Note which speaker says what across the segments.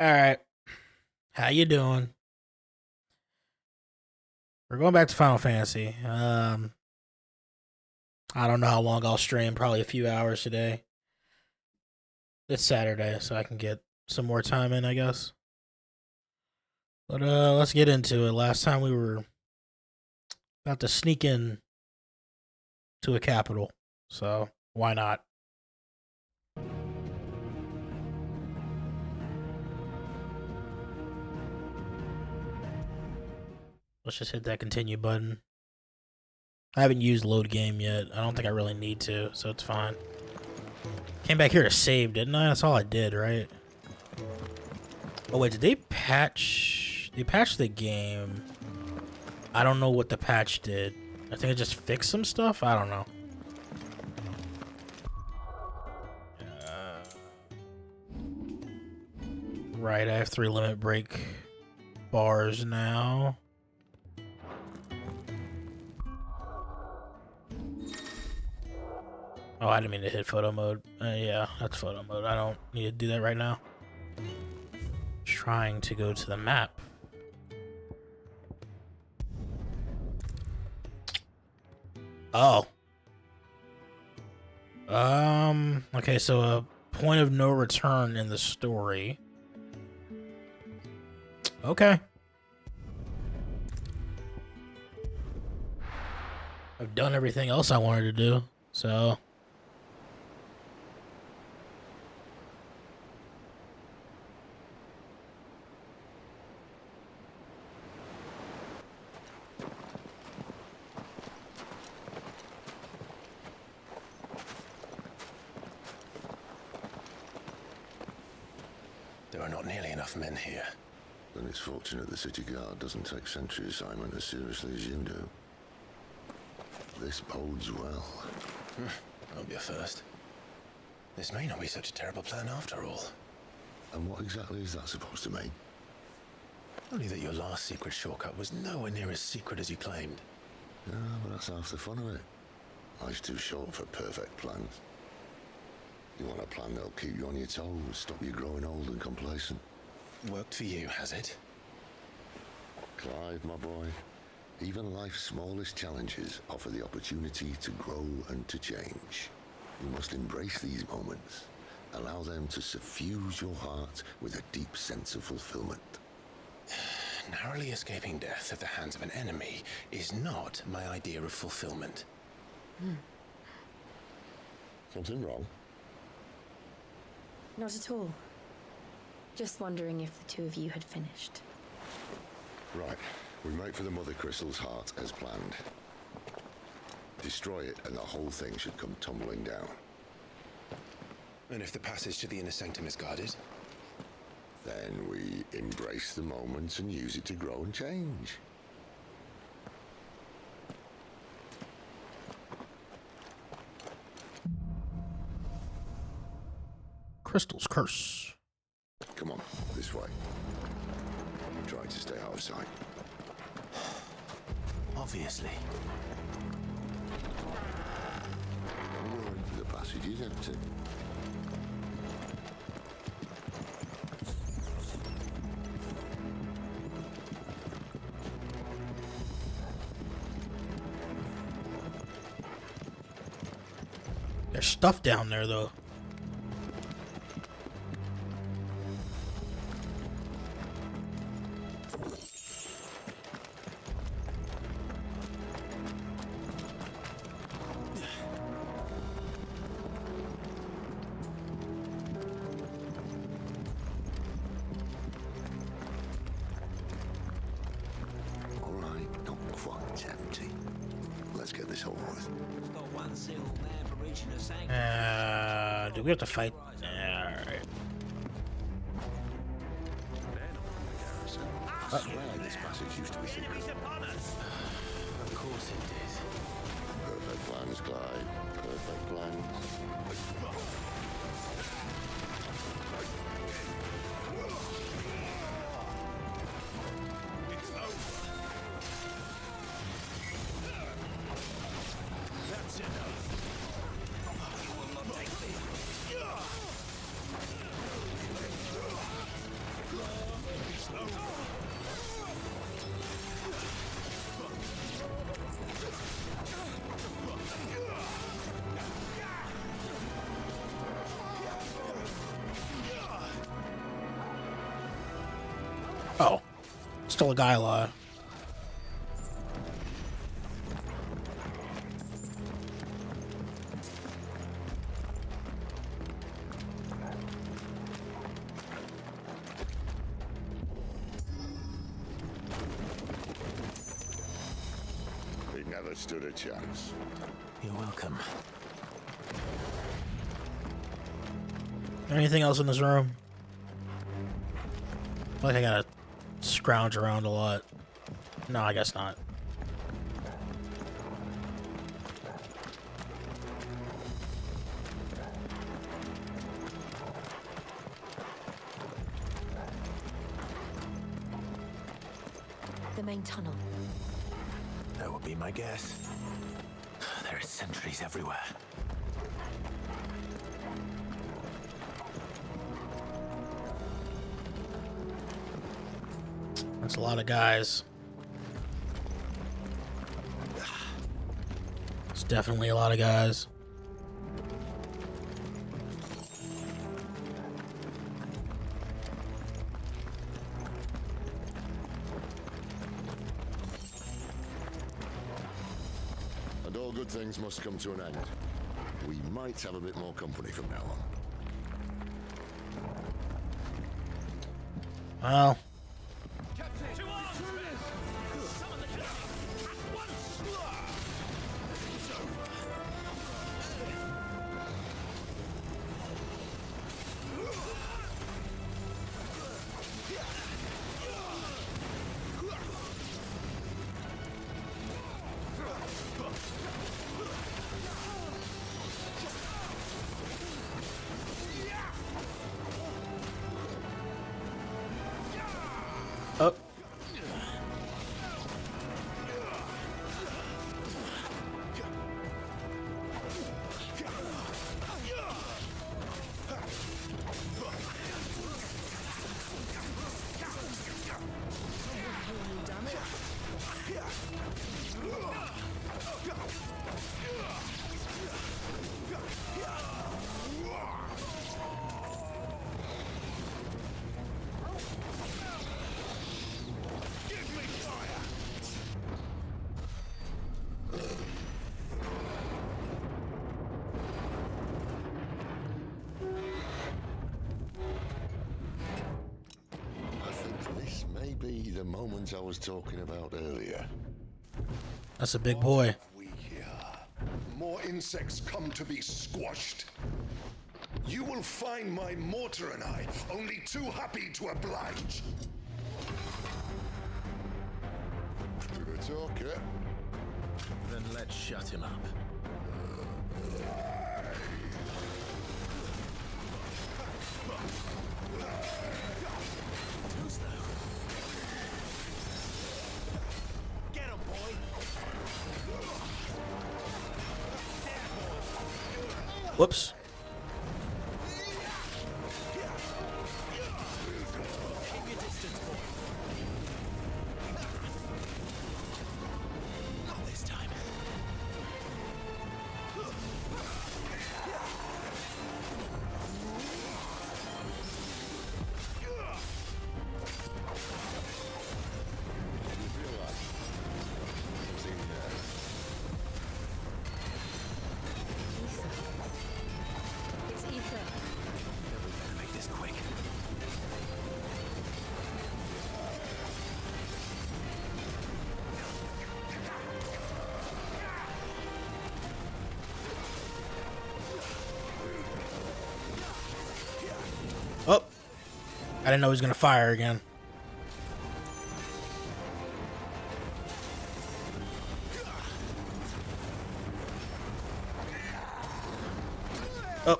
Speaker 1: All right. How you doing? We're going back to Final Fantasy. I don't know how long I'll stream, probably a few hours today. It's Saturday, so I can get some more time in, I guess. But let's get into it. Last time we were about to sneak in to a capital. So, why not? Let's just hit that continue button. I haven't used load game yet. I don't think I really need to, so it's fine. Came back here to save, didn't I? That's all I did, right? Oh wait, did they patch? They patched the game. I don't know what the patch did. I think it just fixed some stuff. I don't know. Right, I have 3 limit break bars now. Oh, I didn't mean to hit photo mode. Yeah, that's photo mode. I don't need to do that right now. Trying to go to the map. Oh. Okay, so a point of no return in the story. Okay. I've done everything else I wanted to do, so...
Speaker 2: There are not nearly enough men here.
Speaker 3: Then it's fortunate the city guard doesn't take sentry assignment as seriously as you do. This bodes well.
Speaker 2: Won't be a first. This may not be such a terrible plan after all.
Speaker 3: And what exactly is that supposed to mean?
Speaker 2: Only that your last secret shortcut was nowhere near as secret as you claimed.
Speaker 3: Yeah, but that's half the fun of it. Life's too short for perfect plans. You want a plan that'll keep you on your toes, stop you growing old and complacent.
Speaker 2: Worked for you, has it?
Speaker 3: Clive, my boy, even life's smallest challenges offer the opportunity to grow and to change. You must embrace these moments. Allow them to suffuse your heart with a deep sense of fulfillment.
Speaker 2: Narrowly escaping death at the hands of an enemy is not my idea of fulfillment.
Speaker 3: Something wrong?
Speaker 4: Not at all. Just wondering if the two of you had finished.
Speaker 3: Right. We make for the Mother Crystal's heart as planned. Destroy it and the whole thing should come tumbling down.
Speaker 2: And if the passage to the inner sanctum is guarded?
Speaker 3: Then we embrace the moment and use it to grow and change.
Speaker 1: Crystal's Curse.
Speaker 3: Come on, this way. Try to stay out of sight.
Speaker 2: Obviously.
Speaker 3: Don't worry, the passage is empty.
Speaker 1: There's stuff down there, though.
Speaker 3: All right, not quite empty. Let's get this over with.
Speaker 1: Do we have to fight? Alright.
Speaker 3: I swear this passage used to be secret.
Speaker 2: Of course it did.
Speaker 3: Perfect plans, Clyde. Perfect plans.
Speaker 2: That's enough. You will not take me.
Speaker 1: Oh, still a guy alive.
Speaker 3: He never stood a chance.
Speaker 2: You're welcome.
Speaker 1: Anything else in this room? I feel like I gotta scrounge around a lot. No, I guess not.
Speaker 4: The main tunnel.
Speaker 2: That would be my guess. There are sentries everywhere.
Speaker 1: That's a lot of guys. It's definitely a lot of guys.
Speaker 3: And all good things must come to an end. We might have a bit more company from now on.
Speaker 1: Well, oh.
Speaker 3: I think this may be the moment I was talking about earlier.
Speaker 1: That's a big boy.
Speaker 5: We hear more insects come to be squashed. You will find my mortar and I only too happy to oblige.
Speaker 3: Gonna talk, eh?
Speaker 2: Then let's shut him up. Get him, boy!
Speaker 1: Whoops.
Speaker 2: Keep your distance, boy. Not this time.
Speaker 4: It's ether.
Speaker 2: We better make this quick.
Speaker 1: Oh. I didn't know he was gonna fire again. Oh.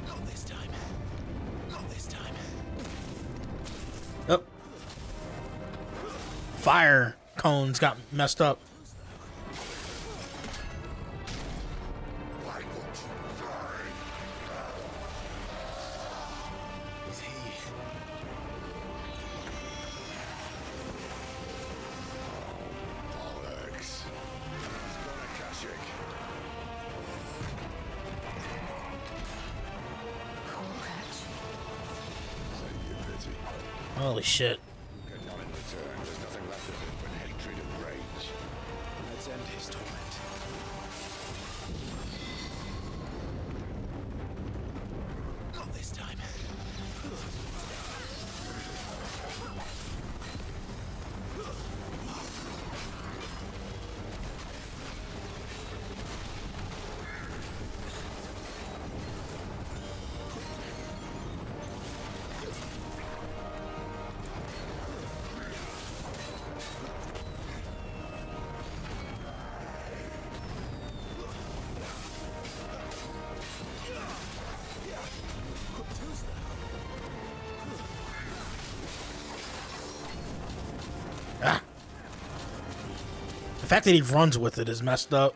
Speaker 2: Not this time. Not this time.
Speaker 1: Oh. Fire cones got messed up.
Speaker 5: Why won't you die?
Speaker 2: Is he
Speaker 1: Holy shit.
Speaker 3: Get none in return. There's nothing left of him but hatred and rage.
Speaker 2: Let's end his torment. Not this time.
Speaker 1: Ah. The fact that he runs with it is messed up.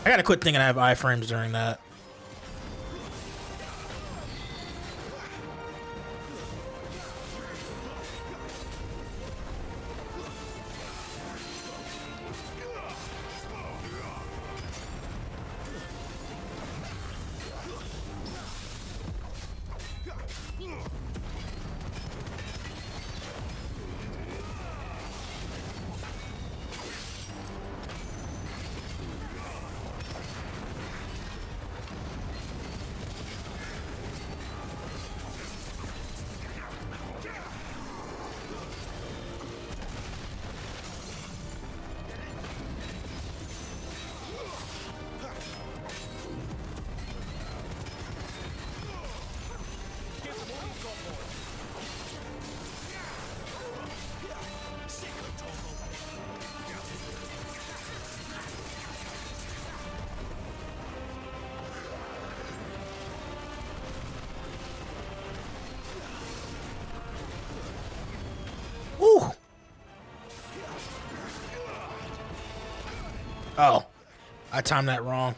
Speaker 1: I gotta quit thinking I have iframes during that. Woo! Oh, I timed that wrong.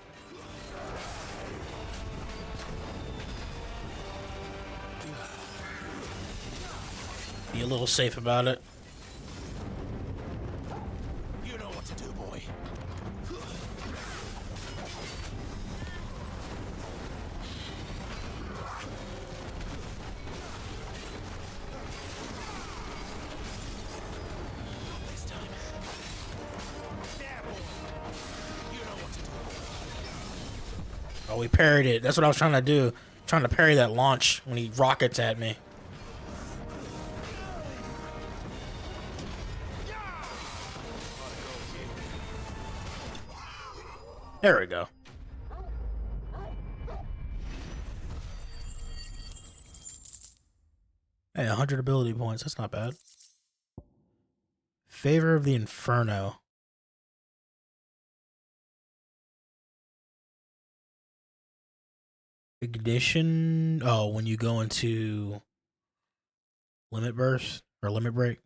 Speaker 1: Be a little safe about it.
Speaker 2: You know what to do, boy. This time. Yeah, boy. You know what to do.
Speaker 1: Oh, we parried it. That's what I was trying to do. Trying to parry that launch when he rockets at me. There we go. Hey, 100 ability points. That's not bad. Favor of the Inferno. Ignition. Oh, when you go into limit burst or limit break.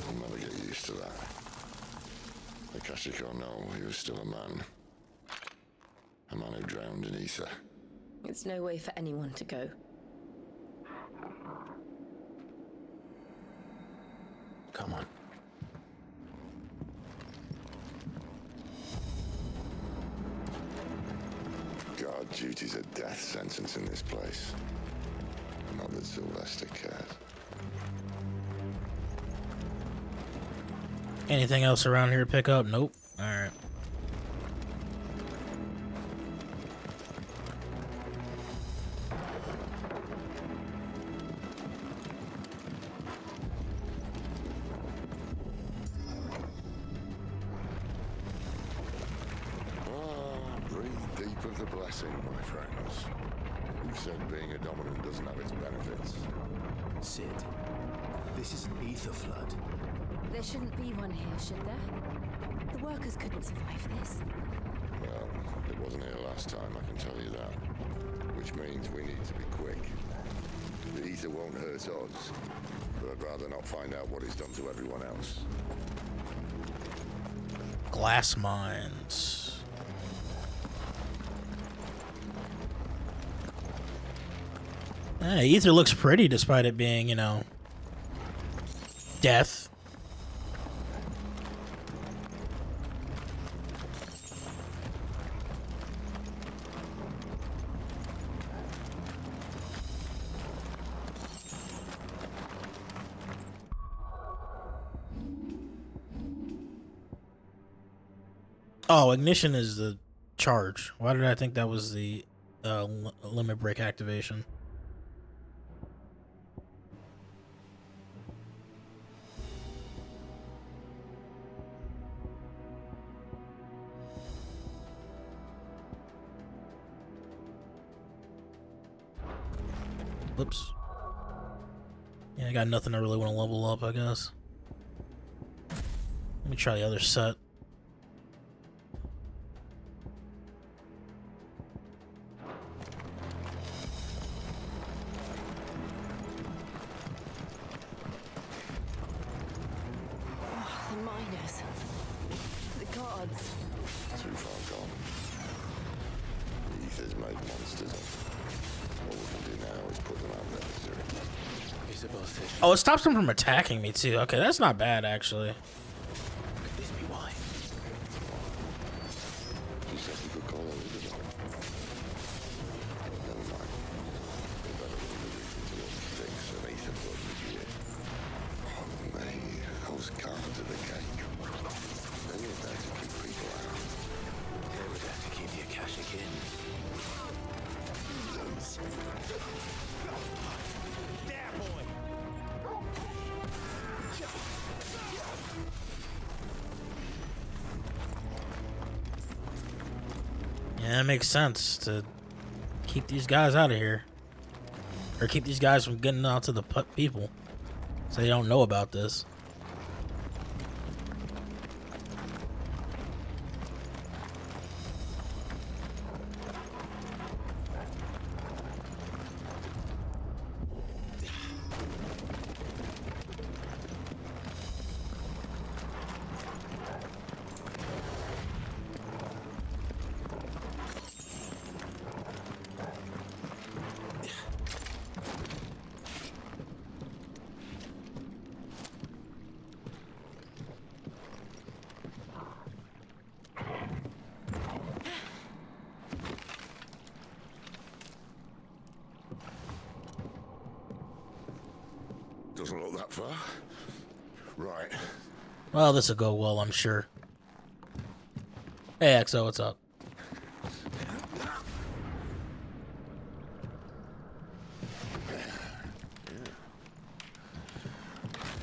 Speaker 3: I'll never get used to that. Akashic or no, he was still a man. A man who drowned in ether.
Speaker 4: It's no way for anyone to go.
Speaker 2: Come on.
Speaker 3: Guard duty's a death sentence in this place. Not that Sylvester cared.
Speaker 1: Anything else around here to pick up? Nope. Alright.
Speaker 3: Breathe deep of the blessing, my friends. Who said being a dominant doesn't have its benefits?
Speaker 2: Sid, this is an ether flood.
Speaker 4: There shouldn't be one here, should there? The workers couldn't survive this.
Speaker 3: Well, it wasn't here last time, I can tell you that. Which means we need to be quick. The ether won't hurt us, but I'd rather not find out what it's done to everyone else.
Speaker 1: Glass mines. Ether looks pretty despite it being, you know, death. Oh, ignition is the charge. Why did I think that was the limit break activation? Whoops. Yeah, I got nothing I really want to level up, I guess. Let me try the other set.
Speaker 4: The miners. The gods.
Speaker 3: Too far gone. The ether's made monsters of them. All we can do now is put them out of their misery.
Speaker 2: Isabel said she
Speaker 1: Oh, it stops them from attacking me too. Okay, that's not bad actually.
Speaker 2: could this be why?
Speaker 3: She said we could call her Isabel. Never mind. We better look into what sticks of ether blood this year. Oh, mate, those cards of the cake. They were there to keep people out.
Speaker 2: They were there to keep the Akashic in. There, boy!
Speaker 1: Yeah, it makes sense to keep these guys out of here. Or keep these guys from getting out to the people. So they don't know about this.
Speaker 3: Doesn't look that far. Right.
Speaker 1: Well, this will go well, I'm sure. Hey, XO, what's up?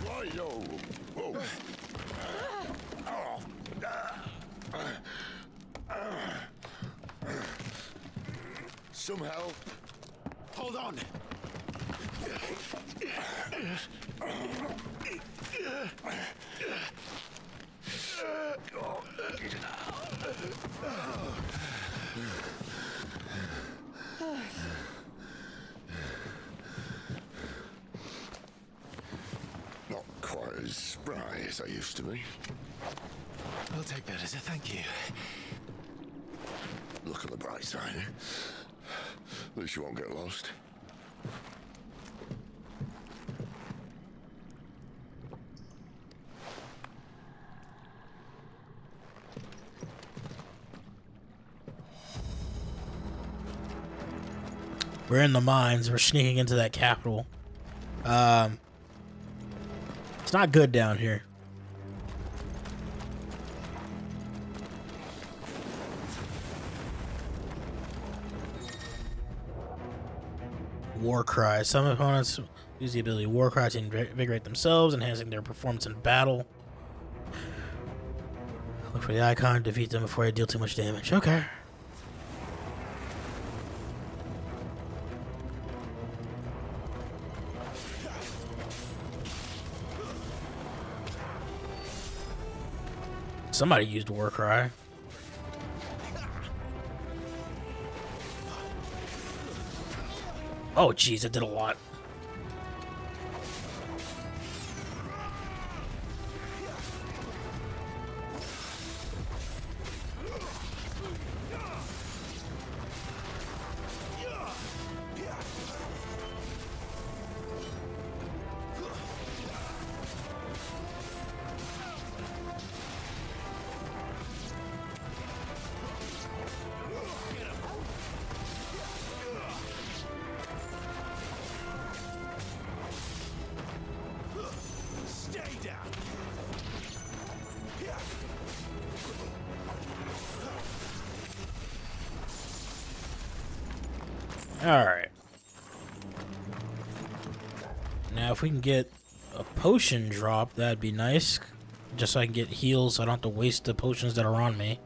Speaker 3: Right-yo. Whoa. Some help.
Speaker 2: Hold on!
Speaker 3: Not quite as spry as I used to be.
Speaker 2: I'll take that as a thank you.
Speaker 3: Look at the bright side, eh? At least you won't get lost.
Speaker 1: We're in the mines. We're sneaking into that capital. It's not good down here. War cry. Some opponents use the ability War Cry to invigorate themselves, enhancing their performance in battle. Look for the icon, defeat them before they deal too much damage. Okay. Somebody used War Cry. Oh, jeez, that did a lot. Alright. Now, if we can get a potion drop, that'd be nice. Just so I can get heals, so I don't have to waste the potions that are on me.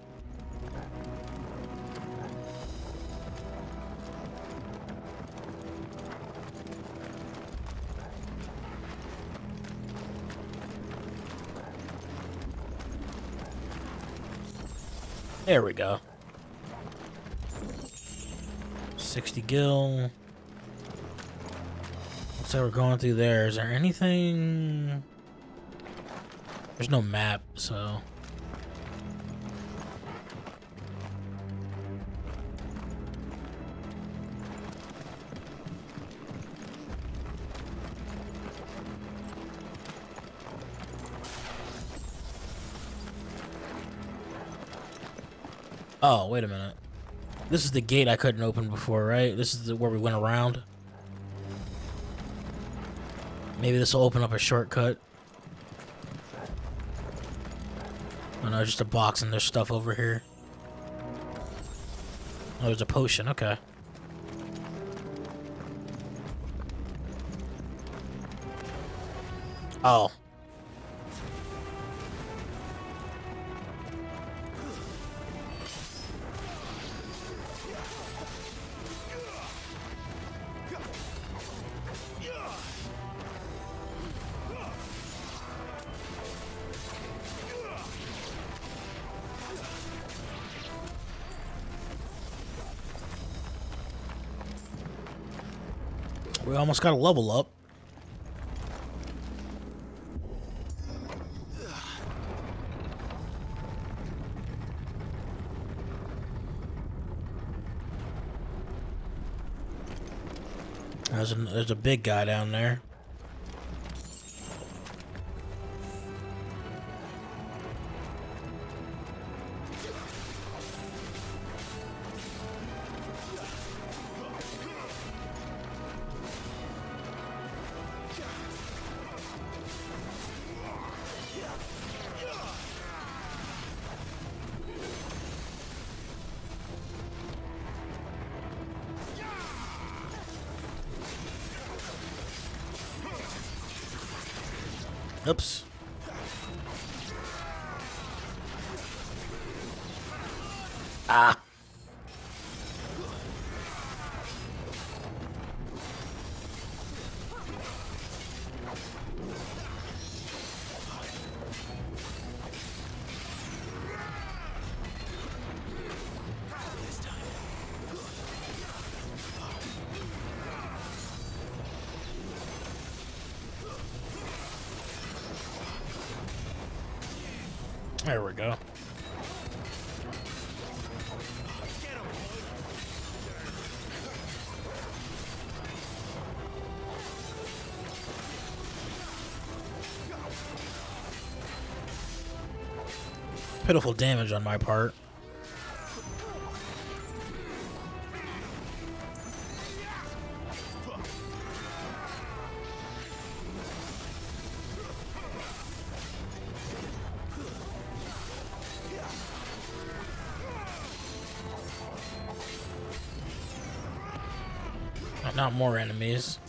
Speaker 1: There we go. 60 gil. Looks like we're going through there. Is there anything? There's no map, so. Oh, wait a minute. This is the gate I couldn't open before, right? This is where we went around. Maybe this will open up a shortcut. Oh no, just a box and there's stuff over here. Oh, there's a potion, okay. Oh. We almost got a level up. There's a big guy down there. Oops. Ah. There we go. Pitiful damage on my part. Not more enemies.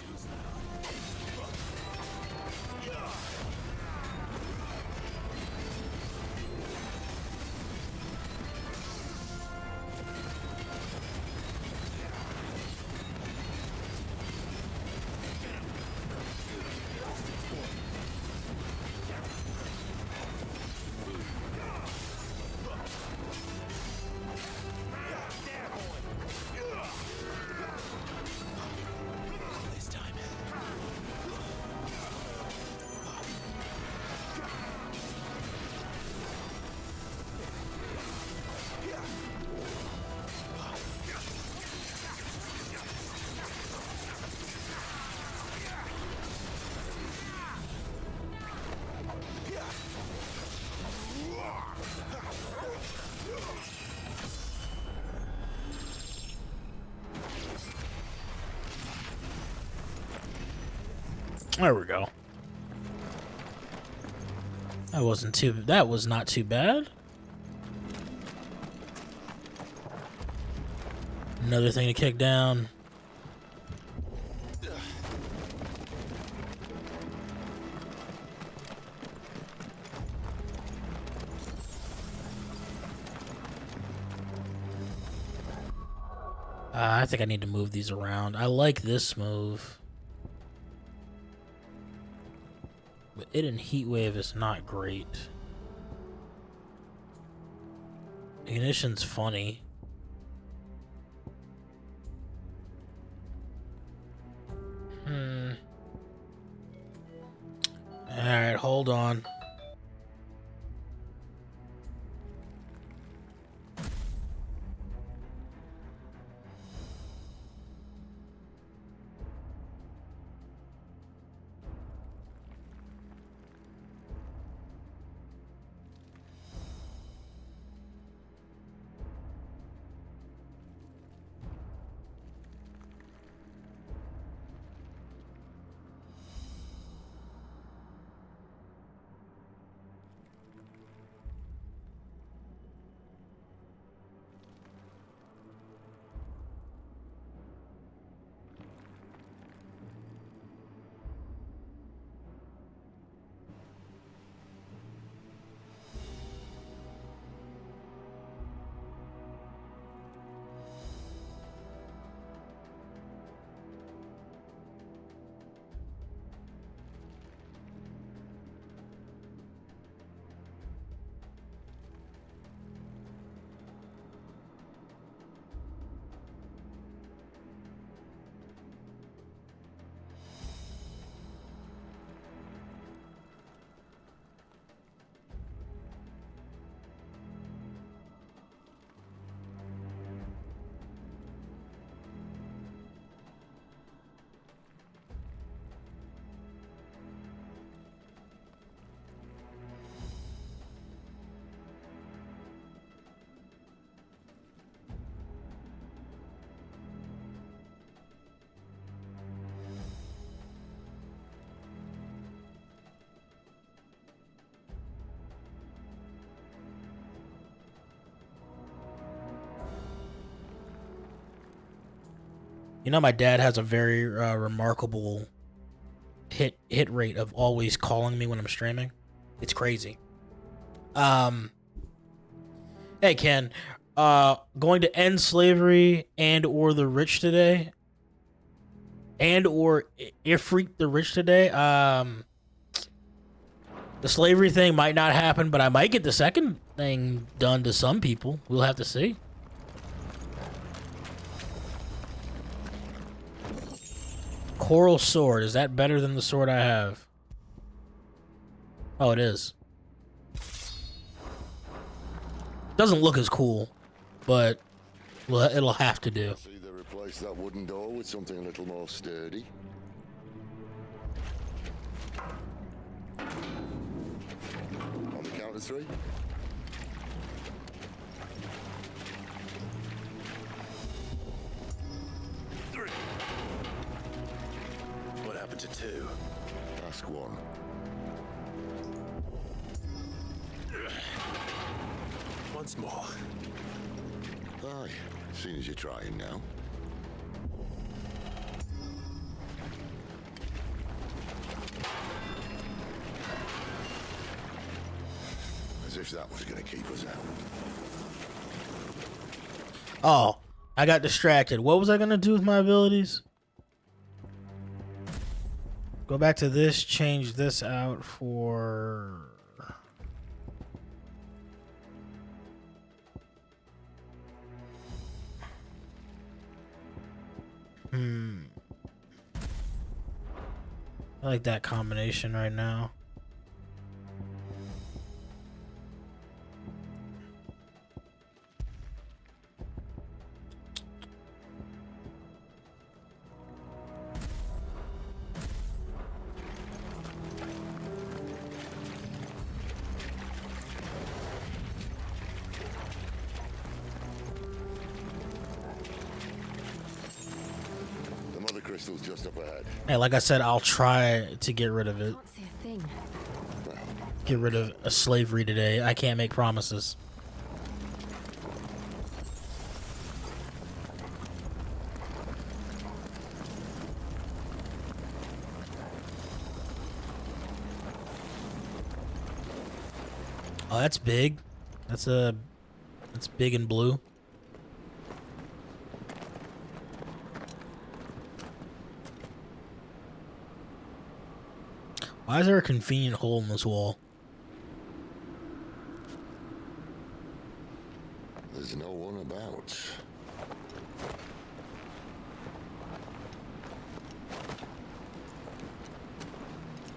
Speaker 1: There we go. That was not too bad. Another thing to kick down. I think I need to move these around. I like this move. But it in Heat Wave is not great. Ignition's funny. Alright, hold on. You know, my dad has a very remarkable hit rate of always calling me when I'm streaming. It's crazy. Hey Ken, going to end slavery and or the rich today, and or Ifrit the rich today. The slavery thing might not happen, but I might get the second thing done to some people. We'll have to see. Coral sword, is that better than the sword I have? Oh, it is. Doesn't look as cool, but it'll have to do.
Speaker 3: See, they replaced that wooden door with something a little more sturdy. On the count of three.
Speaker 2: What happened to two?
Speaker 3: Ask one.
Speaker 2: Once more.
Speaker 3: Aye, seeing as you're trying now. As if that was gonna keep us out.
Speaker 1: Oh, I got distracted. What was I gonna do with my abilities? Go back to this, change this out for... I like that combination right now.
Speaker 3: The mother crystal's just up ahead.
Speaker 1: Hey, like I said, I'll try to get rid of it.
Speaker 4: Can't see a thing.
Speaker 1: Get rid of a slavery today. I can't make promises. Oh, that's big. That's big and blue. Why is there a convenient hole in this wall?
Speaker 3: There's no one about.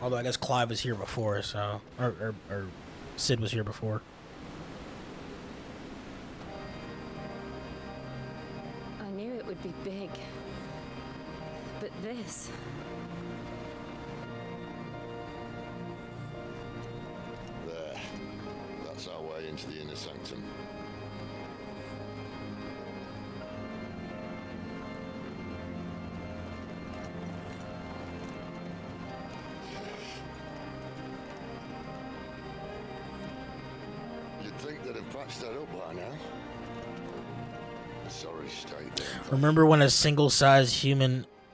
Speaker 1: Although I guess Clive was here before, so... Or Sid was here before.
Speaker 4: I knew it would be big. But this...
Speaker 3: There. That's our way into the inner sanctum. You'd think they'd have patched that up by now. Sorry, state there.
Speaker 1: Remember when a single-sized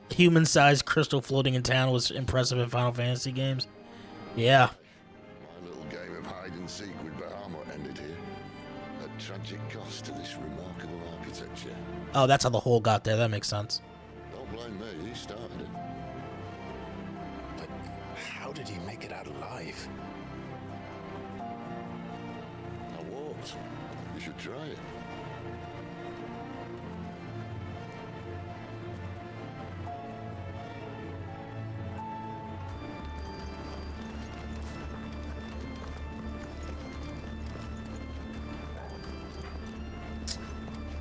Speaker 1: human-sized crystal floating in town was impressive in Final Fantasy games? Yeah.
Speaker 3: My little game of hide and seek with Bahamut ended here. At tragic cost to this remarkable architecture.
Speaker 1: Oh, that's how the hole got there. That makes sense.
Speaker 3: Don't blame me, he started it.
Speaker 2: But how did he make it out alive?
Speaker 3: I walked. You should try it.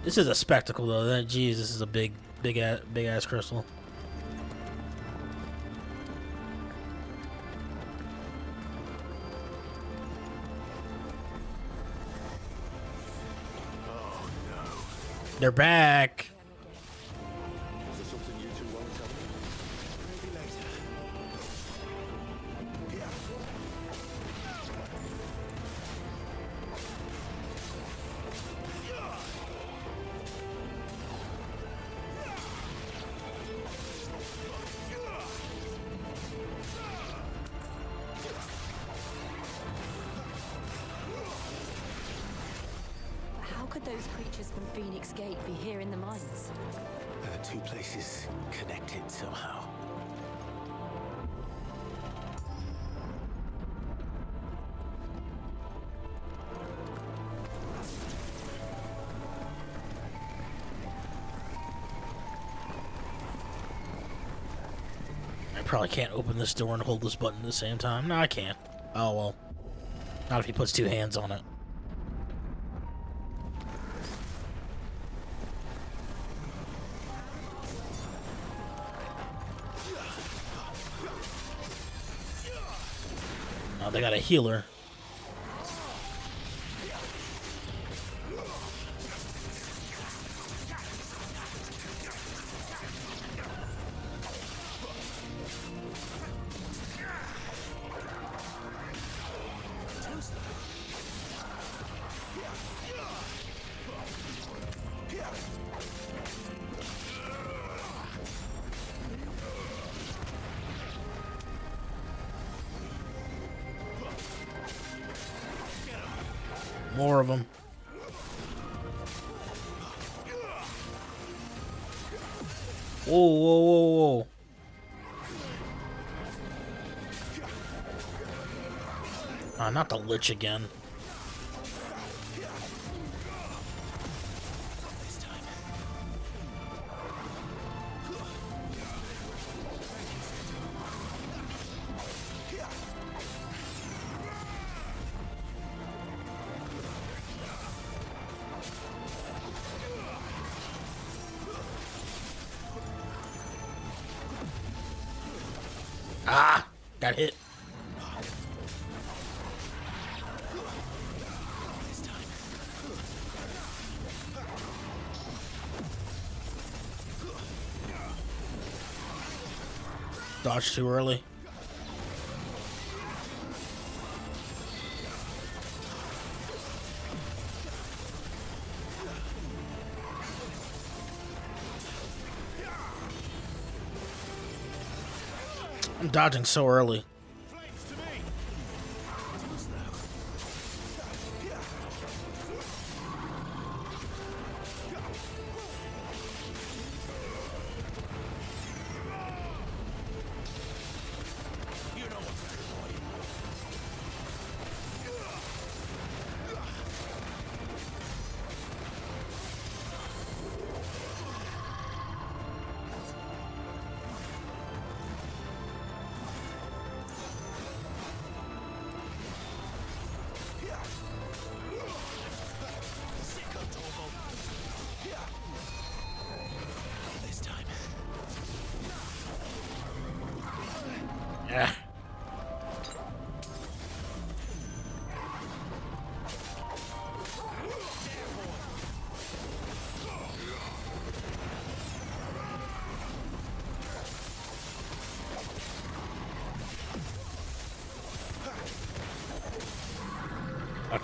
Speaker 1: This is a spectacle, though. That, geez, this is a big ass crystal.
Speaker 2: Oh no.
Speaker 1: They're back.
Speaker 3: Is there something you two want to tell me?
Speaker 2: Maybe later.
Speaker 4: How could those creatures from Phoenix Gate be here in the mines?
Speaker 2: Are the two places connected somehow?
Speaker 1: I probably can't open this door and hold this button at the same time. No, I can't. Oh, well. Not if he puts two hands on it. Oh, they got a healer. More of them. Whoa, whoa, whoa, whoa. Ah, not the Lich again. Ah! Got hit. Dodged too early. I'm dodging so early.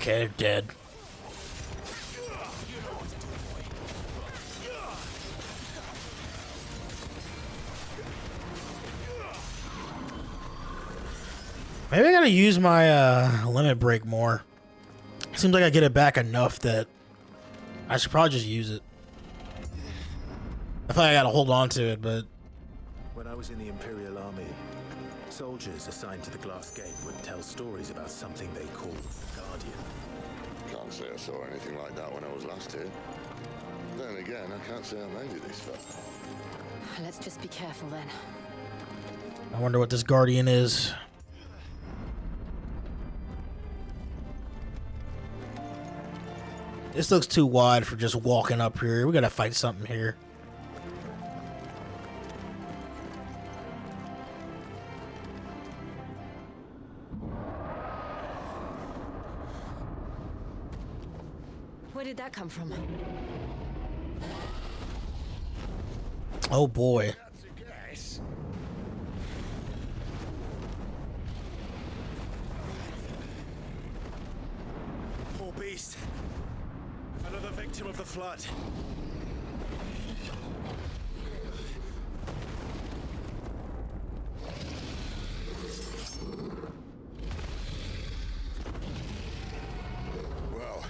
Speaker 1: Okay, dead. Maybe I gotta use my limit break more. Seems like I get it back enough that I should probably just use it. I feel like I gotta hold on to it, but
Speaker 6: When I was in the Imperial Army, soldiers assigned to the Glass Gate would tell stories about something they called Guardian.
Speaker 3: Can't say I saw anything like that when I was last here. Then again, I can't say I made it this far.
Speaker 4: Let's just be careful then.
Speaker 1: I wonder what this Guardian is. This looks too wide for just walking up here. We gotta fight something here.
Speaker 4: Where did that come from?
Speaker 1: Oh boy.
Speaker 5: That's a guess.
Speaker 6: Poor beast. Another victim of the flood.
Speaker 5: Well,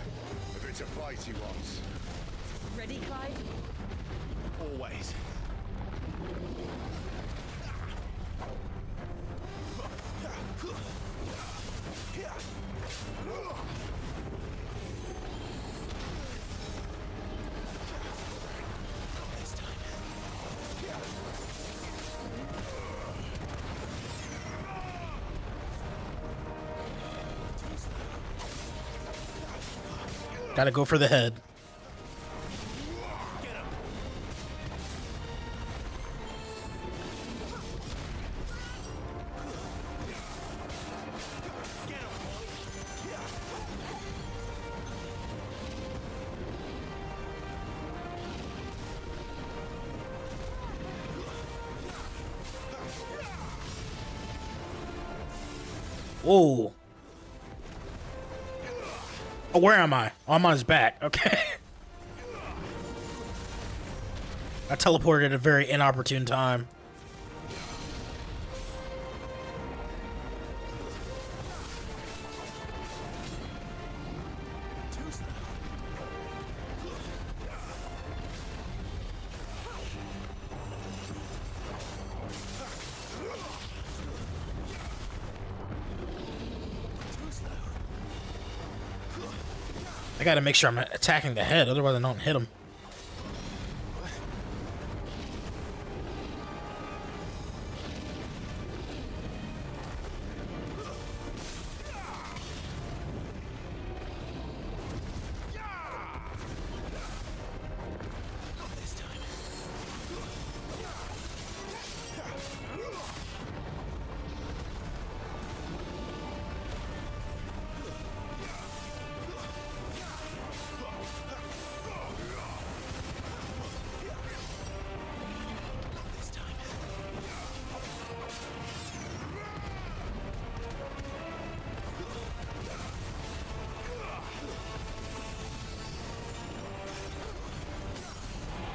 Speaker 5: if it's a fight he wants.
Speaker 4: Ready, Clive?
Speaker 6: Always.
Speaker 1: Gotta go for the head. Whoa. Oh, where am I? Oh, I'm on his back. Okay. I teleported at a very inopportune time. I gotta make sure I'm attacking the head, otherwise I don't hit him.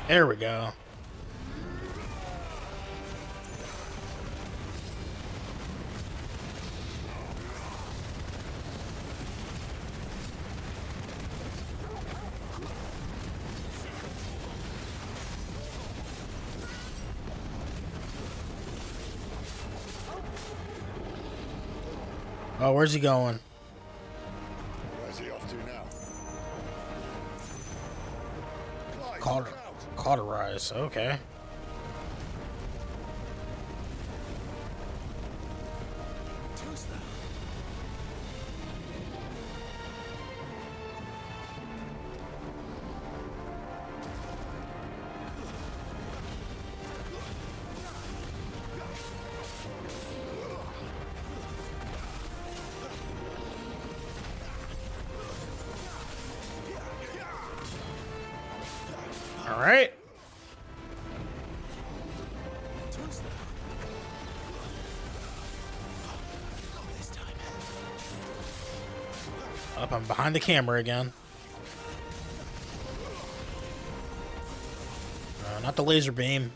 Speaker 1: There we go. Oh, where's he going?
Speaker 5: Where's he off to now? Clive,
Speaker 1: Cauter
Speaker 5: look out.
Speaker 1: cauterize. Okay. All right. Up, I'm behind the camera again. Not the laser beam.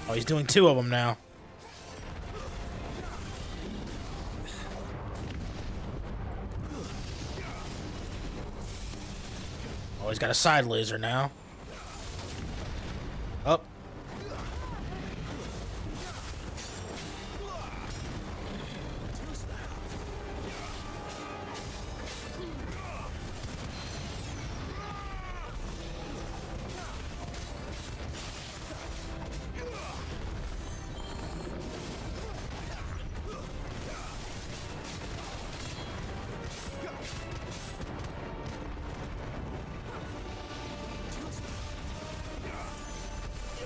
Speaker 1: Oh, he's doing 2 of them now. Oh, he's got a side laser now. Up.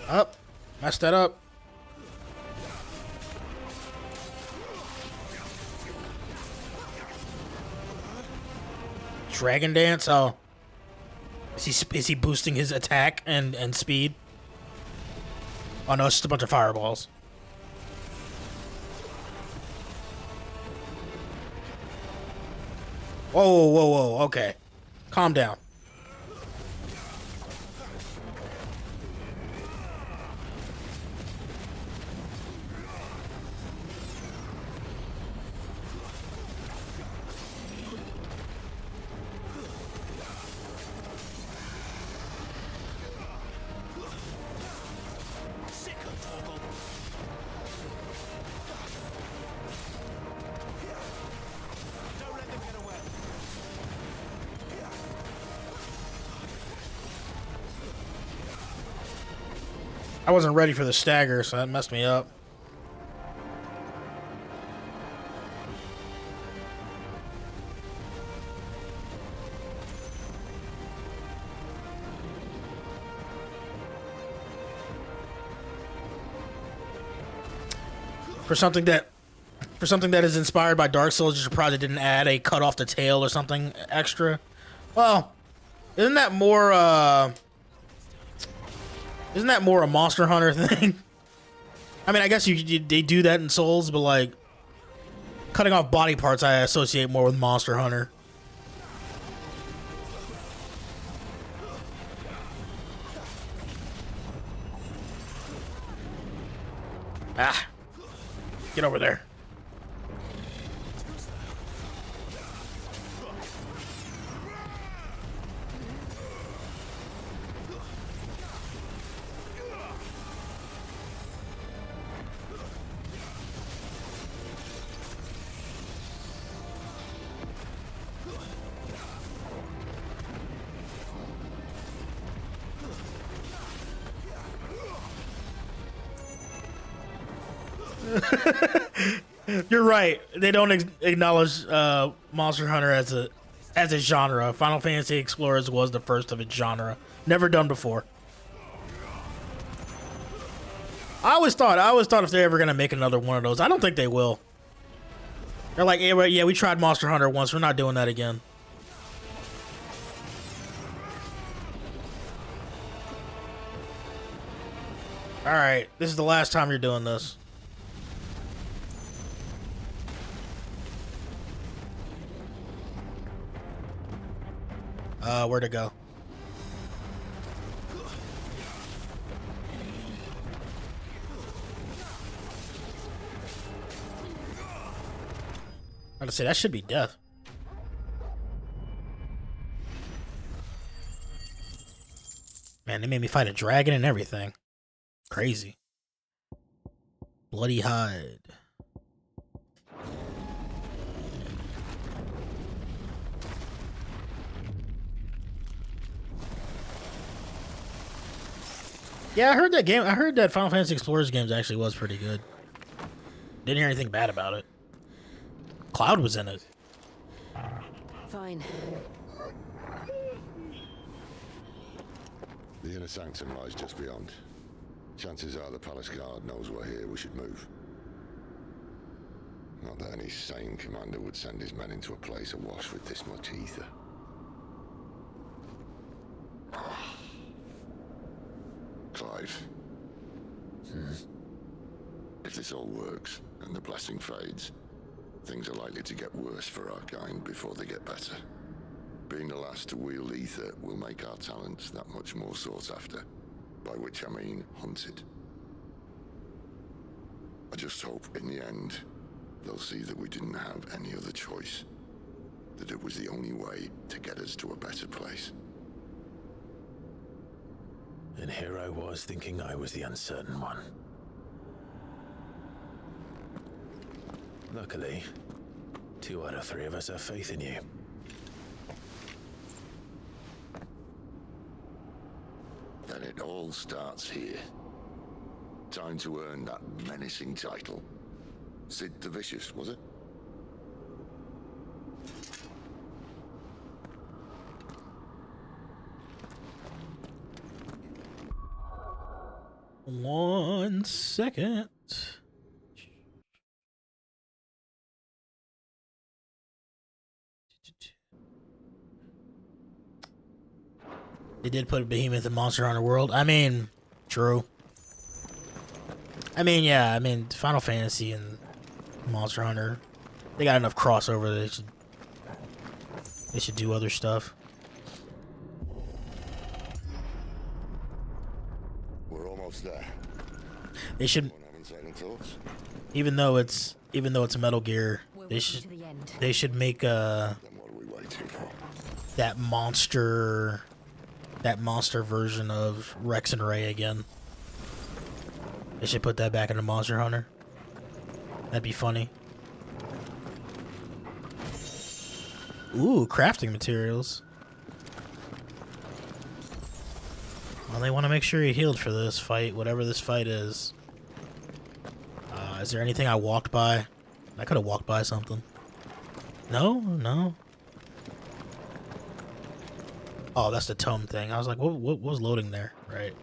Speaker 1: Up. Messed that up. Dragon Dance? Oh. Is he boosting his attack and speed? Oh no, it's just a bunch of fireballs. Whoa, whoa, whoa, okay. Calm down. I wasn't ready for the stagger, so that messed me up. For something that is inspired by Dark Souls, you probably didn't add a cut off the tail or something extra. Well, isn't that more a Monster Hunter thing? I mean, I guess they do that in Souls, but like cutting off body parts, I associate more with Monster Hunter. Ah, get over there. You're right. They don't acknowledge Monster Hunter as a genre. Final Fantasy Explorers was the first of its genre, never done before. I always thought if they're ever gonna make another one of those, I don't think they will. They're like, yeah, we tried Monster Hunter once. We're not doing that again. All right, this is the last time you're doing this. Where to go? I gotta say, that should be death. Man, they made me fight a dragon and everything. Crazy. Bloody hide. Yeah, I heard that game. I heard that Final Fantasy Explorers games actually was pretty good. Didn't hear anything bad about it. Cloud was in it.
Speaker 4: Fine.
Speaker 3: The inner sanctum lies just beyond. Chances are the palace guard knows we're here. We should move. Not that any sane commander would send his men into a place awash with this much ether. Clive. If this all works, and the blessing fades, things are likely to get worse for our kind before they get better. Being the last to wield ether will make our talents that much more sought after, by which I mean hunted. I just hope in the end they'll see that we didn't have any other choice, that it was the only way to get us to a better place.
Speaker 6: And here I was thinking I was the uncertain one. Luckily, 2 out of 3 of us have faith in you.
Speaker 3: Then it all starts here. Time to earn that menacing title. Sid the Vicious, was it?
Speaker 1: One second. They did put a behemoth in Monster Hunter World. I mean, true. I mean, yeah. I mean, Final Fantasy and Monster Hunter, they got enough crossover that they should do other stuff.
Speaker 3: We're almost there.
Speaker 1: They should,
Speaker 3: Anyone having second thoughts?
Speaker 1: even though it's a Metal Gear, they should make
Speaker 3: Then what are we waiting for?
Speaker 1: that monster version of Rex and Ray again. They should put that back into Monster Hunter. That'd be funny. Ooh, crafting materials. Well, they want to make sure he healed for this fight, whatever this fight is. Is there anything I walked by? I could have walked by something. No? No? Oh, that's the tome thing. I was like, what was loading there? Right.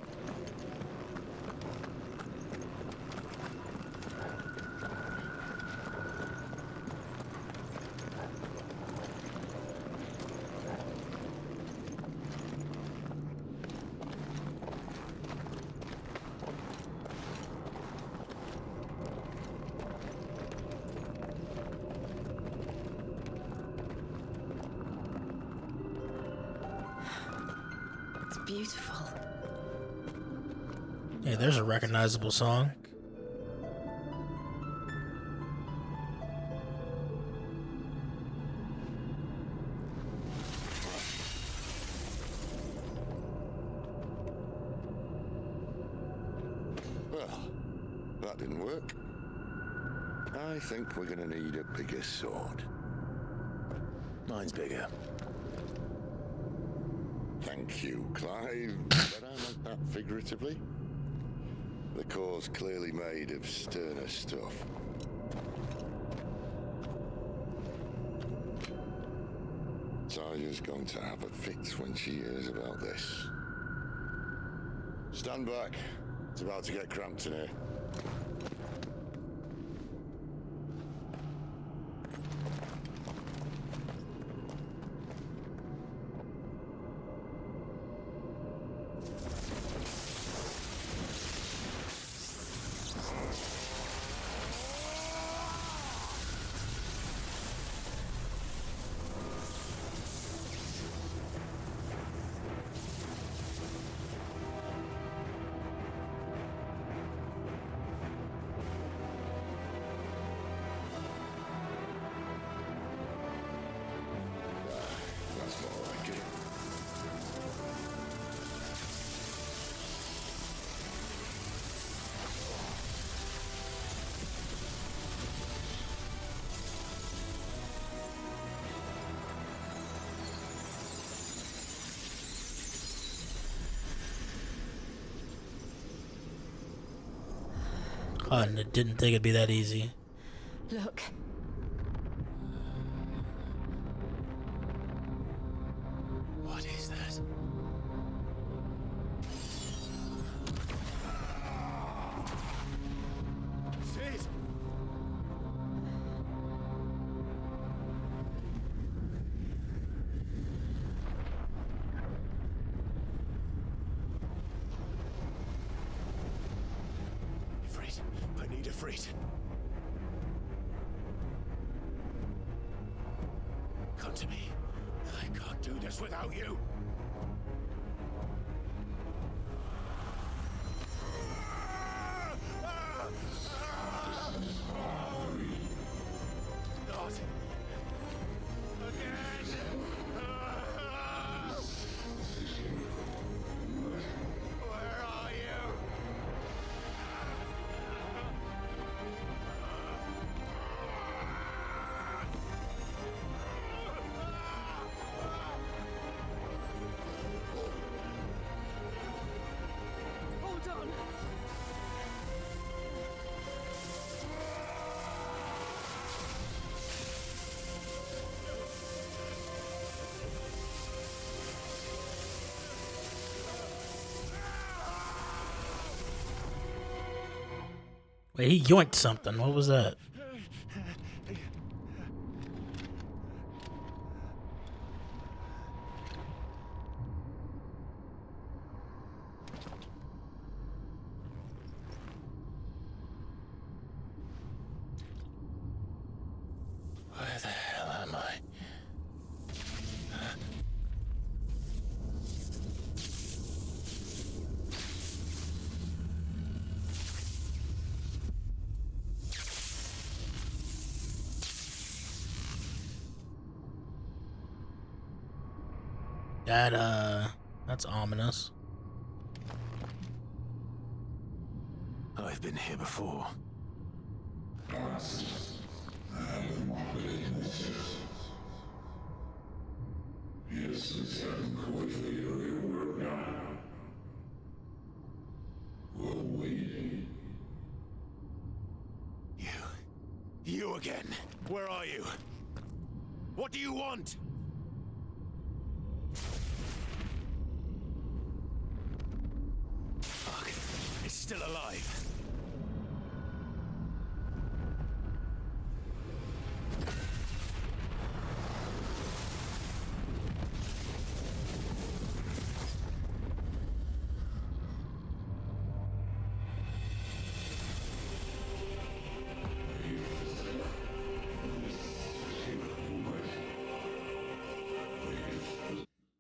Speaker 4: Beautiful.
Speaker 1: Hey, there's a recognizable song.
Speaker 3: Well, that didn't work. I think we're gonna need a bigger sword.
Speaker 6: Mine's bigger.
Speaker 3: Thank you, Clive. But I meant that figuratively. The core's clearly made of sterner stuff. Talia's going to have a fit when she hears about this. Stand back. It's about to get cramped in here. That's more like it.
Speaker 1: I didn't think it'd be that easy.
Speaker 4: Look.
Speaker 6: What is that? Sid! Ifrit, I need Ifrit. us without you. Not again. Where are you?
Speaker 7: Hold on.
Speaker 1: Wait, he yoinked something. What was that?
Speaker 2: Where the hell am I?
Speaker 1: That's ominous.
Speaker 6: I've been here before. You again. Where are you? What do you want? Fuck. It's still alive.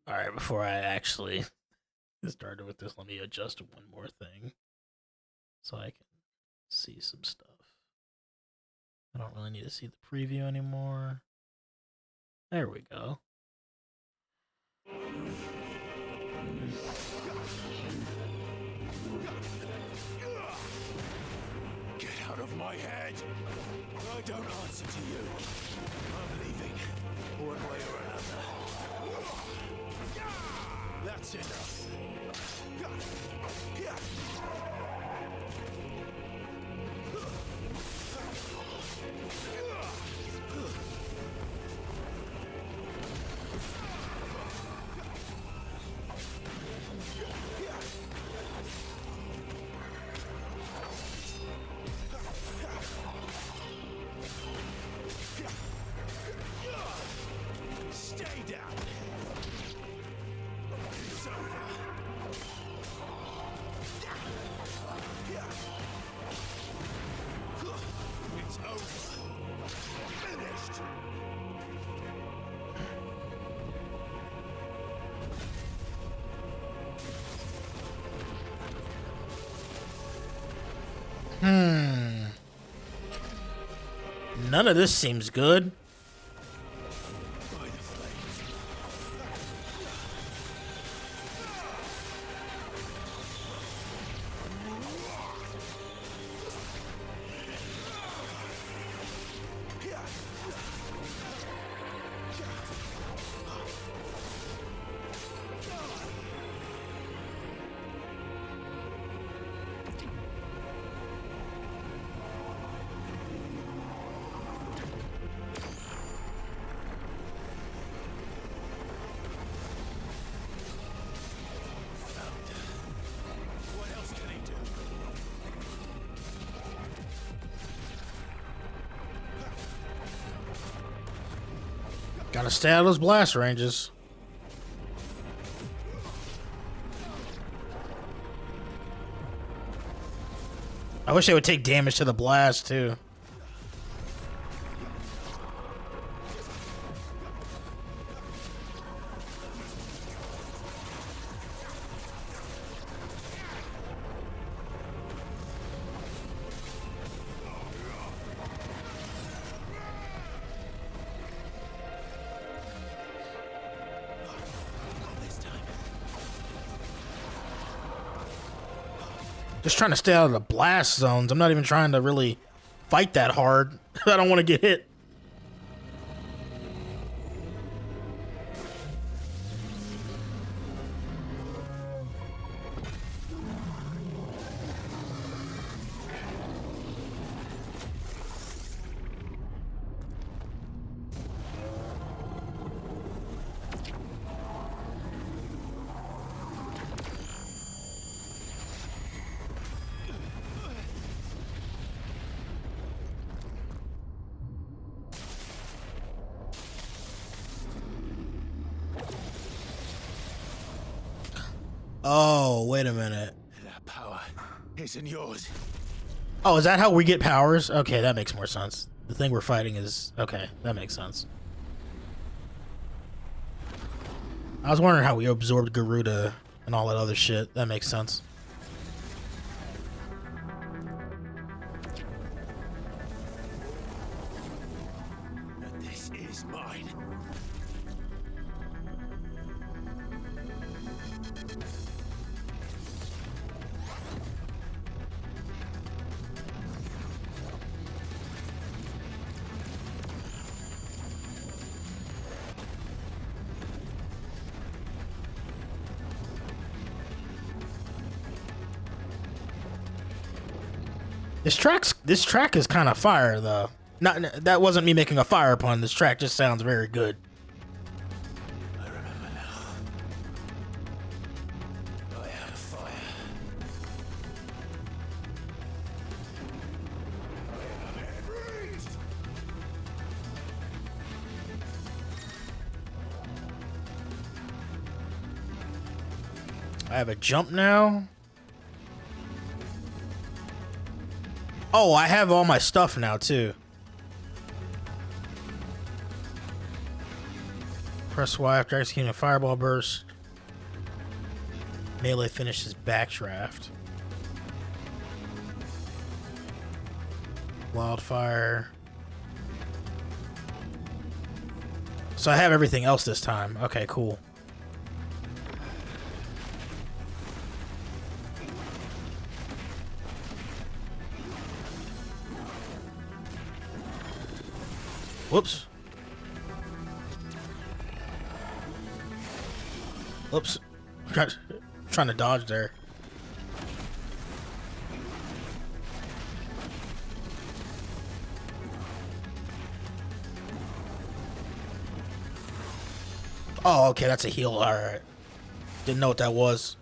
Speaker 1: Alright, before I actually started with this, let me adjust one more thing so I can see some stuff. I don't really need to see the preview anymore. There we go.
Speaker 6: Get out of my head! I don't answer to you. I'm leaving, one way or another. That's enough. Stay down. It's over. It's over. Finished.
Speaker 1: None of this seems good.
Speaker 6: By the flames. What else can he do?
Speaker 1: Gotta stay out of those blast ranges. I wish they would take damage to the blast too. Just trying to stay out of the blast zones. I'm not even trying to really fight that hard. I don't want to get hit. Oh, wait a minute.
Speaker 6: That power isn't yours.
Speaker 1: Oh, is that how we get powers? Okay, that makes more sense. The thing we're fighting is... Okay, that makes sense. I was wondering how we absorbed Garuda and all that other shit. That makes sense.
Speaker 6: This is mine.
Speaker 1: This track is kind of fire though. Not that wasn't me making a fire pun. This track just sounds very good.
Speaker 6: I remember now. I had a fire.
Speaker 1: I have a jump now. Oh, I have all my stuff now too. Press Y after executing a fireball burst. Melee finishes backdraft. Wildfire. So I have everything else this time. Okay, cool. Whoops. Whoops. Trying to dodge there. Oh, okay, that's a heal. Alright. Didn't know what that was.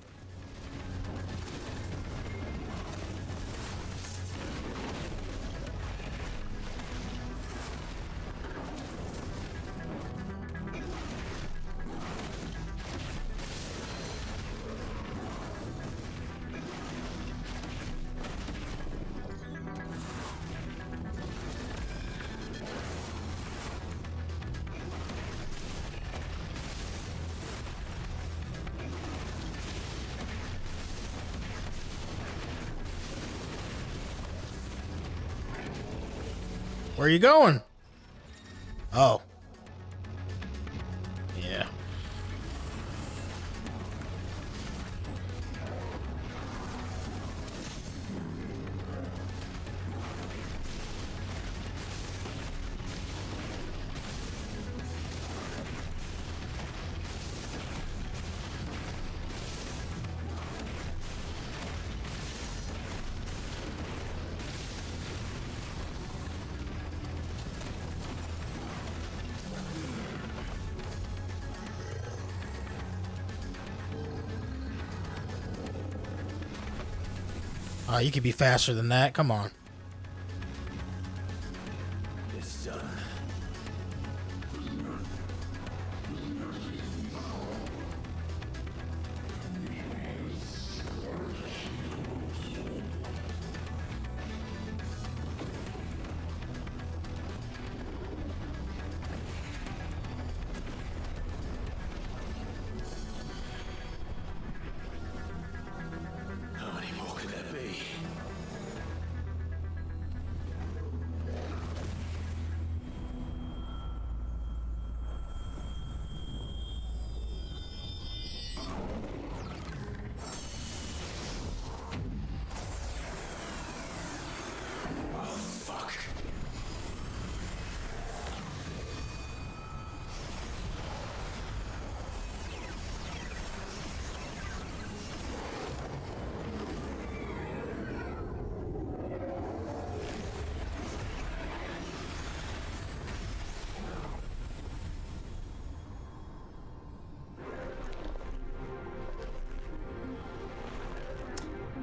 Speaker 1: Where are you going? Oh. Yeah. Oh, you could be faster than that. Come on.
Speaker 6: It's done. How many more could there be?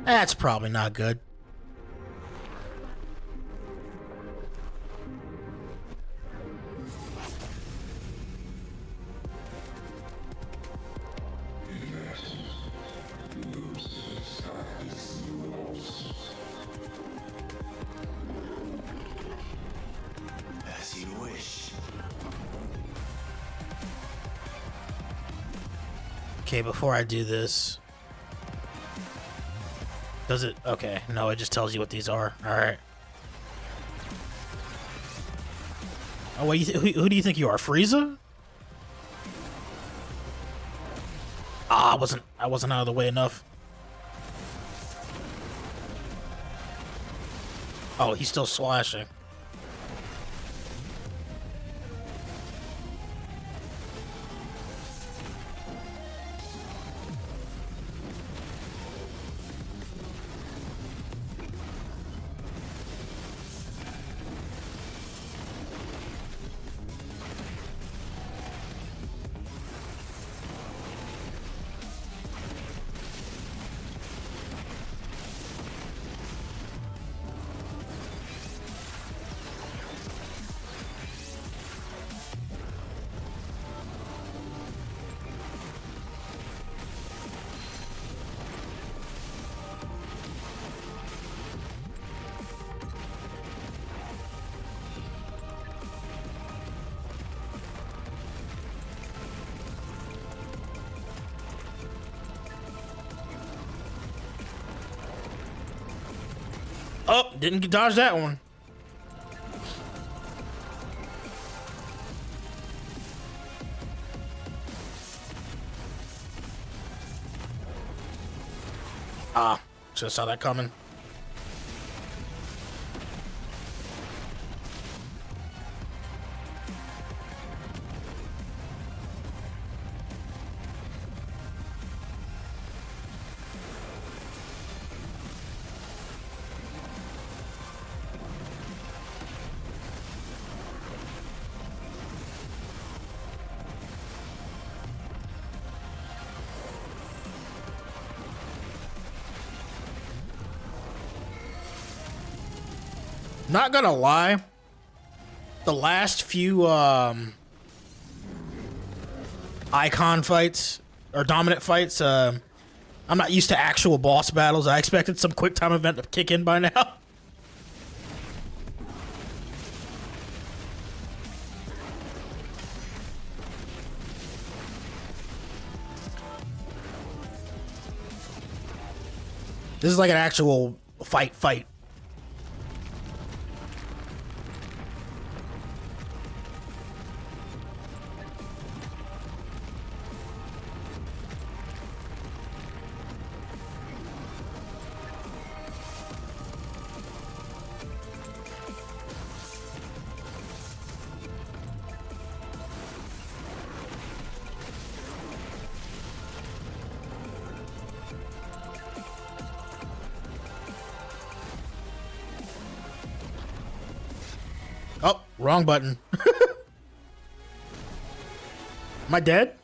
Speaker 1: That's probably not good.
Speaker 6: As you wish.
Speaker 1: Okay, before I do this, does it? Okay, no, it just tells you what these are. All right. Oh, what who do you think you are, Frieza? Ah, I wasn't out of the way enough. Oh, he's still slashing. Oh, didn't dodge that one. Ah, should have saw that coming. Not gonna lie, the last few icon fights or dominant fights, I'm not used to actual boss battles. I expected some quick time event to kick in by now. This is like an actual fight. Oh, wrong button. Am I dead?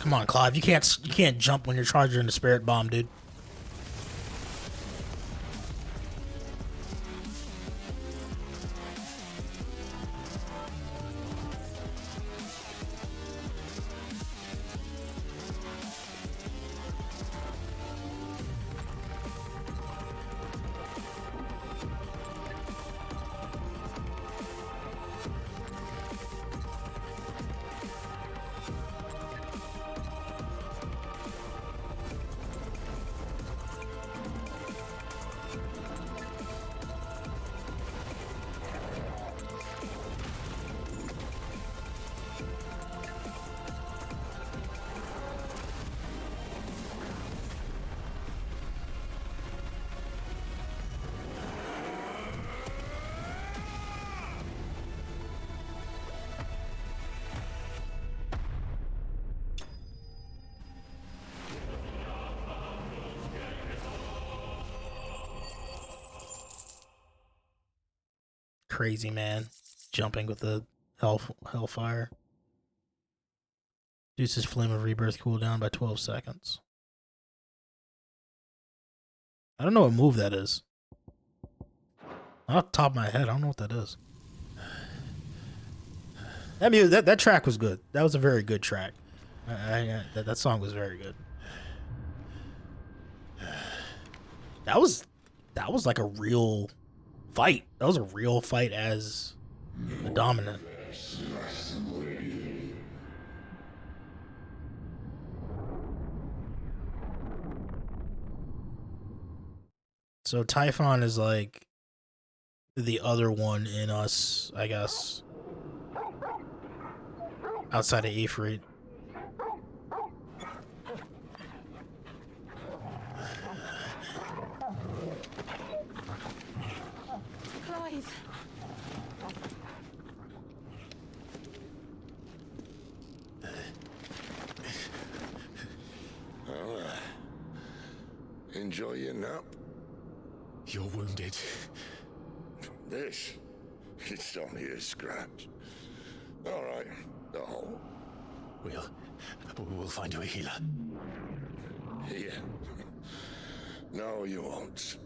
Speaker 1: Come on, Clive. You can't jump when you're charging the spirit bomb, dude. crazy, man. Jumping with the hellfire. Reduces Flame of Rebirth cooldown by 12 seconds. I don't know what move that is. Off the top of my head, I don't know what that is. I mean, that track was good. That was a very good track. That song was very good. That was like a real fight. That was a real fight as the dominant. So Typhon is like the other one in us, I guess. Outside of Ifrit.
Speaker 4: Clive.
Speaker 3: Enjoy your nap.
Speaker 2: You're wounded.
Speaker 3: This, it's only a scratch. All right, the hole.
Speaker 2: We'll find you a healer.
Speaker 3: Here. No, you won't.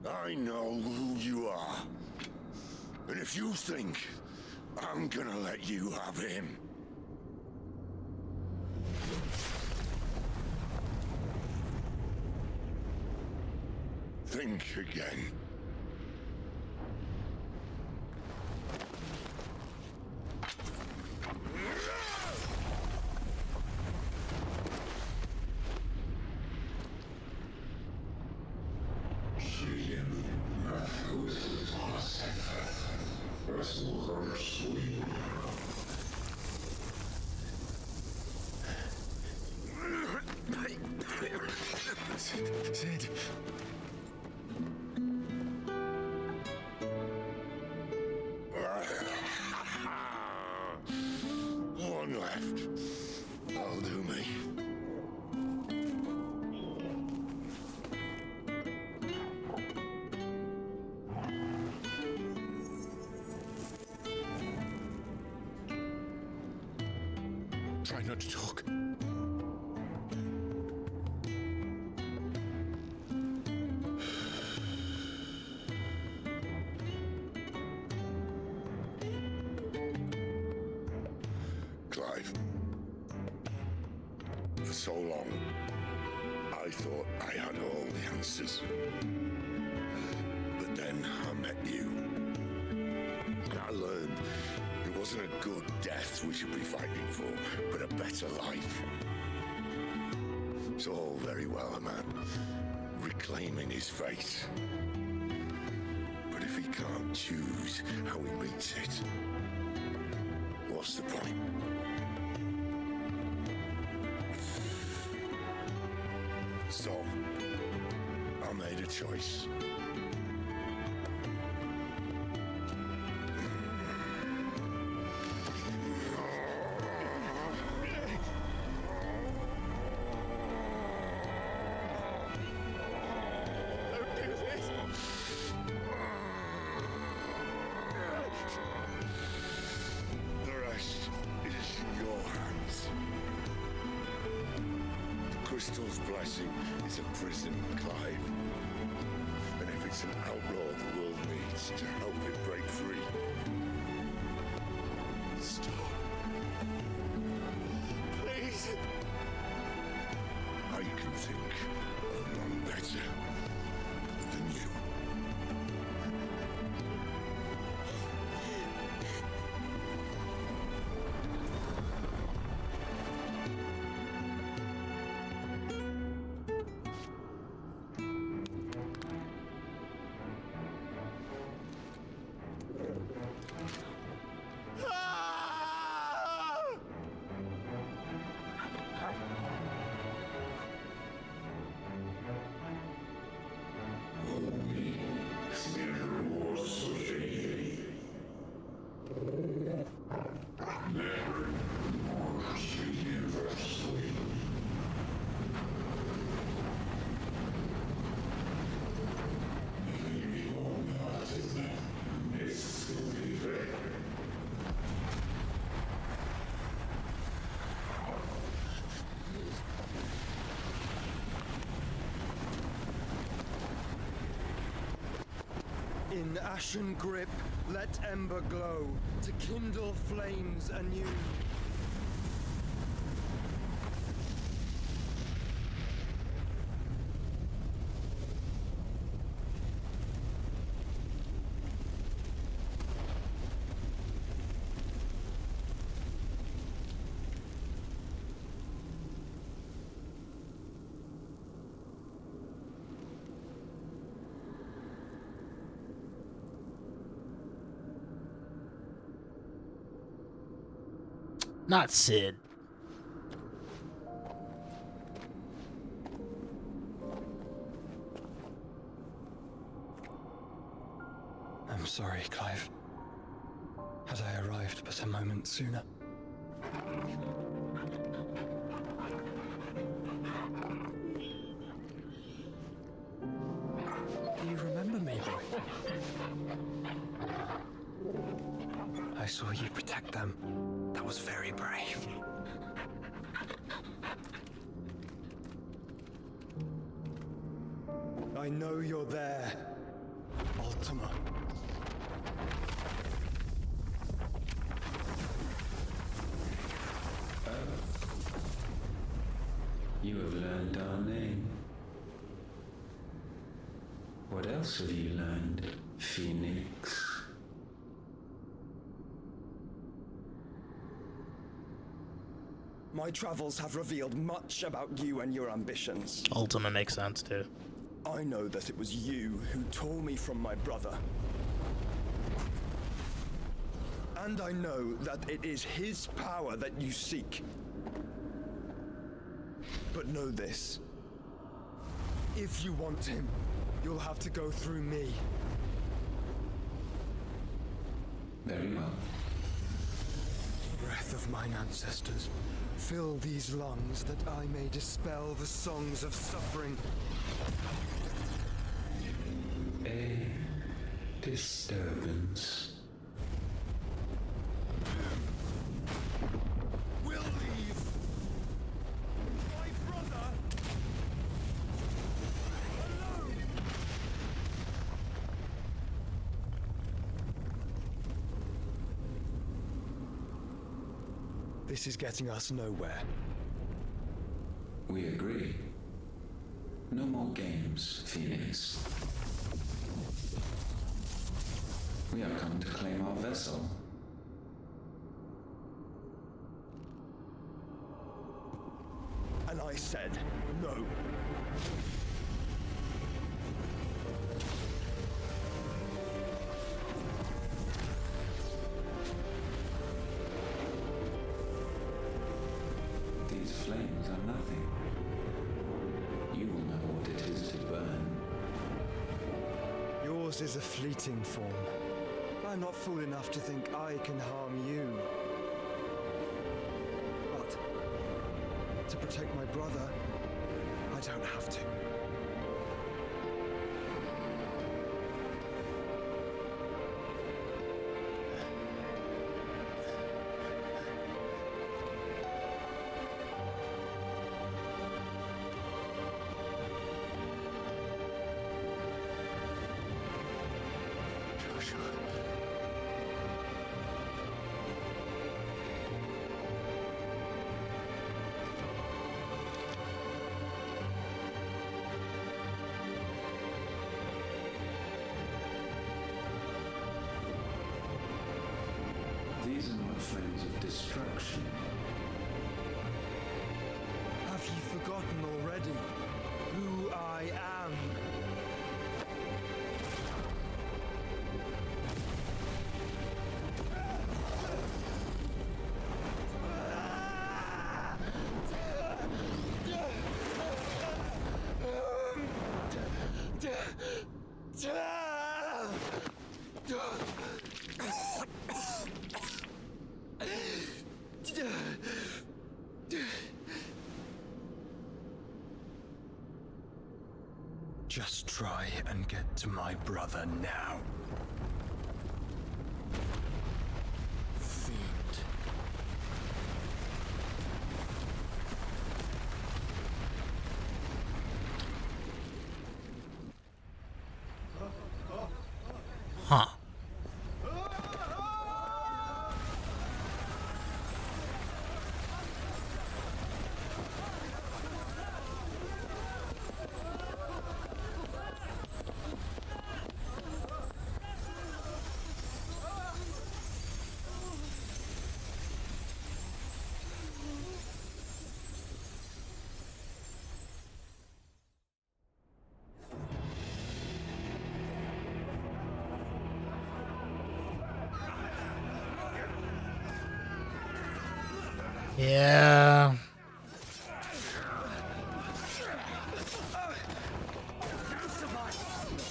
Speaker 3: I know who you are. And if you think I'm gonna let you have him... think again.
Speaker 2: Sid.
Speaker 3: One left. That'll do me.
Speaker 2: Try not to talk.
Speaker 3: Clive. For so long, I thought I had all the answers. But then I met you. And I learned it wasn't a good death we should be fighting for, but a better life. It's all very well, a man reclaiming his fate. But if he can't choose how he meets it, what's the point? So, I made a choice. The rest is in your hands. The crystal's blessing is a prison, Clive. And if it's an outlaw the world needs to help it break free, stop. Please. I can think of none better than you.
Speaker 7: In ashen grip, let ember glow, to kindle flames anew.
Speaker 1: Not Sid.
Speaker 7: I'm sorry, Clive. Had I arrived but a moment sooner. Do you remember me, boy? I saw you protect them. That was very brave. I know you're there, Ultima.
Speaker 8: You have learned our name. What else have you learned, Phoenix?
Speaker 7: My travels have revealed much about you and your ambitions.
Speaker 1: Ultima makes sense too.
Speaker 7: I know that it was you who tore me from my brother. And I know that it is his power that you seek. But know this. If you want him, you'll have to go through me.
Speaker 8: Very well.
Speaker 7: Breath of mine ancestors, fill these lungs that I may dispel the songs of suffering.
Speaker 8: A disturbance.
Speaker 7: We'll leave. My brother alone. This is getting us nowhere.
Speaker 8: We agree. No more games, Phoenix. We have come to claim our vessel.
Speaker 7: And I said no.
Speaker 8: These flames are nothing. You will know what it is to burn.
Speaker 7: Yours is a fleeting form. I'm not fool enough to think I can harm you. But to protect my brother, I don't have to.
Speaker 3: Joshua.
Speaker 8: These are not flames of destruction.
Speaker 7: Have you forgotten already who I am? Just try and get to my brother now. Fiend.
Speaker 1: Yeah.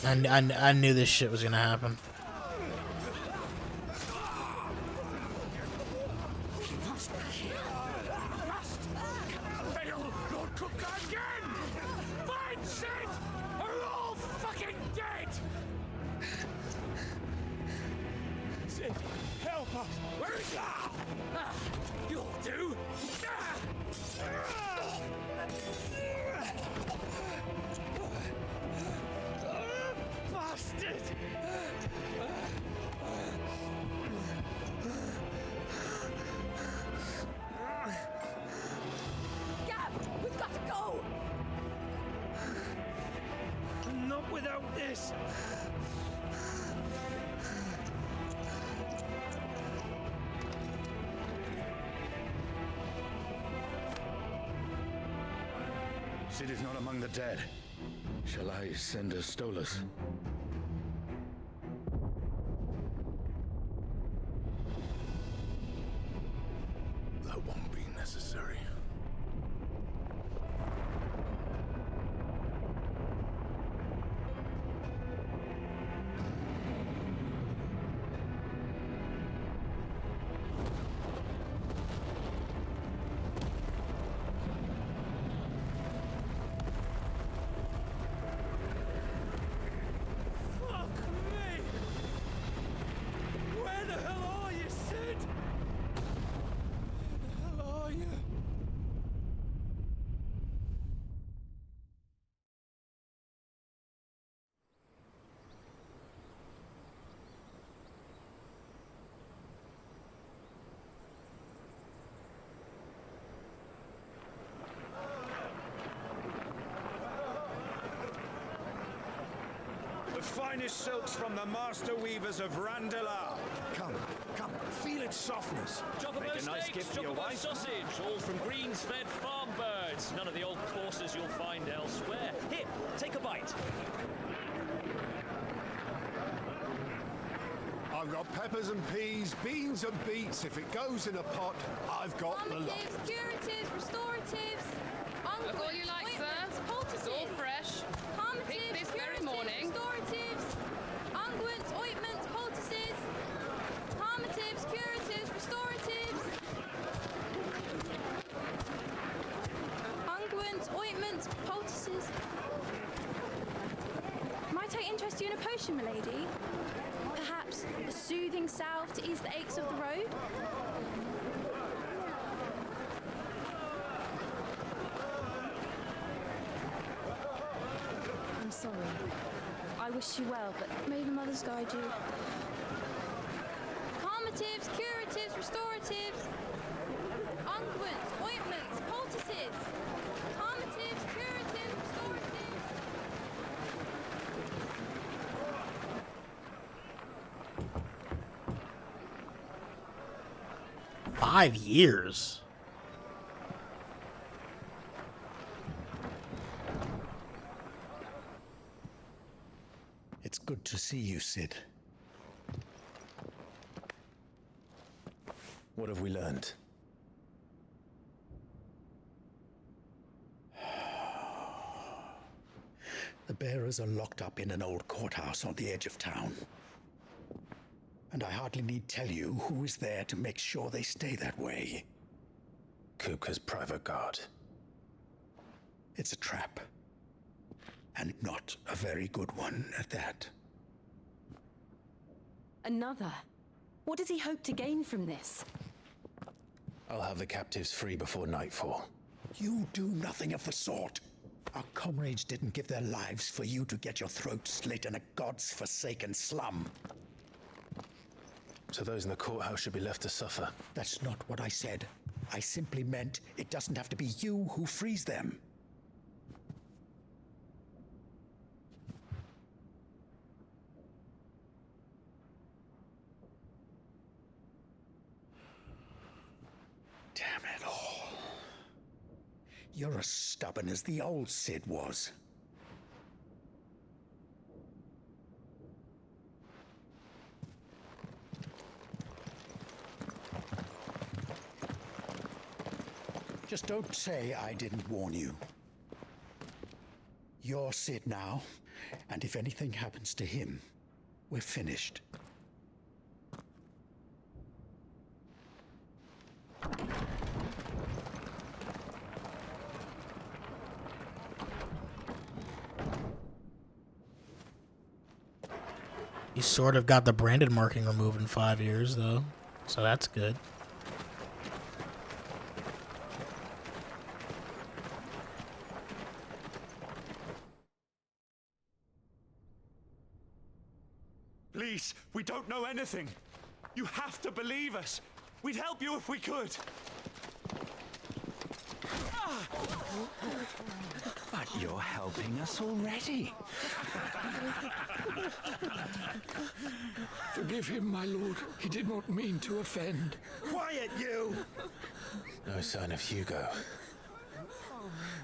Speaker 1: I knew this shit was gonna happen.
Speaker 9: Sid is not among the dead. Shall I send a Stolas?
Speaker 5: That won't be necessary.
Speaker 9: Finest silks from the master weavers of Randalar. Come, feel its softness.
Speaker 10: Chocobo steaks, chocobo sausage, all from greens-fed farm birds. None of the old courses you'll find elsewhere. Here, take a bite.
Speaker 5: I've got peppers and peas, beans and beets. If it goes in a pot, I've got the lot.
Speaker 11: Palliatives, curatives, restoratives,
Speaker 12: Look all you like, sir. It's all fresh. Picked this very morning.
Speaker 11: Restoratives, unguents, ointments, poultices, palliatives, curatives, restoratives, unguents, ointments, poultices. Might I interest you in a potion, milady? Perhaps a soothing salve to ease the aches of the road? I'm sorry. I wish you well, but may the mothers guide you. Calmatives, curatives, restoratives, unguents, ointments, poultices. Calmatives, curatives, restoratives.
Speaker 1: 5 years.
Speaker 9: It's good to see you, Sid. What have we learned? The bearers are locked up in an old courthouse on the edge of town. And I hardly need tell you who is there to make sure they stay that way.
Speaker 2: Kupka's private guard.
Speaker 9: It's a trap. And not a very good one at that.
Speaker 4: Another? What does he hope to gain from this?
Speaker 2: I'll have the captives free before nightfall.
Speaker 9: You do nothing of the sort. Our comrades didn't give their lives for you to get your throat slit in a god's-forsaken slum.
Speaker 2: So those in the courthouse should be left to suffer.
Speaker 9: That's not what I said. I simply meant it doesn't have to be you who frees them. Damn it all. You're as stubborn as the old Sid was. Just don't say I didn't warn you. You're Sid now, and if anything happens to him, we're finished.
Speaker 1: He sort of got the branded marking removed in 5 years, though, so that's good.
Speaker 13: Please, we don't know anything. You have to believe us. We'd help you if we could.
Speaker 6: But you're helping us already.
Speaker 7: Forgive him, my lord. He did not mean to offend.
Speaker 2: Quiet, you! No sign of Hugo.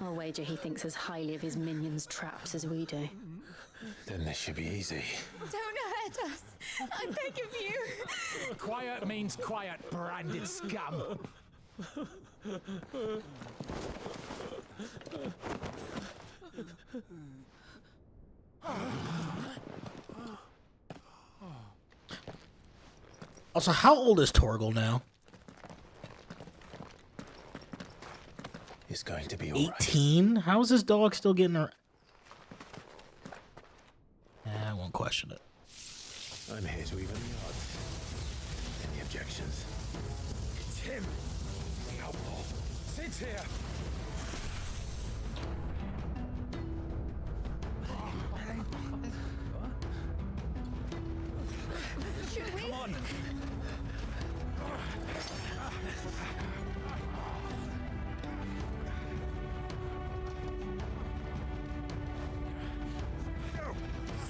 Speaker 4: I'll wager he thinks as highly of his minions' traps as we do.
Speaker 2: Then this should be easy.
Speaker 11: Don't hurt us. I beg of you.
Speaker 9: Quiet means quiet, branded scum.
Speaker 1: Also, how old is Torgal now?
Speaker 2: It's going to be all right.
Speaker 1: 18? How is this dog still getting around? I won't question it.
Speaker 2: I'm here to even the odds. Any objections?
Speaker 13: It's him. The outlaw. Sid's here.
Speaker 11: Should we?
Speaker 13: Come on. Go.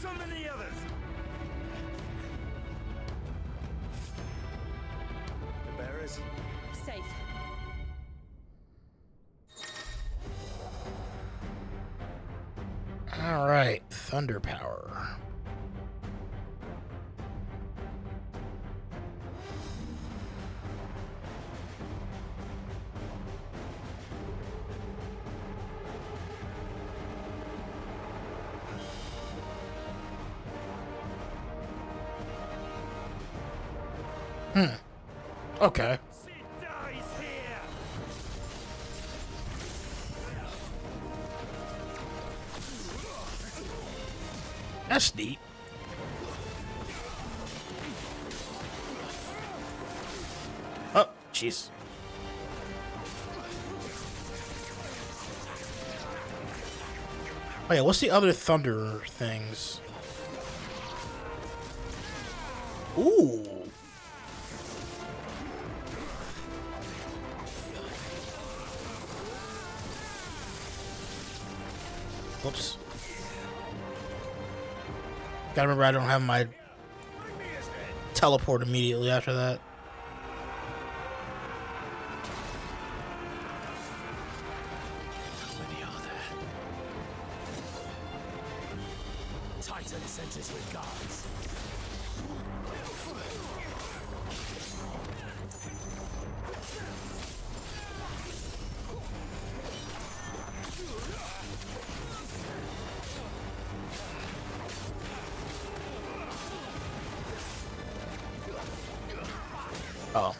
Speaker 13: Summon the others. The bearers.
Speaker 4: Safe.
Speaker 1: All right, thunder power. Okay.
Speaker 13: Sid dies here.
Speaker 1: That's neat. Oh, jeez. Oh yeah, what's the other thunder things? Ooh. Whoops. Gotta remember I don't have my teleport immediately after that.
Speaker 13: How many are there? Titan sends his regards.
Speaker 1: Oh.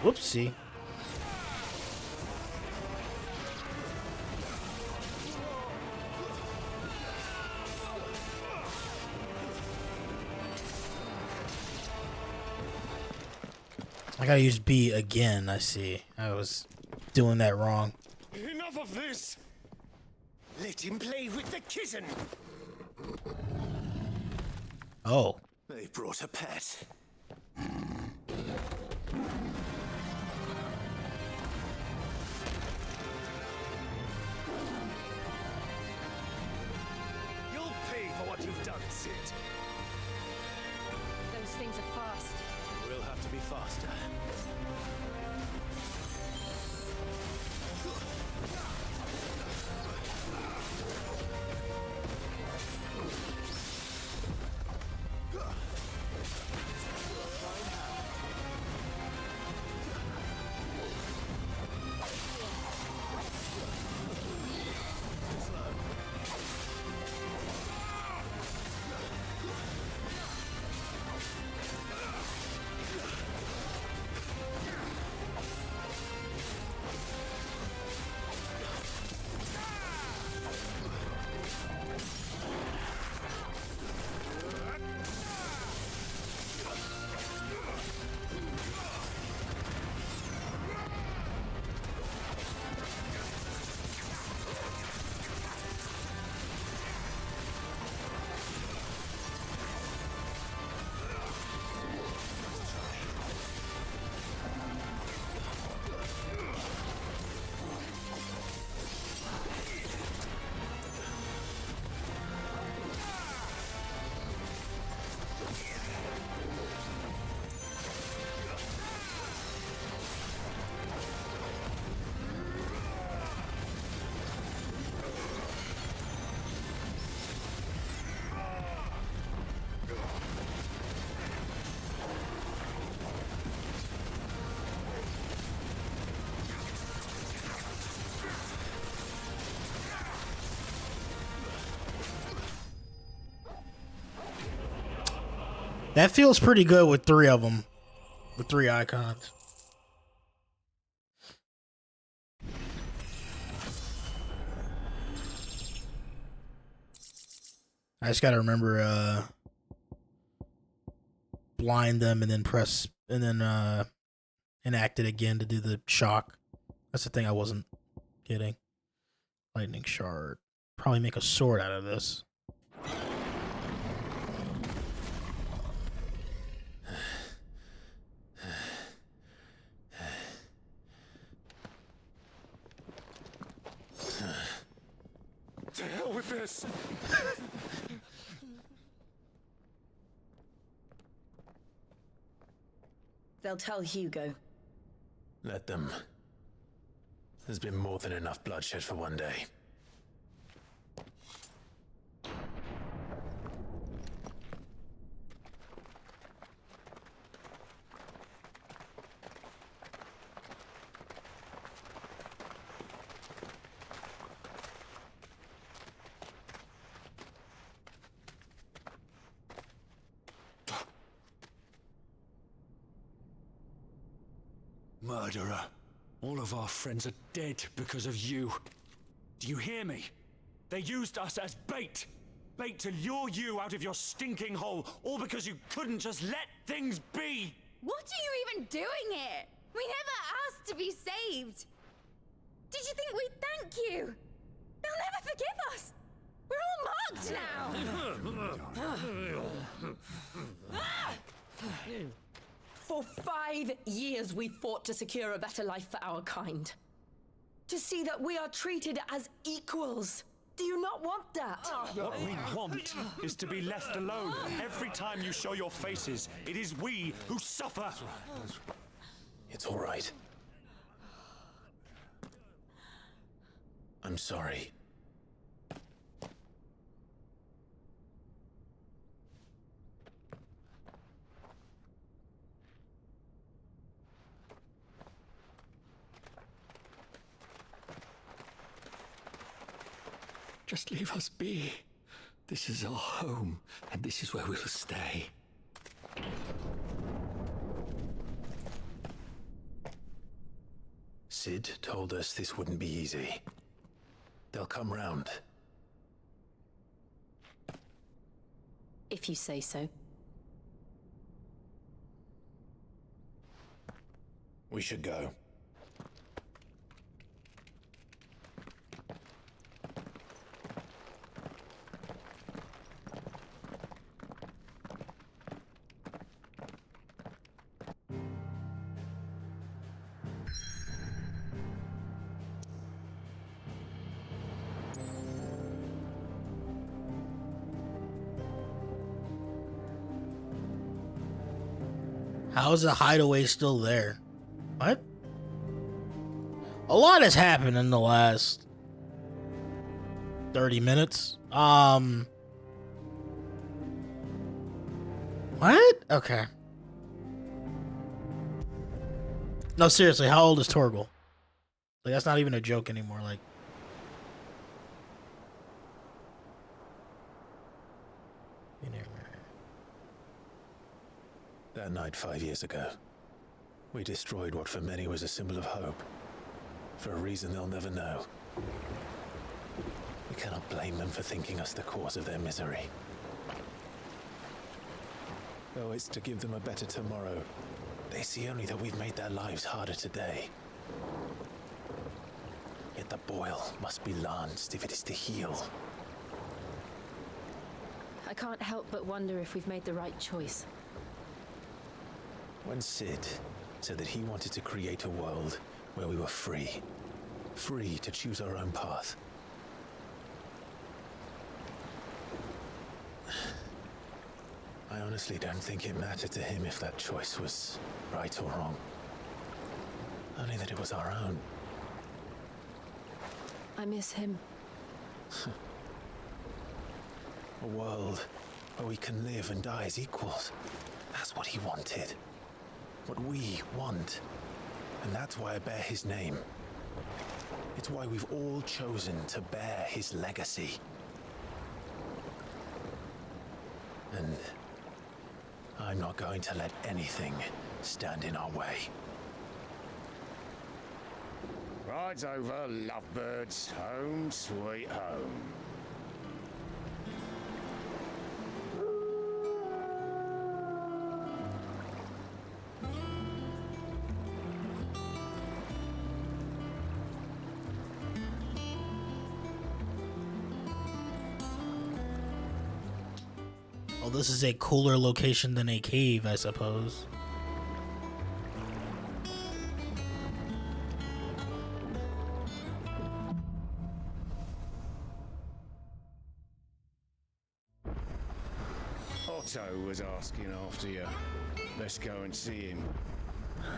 Speaker 1: Whoopsie. I gotta use B again, I see. I was doing that wrong.
Speaker 13: Enough of this! Let him play with the kitten!
Speaker 1: Oh.
Speaker 13: They brought a pet. done, Sid.
Speaker 14: Those things are fast.
Speaker 13: We'll have to be faster.
Speaker 1: That feels pretty good with 3 of them. With 3 icons. I just gotta remember blind them and then press and then enact it again to do the shock. That's the thing I wasn't getting. Lightning shard. Probably make a sword out of this.
Speaker 13: To hell with this!
Speaker 4: They'll tell Hugo.
Speaker 6: Let them. There's been more than enough bloodshed for one day.
Speaker 13: Murderer. All of our friends are dead because of you. Do you hear me? They used us as bait. Bait to lure you out of your stinking hole, all because you couldn't just let things be.
Speaker 11: What are you even doing here? We never asked to be saved. Did you think we'd thank you? They'll never forgive us. We're all marked now.
Speaker 14: For 5 years we fought to secure a better life for our kind. To see that we are treated as equals. Do you not want that?
Speaker 13: What we want is to be left alone. Every time you show your faces, it is we who suffer.
Speaker 6: It's all right. I'm sorry.
Speaker 9: Just leave us be. This is our home, and this is where we'll stay.
Speaker 6: Sid told us this wouldn't be easy. They'll come round.
Speaker 14: If you say so.
Speaker 6: We should go.
Speaker 1: How is the hideaway still there? What? A lot has happened in the last 30 minutes. What? Okay. No, seriously, how old is Torgal? Like, that's not even a joke anymore. Like,
Speaker 6: That night 5 years ago, we destroyed what for many was a symbol of hope. For a reason they'll never know. We cannot blame them for thinking us the cause of their misery. Though it's to give them a better tomorrow, they see only that we've made their lives harder today. Yet the boil must be lanced if it is to heal.
Speaker 4: I can't help but wonder if we've made the right choice.
Speaker 6: When Sid said that he wanted to create a world where we were free. Free to choose our own path. I honestly don't think it mattered to him if that choice was right or wrong. Only that it was our own.
Speaker 4: I miss him.
Speaker 6: A world where we can live and die as equals. That's what he wanted. What we want. And that's why I bear his name. It's why we've all chosen to bear his legacy. And I'm not going to let anything stand in our way.
Speaker 15: Rides over, lovebirds, home sweet home.
Speaker 1: well, this is a cooler location than a cave, I suppose.
Speaker 15: Otto was asking after you. Let's go and see him.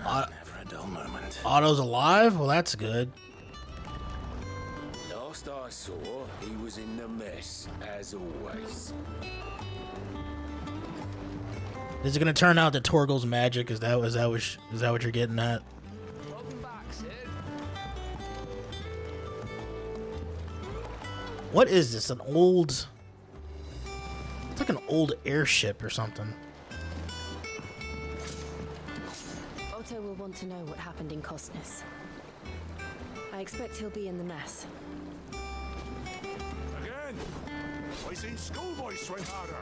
Speaker 6: Never a dull moment.
Speaker 1: Otto's alive? Well, that's good.
Speaker 15: Last I saw, he was in the mess, as always.
Speaker 1: Is it gonna turn out that Torgal's magic? Is that what you're getting at?
Speaker 10: Welcome back, Sid.
Speaker 1: What is this? An old? It's like an old airship or something.
Speaker 4: Otto will want to know what happened in Costness. I expect he'll be in the mess.
Speaker 5: Again! I seen schoolboys swing harder.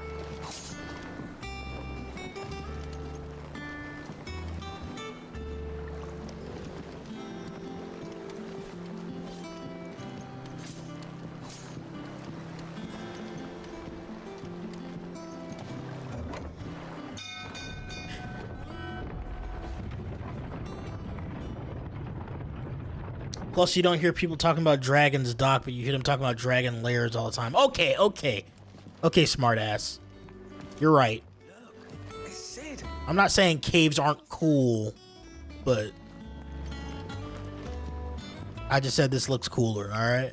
Speaker 1: Plus, you don't hear people talking about Dragon's Dock, but you hear them talking about Dragon Lairs all the time. Okay, smartass. You're right. I'm not saying caves aren't cool, but I just said this looks cooler, alright?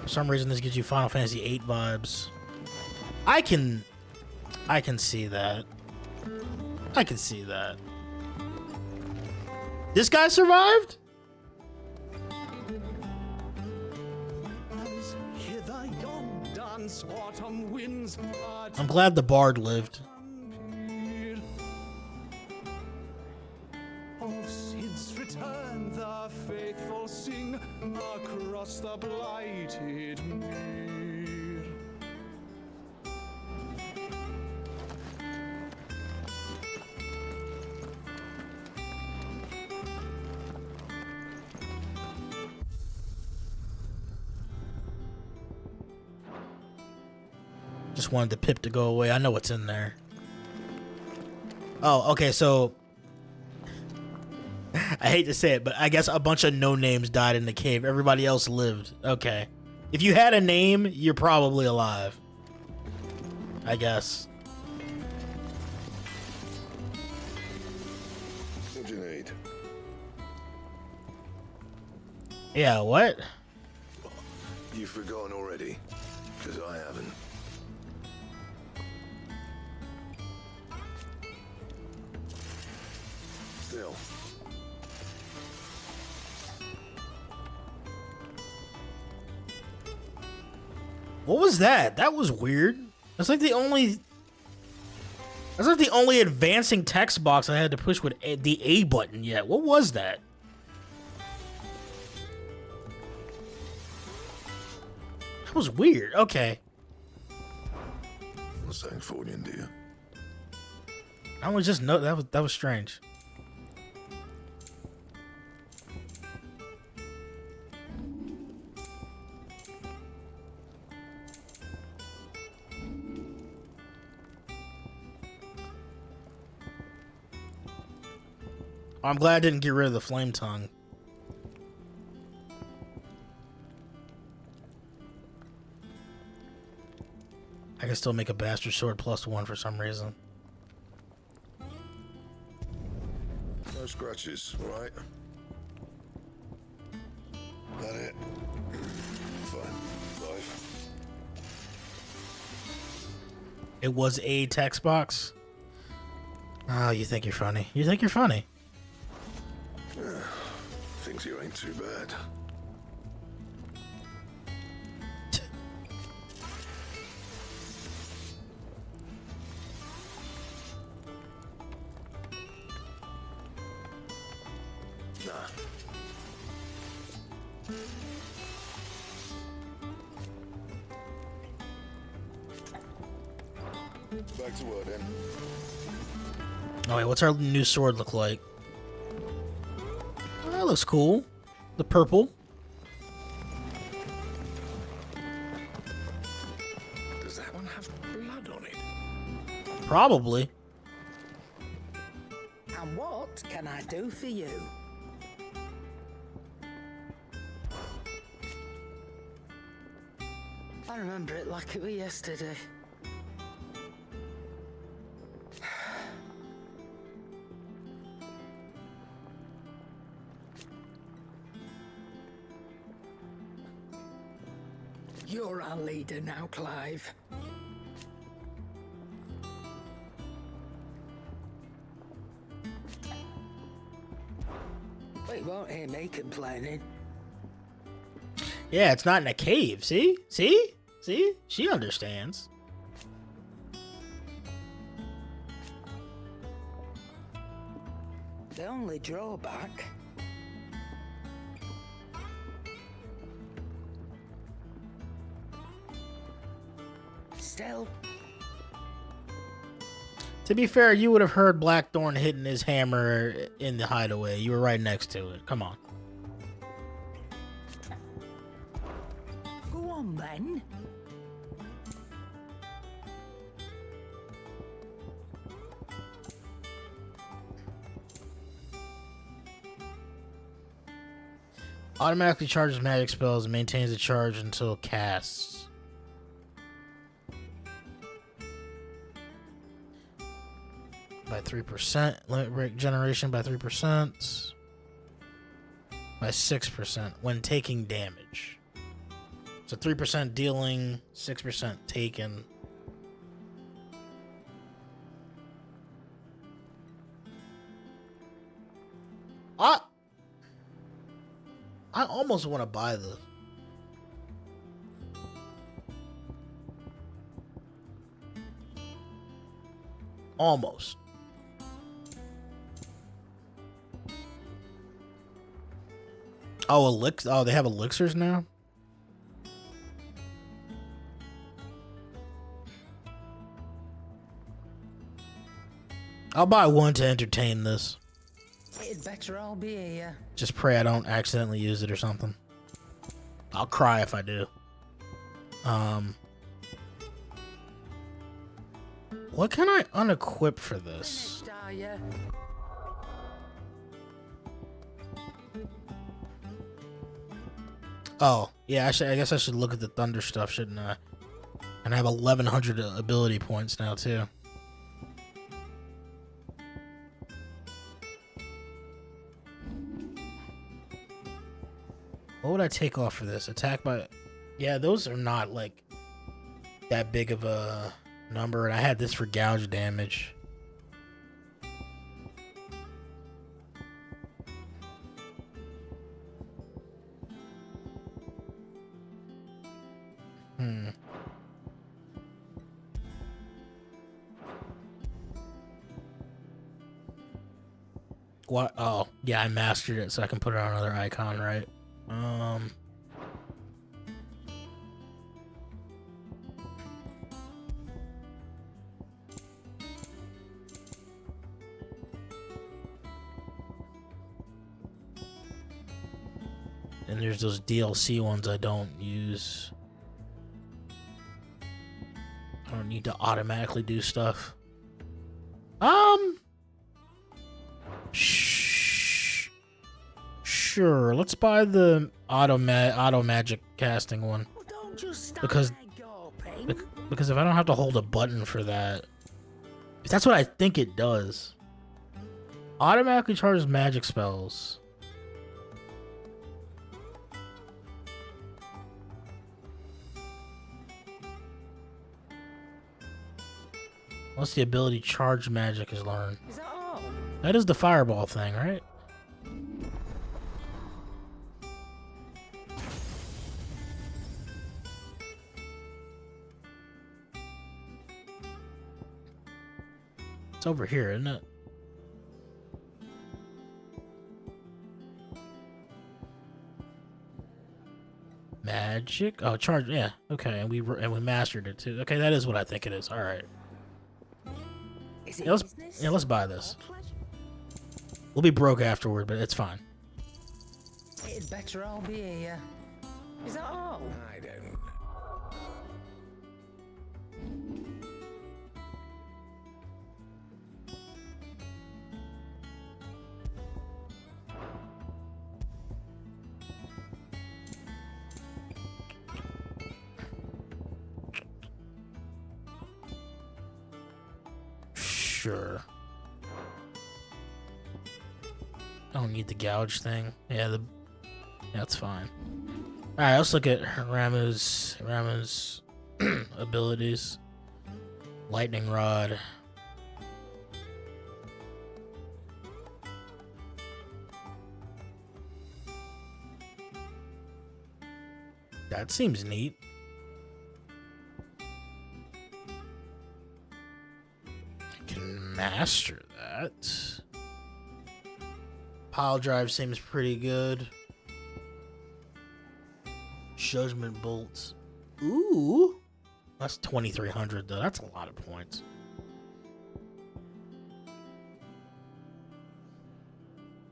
Speaker 1: For some reason, this gives you Final Fantasy VIII vibes. I can see that. I can see that. This guy survived? I'm glad the bard lived.
Speaker 16: Of Sid's return, the faithful sing across the blighted mere.
Speaker 1: Just wanted the pip to go away. I know what's in there. Oh, okay, so I hate to say it, but I guess a bunch of no-names died in the cave. Everybody else lived. Okay. If you had a name, you're probably alive. I guess.
Speaker 5: What do you need?
Speaker 1: Yeah, what?
Speaker 5: You've forgotten already? Because I haven't. Still.
Speaker 1: What was that? That was weird. That's like the only... That's like the only advancing text box I had to push with the A button yet. What was that? That was weird. Okay.
Speaker 5: Not saying Fordian, do you?
Speaker 1: I was just that was strange. I'm glad I didn't get rid of the flame tongue. I can still make a bastard sword +1 for some reason.
Speaker 5: No scratches, right? That it? Fine. Life.
Speaker 1: It was a text box? Oh, you think you're funny. You think you're funny.
Speaker 5: Thinks you ain't too bad. Nah. Back to work then.
Speaker 1: Oh wait, what's our new sword look like? Oh, that looks cool. The purple.
Speaker 5: Does that one have blood on it?
Speaker 1: Probably.
Speaker 17: And what can I do for you? I remember it like it was yesterday. You're our leader now, Clive. Well, you won't hear me complaining.
Speaker 1: Yeah, it's not in a cave. See? See? See? She understands.
Speaker 17: The only drawback... Still...
Speaker 1: To be fair, you would have heard Blackthorn hitting his hammer in the hideaway. You were right next to it. Come on.
Speaker 17: Go on, then.
Speaker 1: Automatically charges magic spells and maintains the charge until casts. By 3%. Limit break generation by 3%. By 6% when taking damage. So 3% dealing, 6% taken. I almost want to buy this. Almost. Oh, elixir. Oh, they have elixirs now? I'll buy one to entertain this.
Speaker 17: It'd better all be here.
Speaker 1: Just pray I don't accidentally use it or something. I'll cry if I do. What can I unequip for this? Oh, Yeah, I guess I should look at the thunder stuff, shouldn't I? And I have 1,100 ability points now too. What would I take off for this? Attack by... Yeah, those are not, like, that big of a number. And I had this for gouge damage. What? Oh, yeah, I mastered it, so I can put it on another icon, right? And there's those DLC ones I don't use. I don't need to automatically do stuff. Sure. Let's buy the auto magic casting one. Because if I don't have to hold a button for that, if that's what I think it does. Automatically charges magic spells. Once the ability charge magic is learned.
Speaker 17: Is that all?
Speaker 1: That is the fireball thing, right? It's over here, isn't it? Magic. Oh, charge. Yeah. Okay, and we mastered it too. Okay, that is what I think it is. All right. Let's buy this. We'll be broke afterward, but it's fine.
Speaker 17: It'd better all be here. Is that all?
Speaker 15: I don't.
Speaker 1: Sure. I don't need the gouge thing. Yeah, that's fine. Alright, let's look at Ramu's abilities. Lightning Rod. That seems neat. Master that. Pile drive seems pretty good. Judgment bolts. Ooh. That's 2,300 though. That's a lot of points.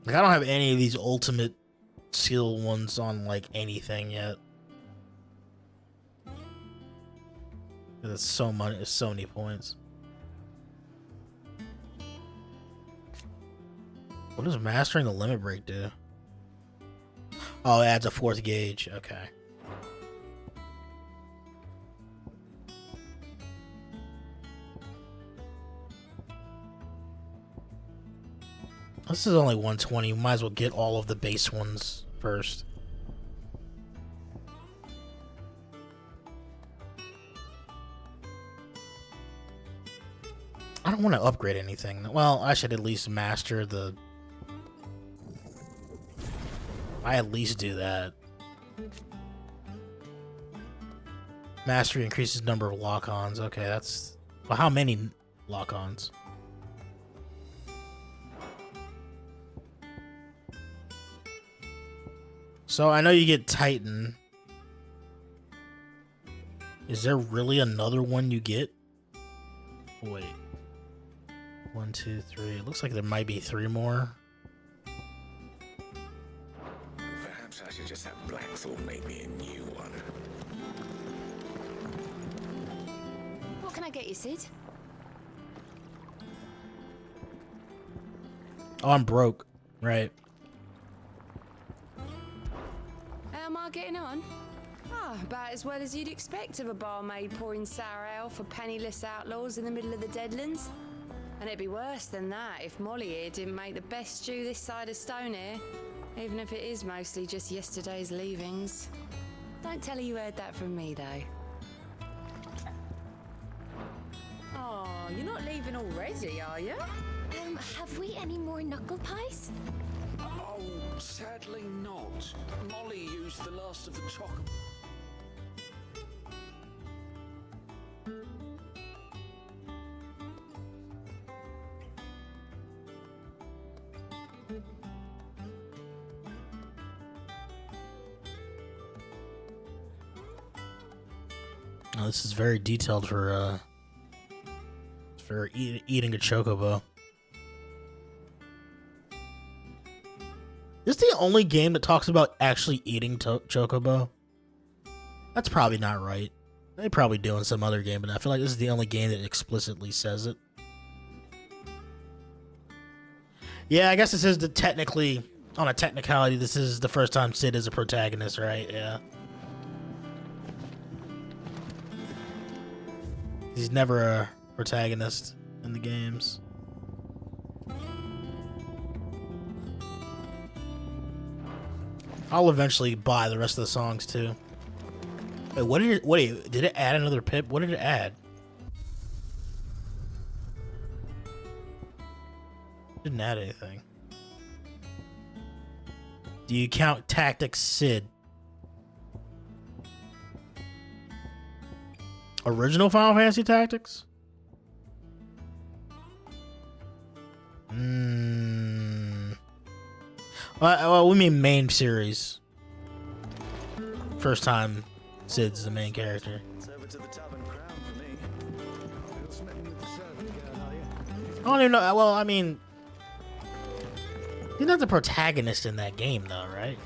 Speaker 1: Like, I don't have any of these ultimate skill ones on like anything yet. That's so much. It's so many points. What does mastering the limit break do? Oh, it adds a 4th gauge. Okay. This is only 120. We might as well get all of the base ones first. I don't want to upgrade anything. Well, I should at least master the... I at least do that. Mastery increases number of lock-ons. Okay, that's... Well, how many lock-ons? So, I know you get Titan. Is there really another one you get? Wait. 1, 2, 3. It looks like there might be 3 more.
Speaker 15: Perhaps I should just have Blackthorn make me a new one.
Speaker 4: What can I get you, Sid?
Speaker 1: Oh, I'm broke. Right.
Speaker 4: How am I getting on? about as well as you'd expect of a barmaid pouring sour ale for penniless outlaws in the middle of the Deadlands. And it'd be worse than that if Molly here didn't make the best stew this side of Stone here, even if it is mostly just yesterday's leavings. Don't tell her you heard that from me, though. Oh, you're not leaving already, are you?
Speaker 11: Have we any more knuckle pies?
Speaker 15: Oh, sadly not. Molly used the last of the chocolate.
Speaker 1: Oh, this is very detailed for eating a chocobo. This is the only game that talks about actually eating chocobo. That's probably not right. They probably do in some other game, but I feel like this is the only game that explicitly says it. Yeah, I guess this is technically, on a technicality, this is the first time Sid is a protagonist, right? Yeah. He's never a protagonist in the games. I'll eventually buy the rest of the songs too. Wait, did it add another pip? What did it add? Didn't add anything. Do you count Tactics Sid? Original Final Fantasy Tactics? Well, we mean main series. First time Sid's the main character. I don't even know. Well, I mean, he's not the protagonist in that game, though, right?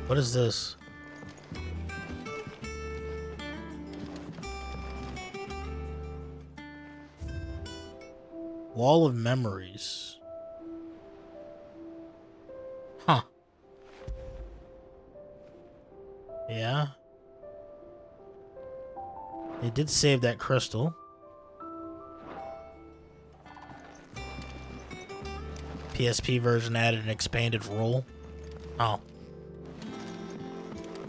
Speaker 1: What is this? Wall of Memories. Huh. Yeah. They did save that crystal. PSP version added an expanded role. Oh.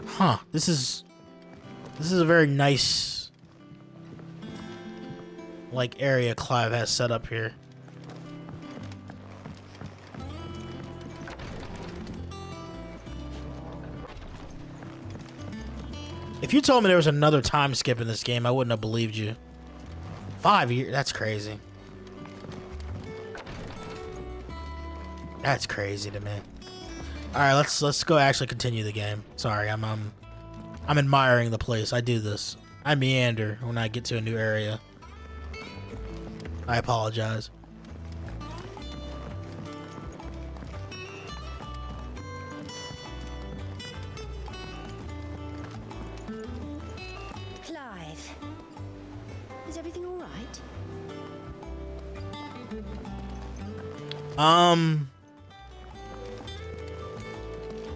Speaker 1: Huh. This is a very nice like area Clive has set up here. If you told me there was another time skip in this game, I wouldn't have believed you. 5 years? That's crazy. That's crazy to me. All right, let's go actually continue the game. Sorry, I'm admiring the place. I do this. I meander when I get to a new area. I apologize.
Speaker 11: Clive, is everything all right?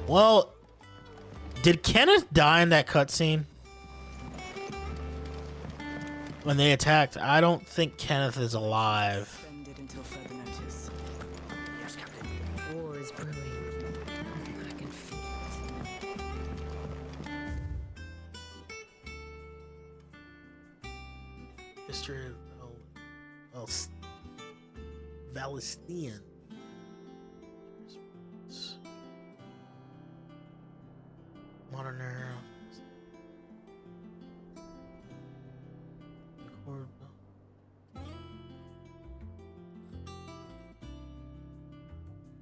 Speaker 1: Well, did Kenneth die in that cutscene? When they attacked? I don't think Kenneth is alive.
Speaker 14: Until further notice.
Speaker 4: Yes, Captain. War is brewing. I can feel it.
Speaker 1: History of Valestian. Modern era.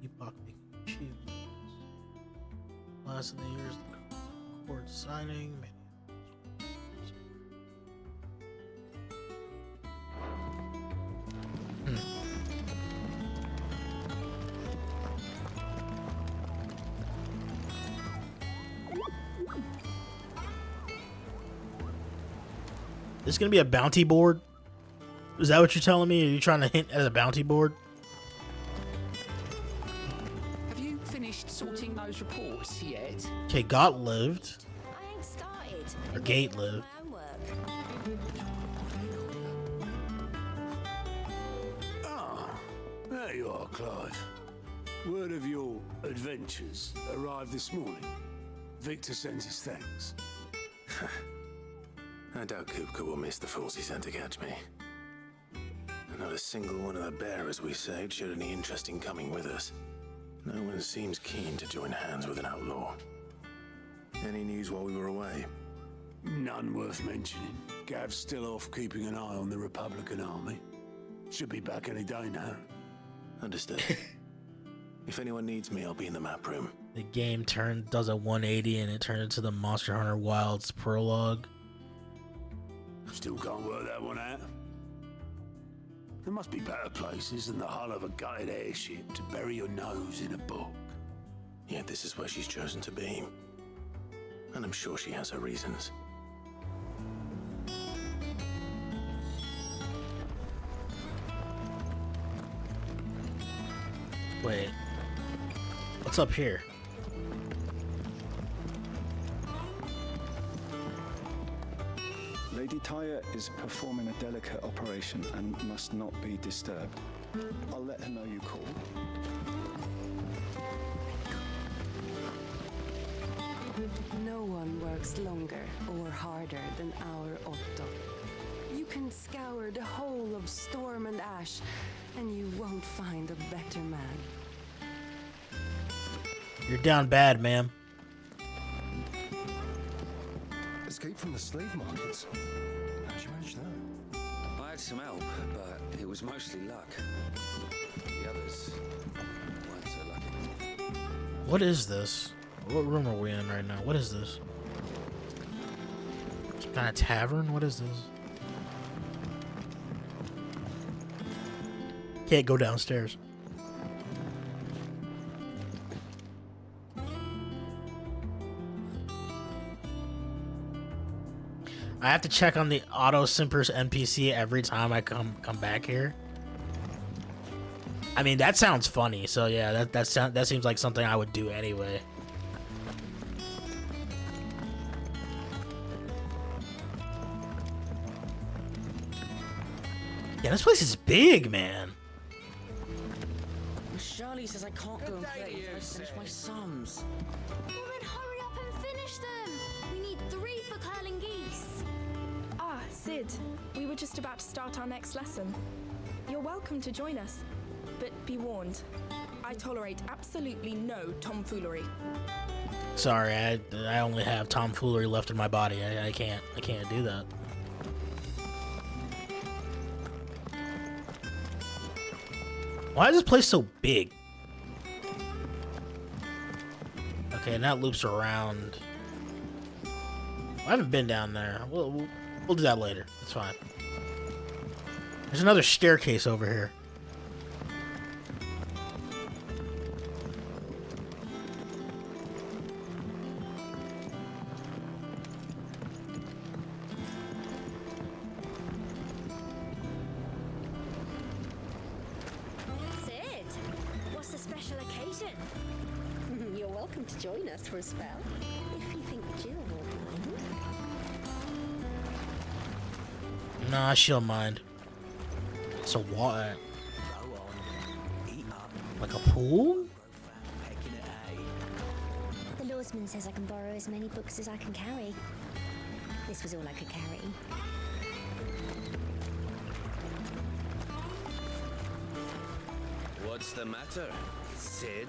Speaker 1: Epoch achievements. Last in the years, the court signing. This is gonna be a bounty board. Is that what you're telling me? Are you trying to hint at a bounty board?
Speaker 15: Have you finished sorting those reports yet?
Speaker 1: Okay, Got lived.
Speaker 11: I ain't started.
Speaker 1: Or Gate lived.
Speaker 18: There you are, Clive. Word of your adventures arrived this morning. Victor sends his thanks.
Speaker 2: I doubt Kupka will miss the fools he sent to catch me. Not a single one of the bearers we saved showed any interest in coming with us. No one seems keen to join hands with an outlaw. Any news while we were away?
Speaker 18: None worth mentioning. Gav's still off keeping an eye on the Republican army. Should be back any day now.
Speaker 2: Understood. If anyone needs me, I'll be in the map room.
Speaker 1: The game does a 180 and it turned into the Monster Hunter Wilds prologue.
Speaker 18: Still can't work that one out. There must be better places than the hull of a gutted airship to bury your nose in a book.
Speaker 2: Yet this is where she's chosen to be. And I'm sure she has her reasons.
Speaker 1: Wait. What's up here?
Speaker 19: Lady Tyre is performing a delicate operation and must not be disturbed. I'll let her know you called.
Speaker 4: No one works longer or harder than our Otto. You can scour the whole of Storm and Ash, and you won't find a better man.
Speaker 1: You're down bad, ma'am.
Speaker 7: Escape from the slave markets. How'd you manage that?
Speaker 15: I had some help, but it was mostly luck. The others weren't so lucky.
Speaker 1: What is this? What room are we in right now? What is this? Some kind of tavern? What is this? Can't go downstairs. I have to check on the auto simpers NPC every time I come back here. I mean, that sounds funny, so yeah, that seems like something I would do anyway. Yeah, this place is big, man.
Speaker 14: Shirley says I can't go and play until I finish my sums.
Speaker 11: Well then hurry up and finish them. We need 3 for curling geese.
Speaker 20: Ah, Sid. We were just about to start our next lesson. You're welcome to join us, but be warned. I tolerate absolutely no tomfoolery.
Speaker 1: Sorry, I only have tomfoolery left in my body. I can't do that. Why is this place so big? Okay, and that loops around. I haven't been down there. We'll do that later. It's fine. There's another staircase over here.
Speaker 11: Sid, what's the special occasion? You're welcome to join us for a spell, if you think Jill won't mind.
Speaker 1: Nah, she'll mind. So what? Like a pool?
Speaker 11: The lawsman says I can borrow as many books as I can carry. This was all I could carry.
Speaker 21: What's the matter, Sid?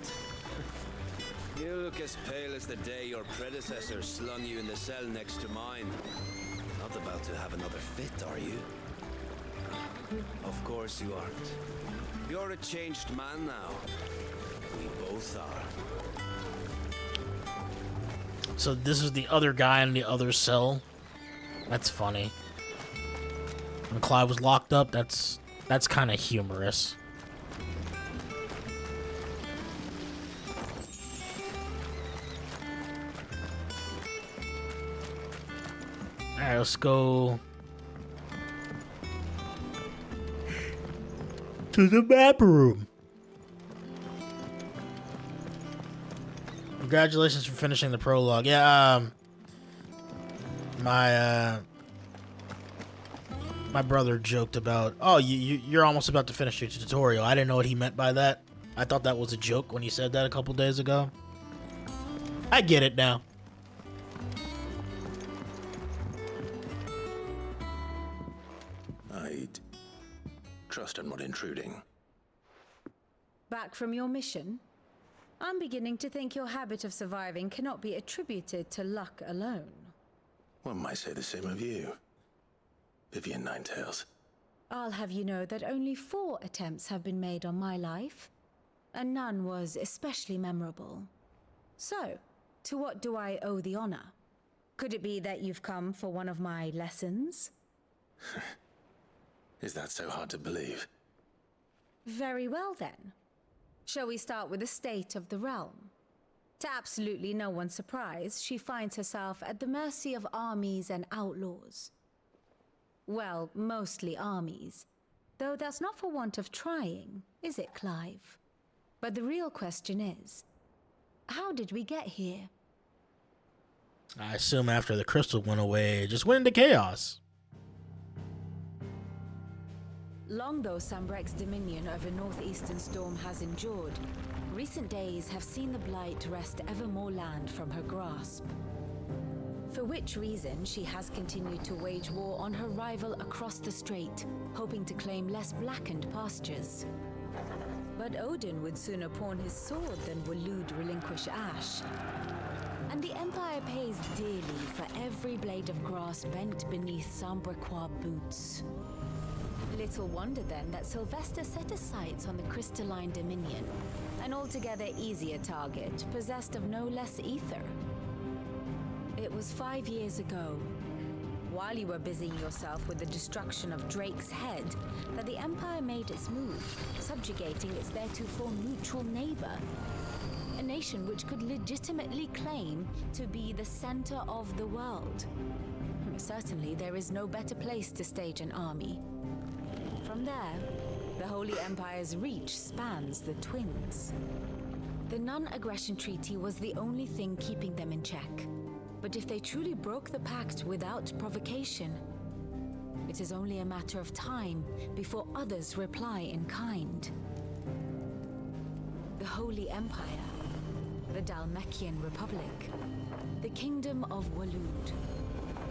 Speaker 21: You look as pale as the day your predecessor slung you in the cell next to mine. Not about to have another fit, are you? Of course you aren't. You're a changed man now. We both are.
Speaker 1: So this is the other guy in the other cell? That's funny. When Clive was locked up, that's kind of humorous. Alright, let's go. to the map room. Congratulations for finishing the prologue. Yeah, my brother joked about, oh, you're almost about to finish your tutorial. I didn't know what he meant by that. I thought that was a joke when he said that a couple days ago. I get it now.
Speaker 2: I'd trust I'm not intruding.
Speaker 4: Back from your mission? I'm beginning to think your habit of surviving cannot be attributed to luck alone.
Speaker 2: One might say the same of you, Vivian Ninetails.
Speaker 4: I'll have you know that only 4 attempts have been made on my life, and none was especially memorable. So, to what do I owe the honor? Could it be that you've come for one of my lessons?
Speaker 2: Is that so hard to believe?
Speaker 4: Very well then. Shall we start with the state of the realm? To absolutely no one's surprise, she finds herself at the mercy of armies and outlaws. Well, mostly armies. Though that's not for want of trying, is it, Clive? But the real question is, how did we get here?
Speaker 1: I assume after the crystal went away, it just went into chaos.
Speaker 4: Long though Sambrek's dominion over northeastern Storm has endured, recent days have seen the Blight wrest ever more land from her grasp. For which reason she has continued to wage war on her rival across the strait, hoping to claim less blackened pastures. But Odin would sooner pawn his sword than Waloed relinquish Ash. And the Empire pays dearly for every blade of grass bent beneath Sambrequois boots. Little wonder then that Sylvester set his sights on the crystalline dominion, an altogether easier target, possessed of no less ether. It was 5 years ago, while you were busying yourself with the destruction of Drake's head, that the Empire made its move, subjugating its theretofore neutral neighbor. A nation which could legitimately claim to be the center of the world. Certainly, there is no better place to stage an army. From there, the Holy Empire's reach spans the Twins. The non-aggression treaty was the only thing keeping them in check. But if they truly broke the pact without provocation, it is only a matter of time before others reply in kind. The Holy Empire, the Dhalmekian Republic, the Kingdom of Waloed,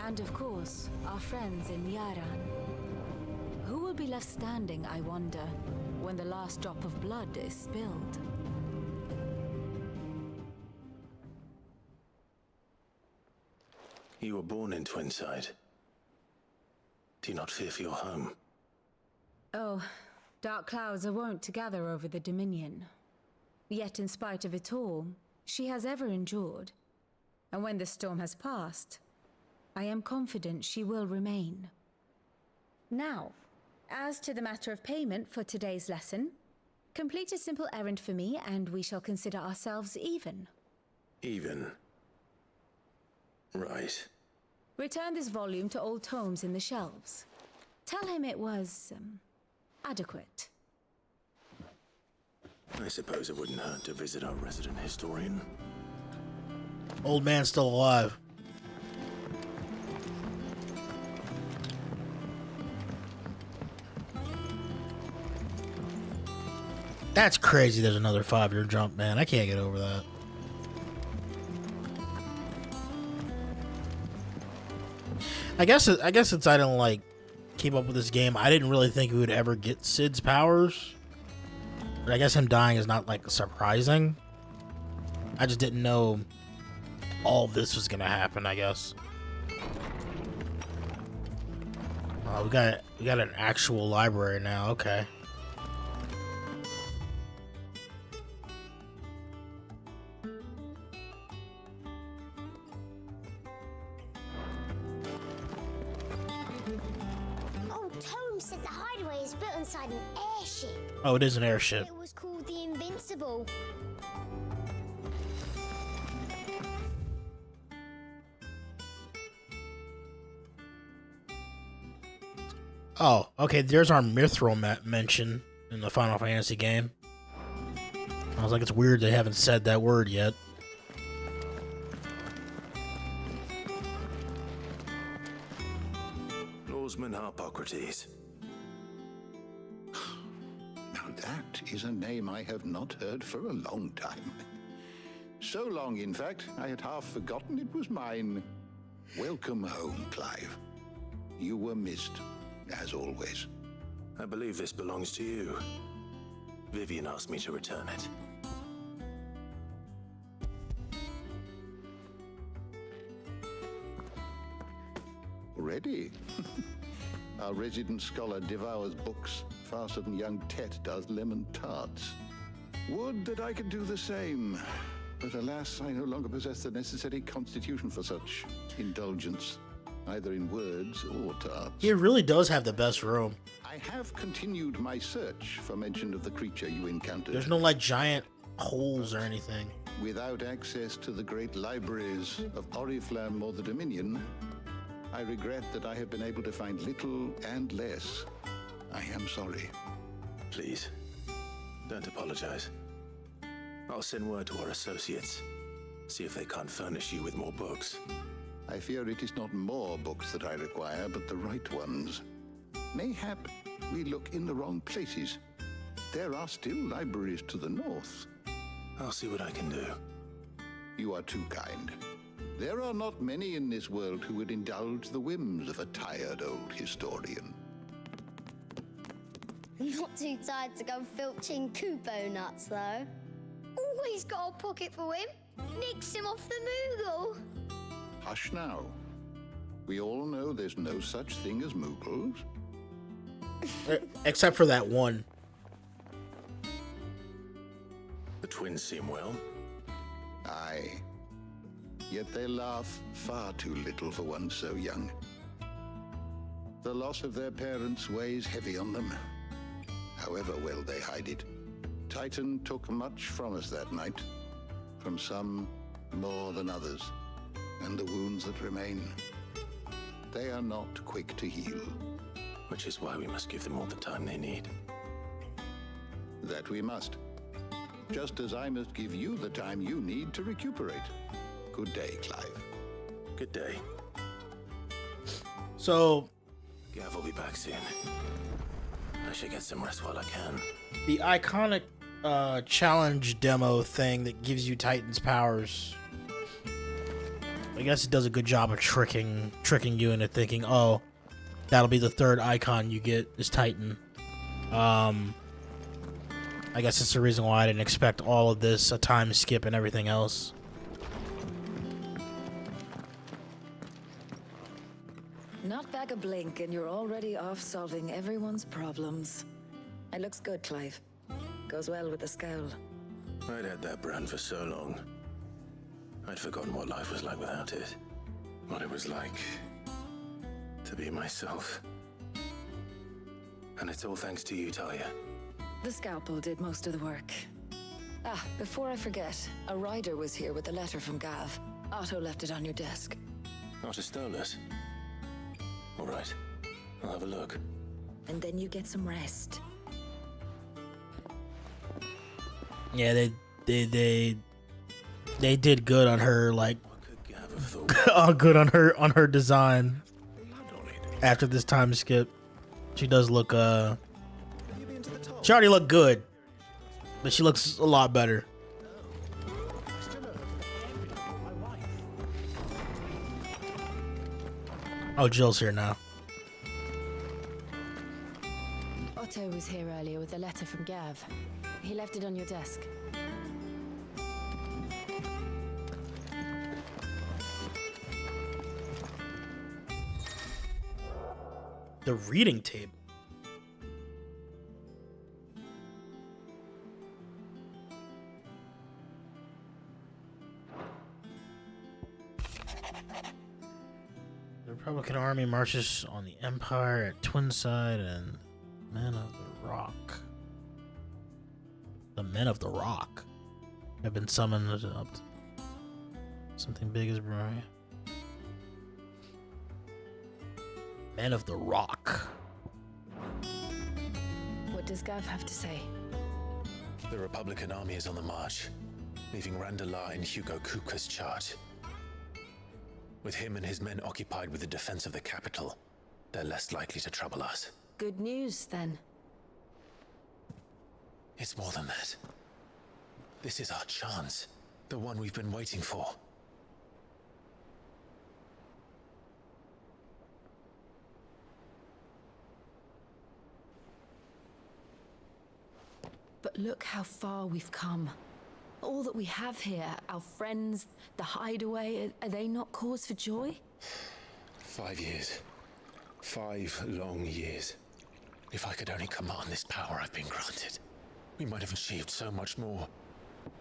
Speaker 4: and of course, our friends in Yaran. Who will be left standing, I wonder, when the last drop of blood is spilled?
Speaker 2: You were born in Twinside. Do you not fear for your home?
Speaker 4: Oh, dark clouds are wont to gather over the Dominion. Yet in spite of it all, she has ever endured. And when the storm has passed, I am confident she will remain. Now, as to the matter of payment for today's lesson, complete a simple errand for me and we shall consider ourselves even.
Speaker 2: Even? Right.
Speaker 4: Return this volume to old tomes in the shelves. Tell him it was, adequate.
Speaker 2: I suppose it wouldn't hurt to visit our resident historian.
Speaker 1: Old man's still alive. That's crazy. There's another 5-year jump, man. I can't get over that. I guess since I didn't like keep up with this game, I didn't really think we would ever get Sid's powers. But I guess him dying is not like surprising. I just didn't know all this was gonna happen, I guess. We got an actual library now. Okay. Oh, it is an airship.
Speaker 3: It was called the Invincible.
Speaker 1: Oh, okay. There's our Mithril mention in the Final Fantasy game. I was like, it's weird they haven't said that word yet.
Speaker 2: Lawsman Harpocrates.
Speaker 8: Now that is a name I have not heard for a long time. So long, in fact, I had half forgotten it was mine. Welcome home, Clive. You were missed, as always.
Speaker 2: I believe this belongs to you. Vivian asked me to return it.
Speaker 8: Already? Our resident scholar devours books faster than young Tet does lemon tarts. Would that I could do the same. But alas, I no longer possess the necessary constitution for such indulgence, either in words or tarts.
Speaker 1: He really does have the best room.
Speaker 8: I have continued my search for mention of the creature you encountered.
Speaker 1: There's no like giant holes or anything.
Speaker 8: Without access to the great libraries of Oriflamme or the Dominion, I regret that I have been able to find little and less. I am sorry.
Speaker 2: Please, don't apologize. I'll send word to our associates. See if they can't furnish you with more books.
Speaker 8: I fear it is not more books that I require, but the right ones. Mayhap we look in the wrong places. There are still libraries to the north.
Speaker 2: I'll see what I can do.
Speaker 8: You are too kind. There are not many in this world who would indulge the whims of a tired old historian.
Speaker 3: Not too tired to go filching Kupo nuts, though. Always got a pocket for him. Nicks him off the Moogle.
Speaker 8: Hush now. We all know there's no such thing as Moogles.
Speaker 1: Except for that one.
Speaker 2: The twins seem well.
Speaker 8: Aye. Yet they laugh far too little for one so young. The loss of their parents weighs heavy on them, however well they hide it. Titan took much from us that night, from some more than others, and the wounds that remain, they are not quick to heal.
Speaker 2: Which is why we must give them all the time they need.
Speaker 8: That we must. Just as I must give you the time you need to recuperate. Good day, Clive.
Speaker 2: Good day.
Speaker 1: So,
Speaker 2: Gav will be back soon. I should get some rest while I can.
Speaker 1: The iconic challenge demo thing that gives you Titan's powers, I guess it does a good job of tricking you into thinking, oh, that'll be the third icon you get is Titan. I guess it's the reason why I didn't expect all of this, a time skip and everything else.
Speaker 22: Not back a blink and you're already off solving everyone's problems. It looks good, Clive. Goes well with the scowl.
Speaker 2: I'd had that brand for so long. I'd forgotten what life was like without it. What it was like to be myself. And it's all thanks to you, Talia.
Speaker 22: The scalpel did most of the work. Ah, before I forget, a rider was here with a letter from Gav. Otto left it on your desk.
Speaker 2: Otto stole us. All right, I'll have a look.
Speaker 22: And then you get some rest.
Speaker 1: Yeah, they did good on her, like, good on her design. After this time skip, she does look she already looked good, but she looks a lot better. Oh, Jill's here now.
Speaker 23: Otto was here earlier with a letter from Gav. He left it on your desk.
Speaker 1: The reading table. The Republican Army marches on the Empire at Twinside and Men of the Rock. The Men of the Rock have been summoned up. Something big is brewing. Men of the Rock.
Speaker 23: What does Gav have to say?
Speaker 6: The Republican army is on the march, leaving Randalar in Hugo Kuka's charge. With him and his men occupied with the defense of the capital, they're less likely to trouble us.
Speaker 23: Good news, then.
Speaker 6: It's more than that. This is our chance, the one we've been waiting for.
Speaker 23: But look how far we've come. All that we have here, our friends, the hideaway, are they not cause for joy?
Speaker 6: 5 years. 5 long years. If I could only command this power I've been granted, we might have achieved so much more.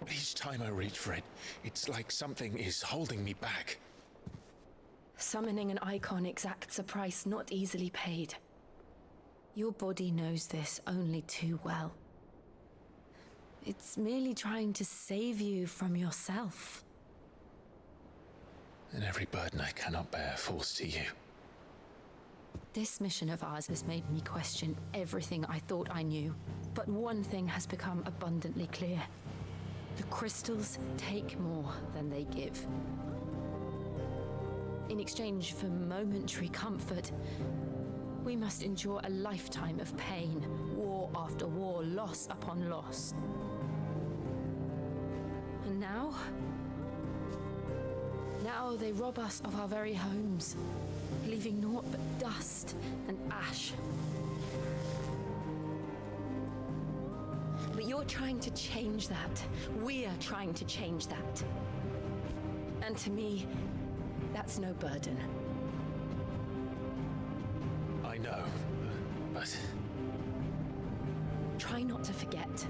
Speaker 6: But each time I reach for it, it's like something is holding me back.
Speaker 23: Summoning an icon exacts a price not easily paid. Your body knows this only too well. It's merely trying to save you from yourself.
Speaker 6: And every burden I cannot bear falls to you.
Speaker 23: This mission of ours has made me question everything I thought I knew. But one thing has become abundantly clear. The crystals take more than they give. In exchange for momentary comfort, we must endure a lifetime of pain, war after war, loss upon loss. And now they rob us of our very homes, leaving naught but dust and ash. But you're trying to change that. We're trying to change that. And to me, that's no burden.
Speaker 6: I know, but...
Speaker 23: Try not to forget.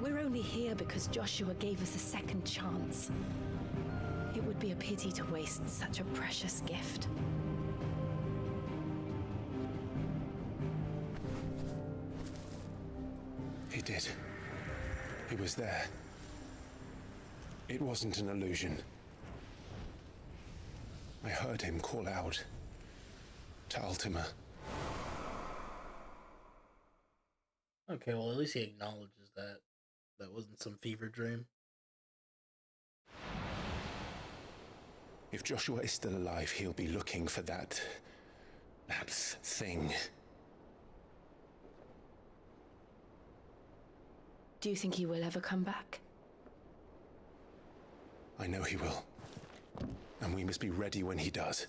Speaker 23: We're only here because Joshua gave us a second chance. It would be a pity to waste such a precious gift.
Speaker 6: He did. He was there. It wasn't an illusion. I heard him call out to Ultima.
Speaker 1: Okay, well, at least he acknowledges that. That wasn't some fever dream.
Speaker 6: If Joshua is still alive, he'll be looking for that thing.
Speaker 23: Do you think he will ever come back?
Speaker 6: I know he will. And we must be ready when he does.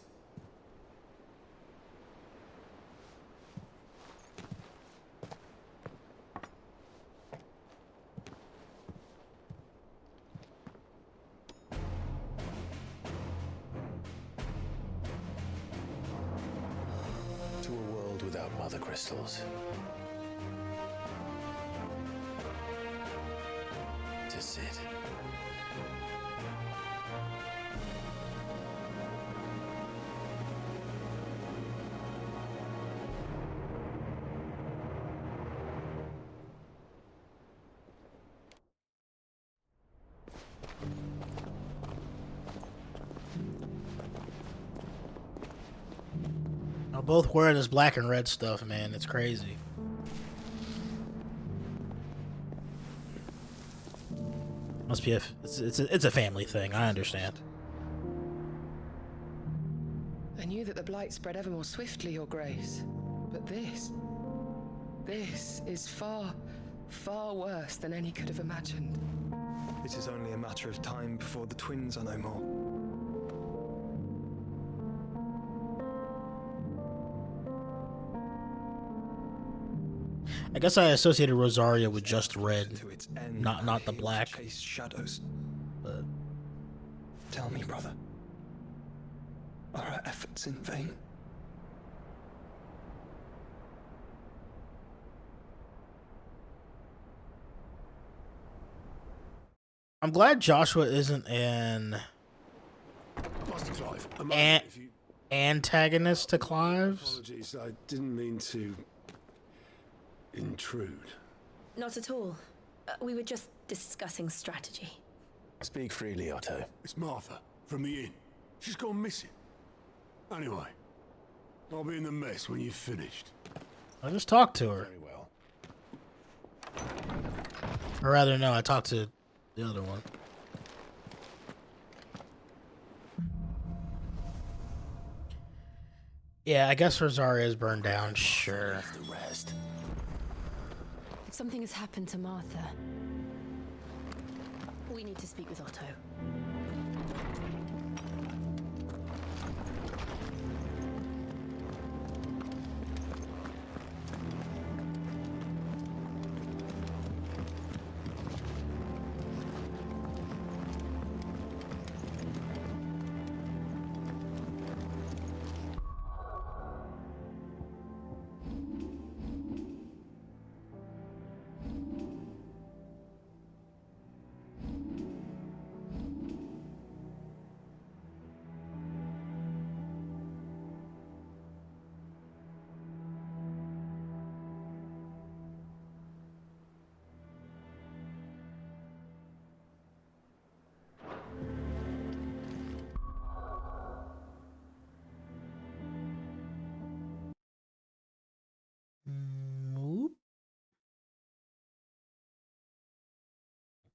Speaker 6: To a world without mother crystals. To Sid.
Speaker 1: They're both wearing this black and red stuff, man. It's crazy. Must be it's a family thing. I understand.
Speaker 9: I knew that the blight spread ever more swiftly, Your Grace. But this is far, far worse than any could have imagined.
Speaker 7: It is only a matter of time before the twins are no more.
Speaker 1: I guess I associated Rosaria with just red, not the black.
Speaker 7: Chase shadows.
Speaker 1: But
Speaker 7: tell me, brother, are our efforts in vain?
Speaker 1: I'm glad Joshua isn't an antagonist to Clive's.
Speaker 18: Apologies, I didn't mean to intrude.
Speaker 23: Not at all. We were just discussing strategy.
Speaker 6: Speak freely, Otto.
Speaker 18: It's Martha, from the inn. She's gone missing. Anyway, I'll be in the mess when you've finished.
Speaker 1: I just talked to her.
Speaker 6: Very well.
Speaker 1: Or rather, no, I talked to the other one. Yeah, I guess Rosaria is burned down, sure.
Speaker 2: The rest.
Speaker 23: If something has happened to Martha, we need to speak with Otto.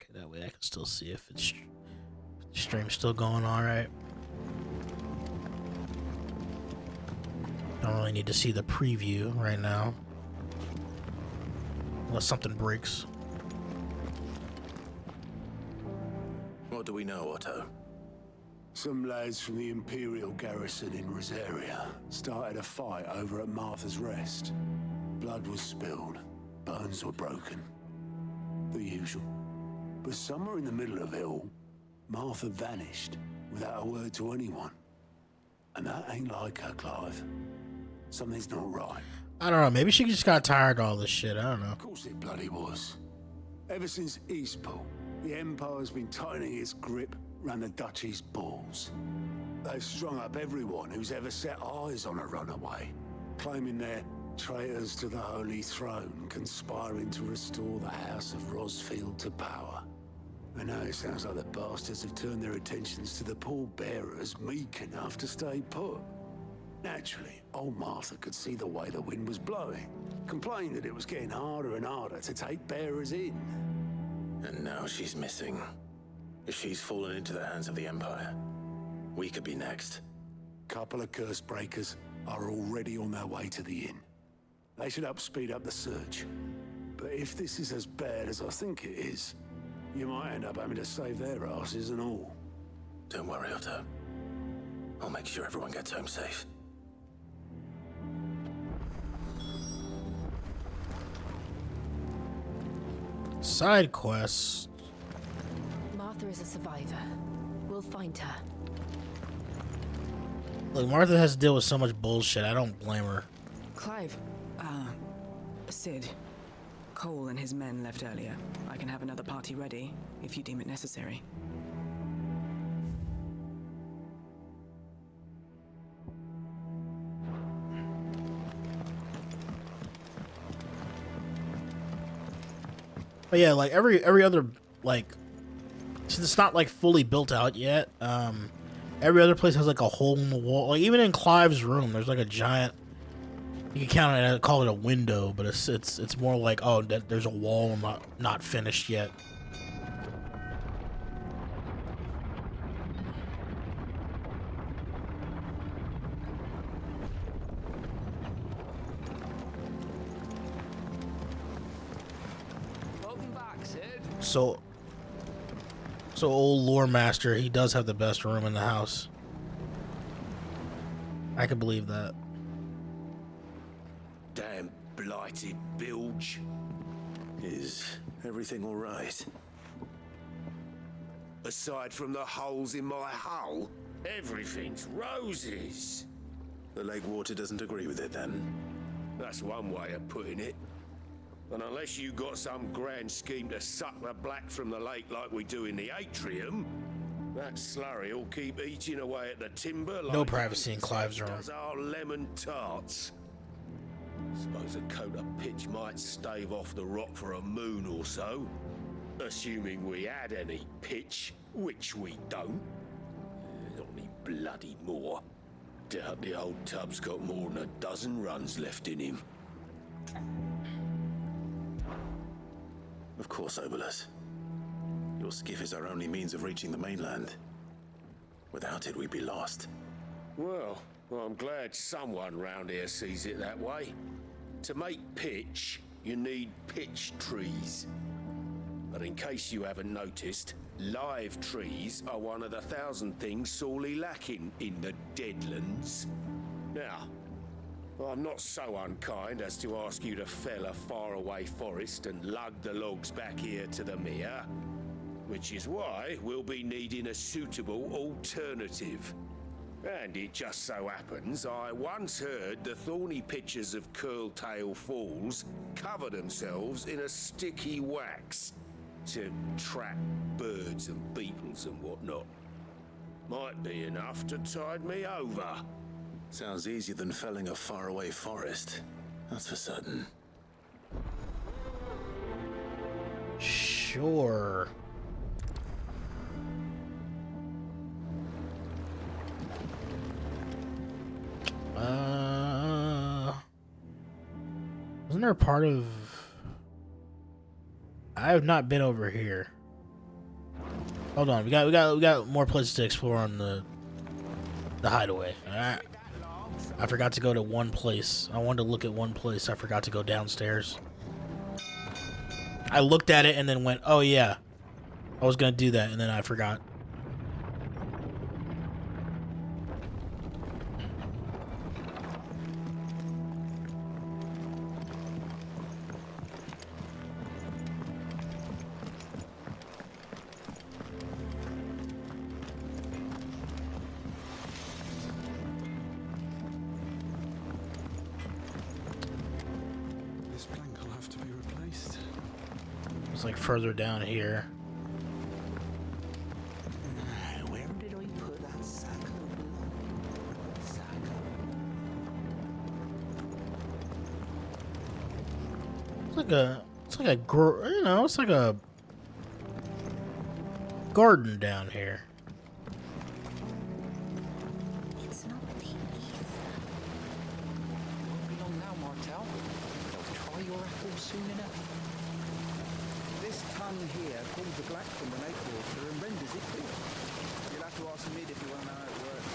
Speaker 1: Okay, that way I can still see if it's stream's still going all right. Don't really need to see the preview right now, unless something breaks.
Speaker 2: What do we know, Otto?
Speaker 18: Some lads from the Imperial garrison in Rosaria started a fight over at Martha's Rest. Blood was spilled, bones were broken. The usual. But somewhere in the middle of it all, Martha vanished without a word to anyone. And that ain't like her, Clive. Something's not right.
Speaker 1: I don't know, maybe she just got tired of all this shit, I don't know.
Speaker 18: Of course it bloody was. Ever since Eastpool, the Empire's been tightening its grip round the Duchy's balls. They've strung up everyone who's ever set eyes on a runaway, claiming they're traitors to the Holy Throne, conspiring to restore the House of Rosfield to power. And now it sounds like the bastards have turned their attentions to the pallbearers meek enough to stay put. Naturally, old Martha could see the way the wind was blowing, complained that it was getting harder and harder to take bearers in.
Speaker 2: And now she's missing. If she's fallen into the hands of the Empire, we could be next.
Speaker 18: Couple of curse breakers are already on their way to the inn. They should help speed up the search. But if this is as bad as I think it is, you might end up having to save their asses and all.
Speaker 2: Don't worry, Otto. I'll make sure everyone gets home safe.
Speaker 1: Side quests.
Speaker 23: Martha is a survivor. We'll find her.
Speaker 1: Look, Martha has to deal with so much bullshit. I don't blame her.
Speaker 9: Clive, Sid. Cole and his men left earlier. I can have another party ready, if you deem it necessary.
Speaker 1: But yeah, like every other, like, since it's not like fully built out yet, every other place has like a hole in the wall. Like even in Clive's room, there's like a giant. You can count it and call it a window, but it's more like, oh, there's a wall not finished yet.
Speaker 15: Welcome back, Sid.
Speaker 1: So old lore master, he does have the best room in the house. I can believe that.
Speaker 18: Damn blighted bilge.
Speaker 2: Is everything all right?
Speaker 18: Aside from the holes in my hull, everything's roses.
Speaker 2: The lake water doesn't agree with it, then?
Speaker 18: That's one way of putting it. And unless you got some grand scheme to suck the black from the lake like we do in the atrium, that slurry will keep eating away at the timber like
Speaker 1: No privacy in Clive's room.
Speaker 18: does our lemon tarts. Suppose a coat of pitch might stave off the rot for a moon or so. Assuming we had any pitch, which we don't. Not any bloody more. Doubt the old tub's got more than a dozen runs left in him.
Speaker 2: Of course, Obolus. Your skiff is our only means of reaching the mainland. Without it, we'd be lost.
Speaker 10: Well, I'm glad someone round here sees it that way. To make pitch, you need pitch trees. But in case you haven't noticed, live trees are one of the 1,000 things sorely lacking in the Deadlands. Now, I'm not so unkind as to ask you to fell a faraway forest and lug the logs back here to the mere, which is why we'll be needing a suitable alternative. And it just so happens I once heard the thorny pitchers of Curltail Falls cover themselves in a sticky wax to trap birds and beetles and whatnot. Might be enough to tide me over.
Speaker 2: Sounds easier than felling a faraway forest. That's for certain.
Speaker 1: Sure. Wasn't there a part of... I have not been over here. Hold on, we got more places to explore on the hideaway. I forgot to go to one place. I wanted to look at one place. I forgot to go downstairs. I looked at it and then went, oh yeah, I was gonna do that, and then I forgot.
Speaker 16: This plank will have to be replaced.
Speaker 1: It's like further down here.
Speaker 6: Where did I put that sack of
Speaker 1: It's like a it's like a garden down here.
Speaker 11: It's not the
Speaker 12: Won't be long now, Martel. They'll try your apple soon enough.
Speaker 13: This tongue here pulls the black from the lake water and renders it clear. You'll have to ask Mid if you want to know how it works.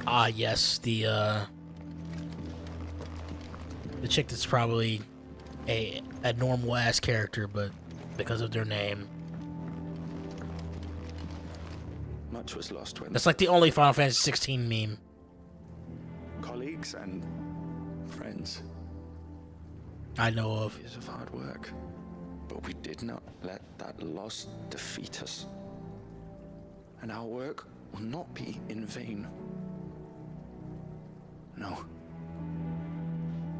Speaker 1: Ah, yes, the chick that's probably a normal ass character, but because of their name,
Speaker 19: Much was lost when
Speaker 1: that's like the only Final Fantasy 16 meme.
Speaker 19: colleagues and friends.
Speaker 1: I know of.
Speaker 19: Years of hard work, but we did not let that loss defeat us. And our work will not be in vain. No.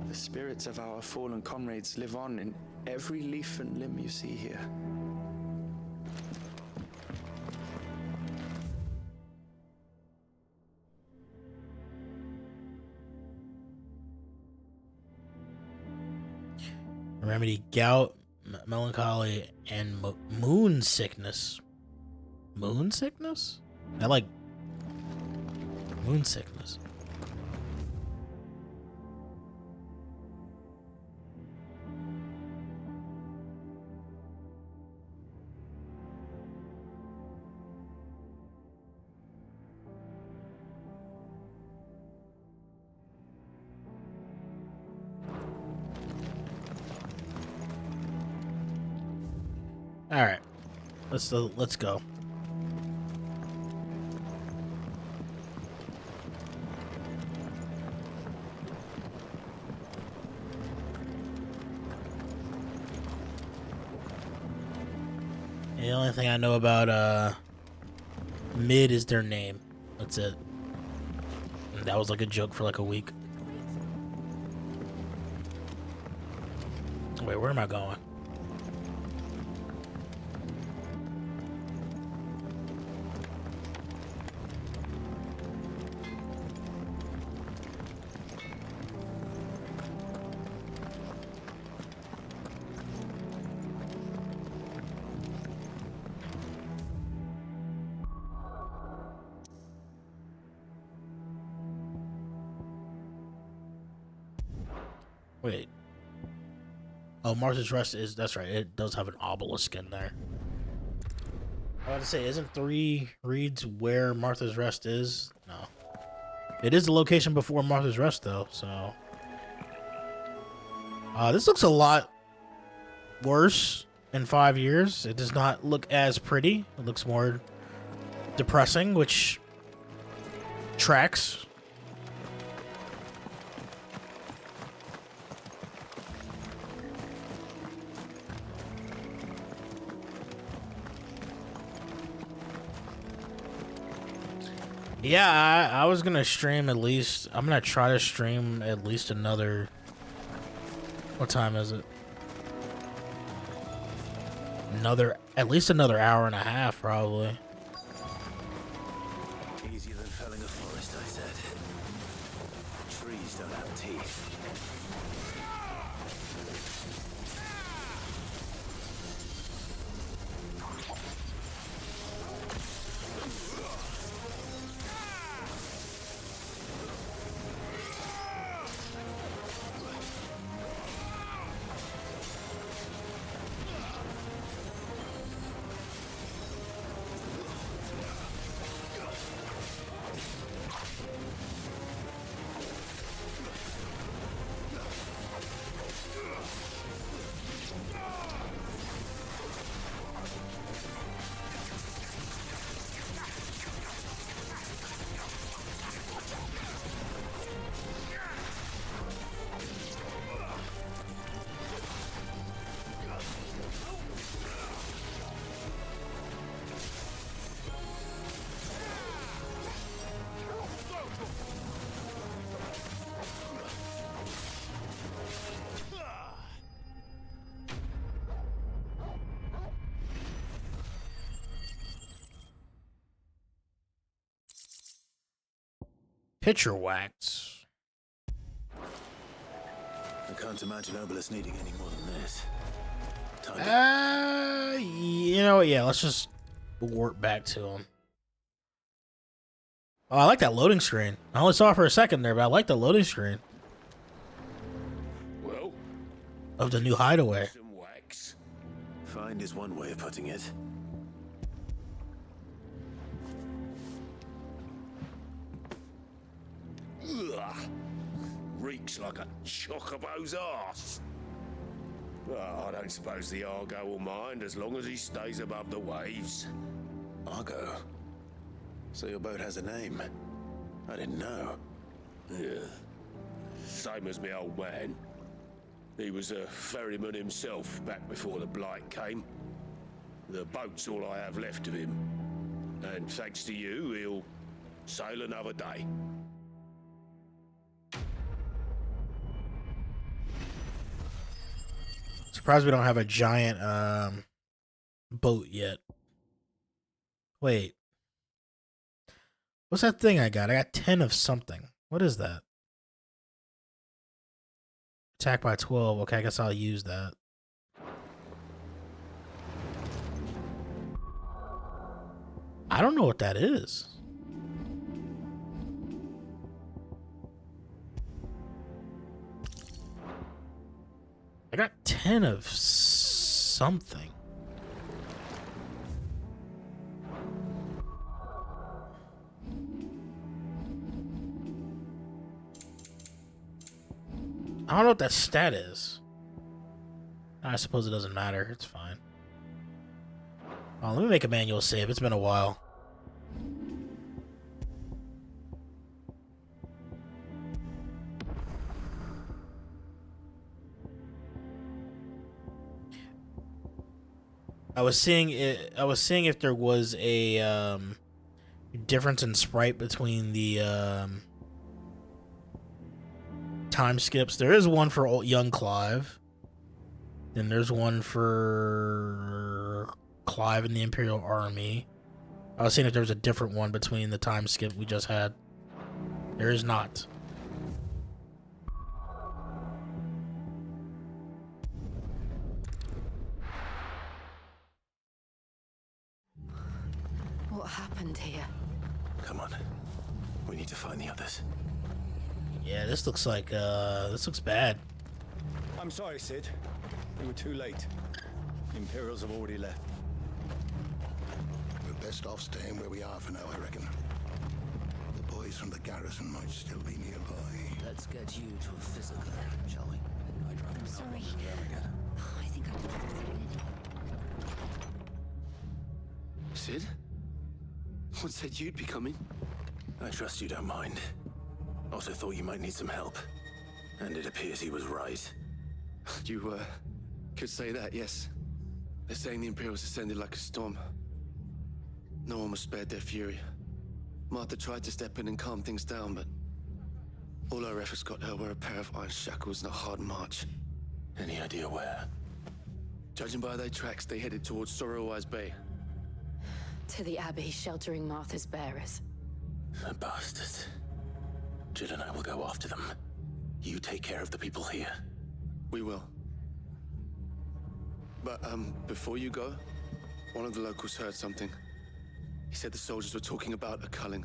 Speaker 19: The spirits of our fallen comrades live on in every leaf and limb you see here.
Speaker 1: Remedy gout, melancholy, and moon sickness. Moon sickness? I like moon sickness. All right, let's go. The only thing I know about Mid is their name. That's it. And that was like a joke for like a week. Wait, where am I going? Wait. Oh, Martha's Rest is... That's right. It does have an obelisk in there. I was about to say, isn't 3 Reeds where Martha's Rest is? No. It is the location before Martha's Rest, though, so... this looks a lot worse in 5 years. It does not look as pretty. It looks more depressing, which tracks. Yeah, I was gonna stream at least. I'm gonna try to stream at least another. What time is it? At least another hour and a half, probably.
Speaker 2: Easier than felling a forest, I said. Trees don't have teeth.
Speaker 1: Picture wax.
Speaker 2: I can't imagine Obelisk needing any more than this.
Speaker 1: You know what? Yeah, let's just warp back to him. Oh, I like that loading screen. I only saw it for a second there, but I like the loading screen.
Speaker 10: Well,
Speaker 1: of the new hideaway.
Speaker 10: some wax.
Speaker 2: Find is one way of putting it.
Speaker 10: Ugh. Reeks like a chocobo's arse. Well, I don't suppose the Argo will mind as long as he stays above the waves.
Speaker 2: Argo? So your boat has a name? I didn't know.
Speaker 10: Yeah. Same as me old man. He was a ferryman himself back before the Blight came. The boat's all I have left of him. And thanks to you, he'll sail another day.
Speaker 1: Surprised we don't have a giant boat yet. Wait. What's that thing I got? I got 10 of something. What is that? Attack by 12. Okay, I guess I'll use that. I don't know what that is. I got 10 of something. I don't know what that stat is. I suppose it doesn't matter. It's fine. Oh, let me make a manual save. It's been a while. I was seeing if there was a difference in sprite between the time skips. There is one for old young Clive. Then there's one for Clive in the Imperial Army. I was seeing if there was a different one between the time skip we just had. There is not.
Speaker 22: What happened here?
Speaker 2: Come on. We need to find the others.
Speaker 1: Yeah, this looks like this looks bad.
Speaker 5: I'm sorry, Sid. We were too late. The Imperials have already left.
Speaker 8: We're best off staying where we are for now, I reckon. The boys from the garrison might still be nearby.
Speaker 14: Let's get you to a physical, shall we? I'd rather
Speaker 11: I'm sorry.
Speaker 14: I think I did
Speaker 2: Sid? What said you'd be coming? I trust you don't mind. Also thought you might need some help. And it appears he was right.
Speaker 17: You, could say that, yes. They're saying the Imperials ascended like a storm. No one was spared their fury. Martha tried to step in and calm things down, but all our efforts got her were a pair of iron shackles and a hard march.
Speaker 2: Any idea where?
Speaker 17: Judging by their tracks, they headed towards Sorrowwise Bay.
Speaker 22: To the Abbey, sheltering Martha's bearers.
Speaker 2: The bastards. Jill and I will go after them. You take care of the people here.
Speaker 17: We will. But, before you go, one of the locals heard something. He said the soldiers were talking about a culling.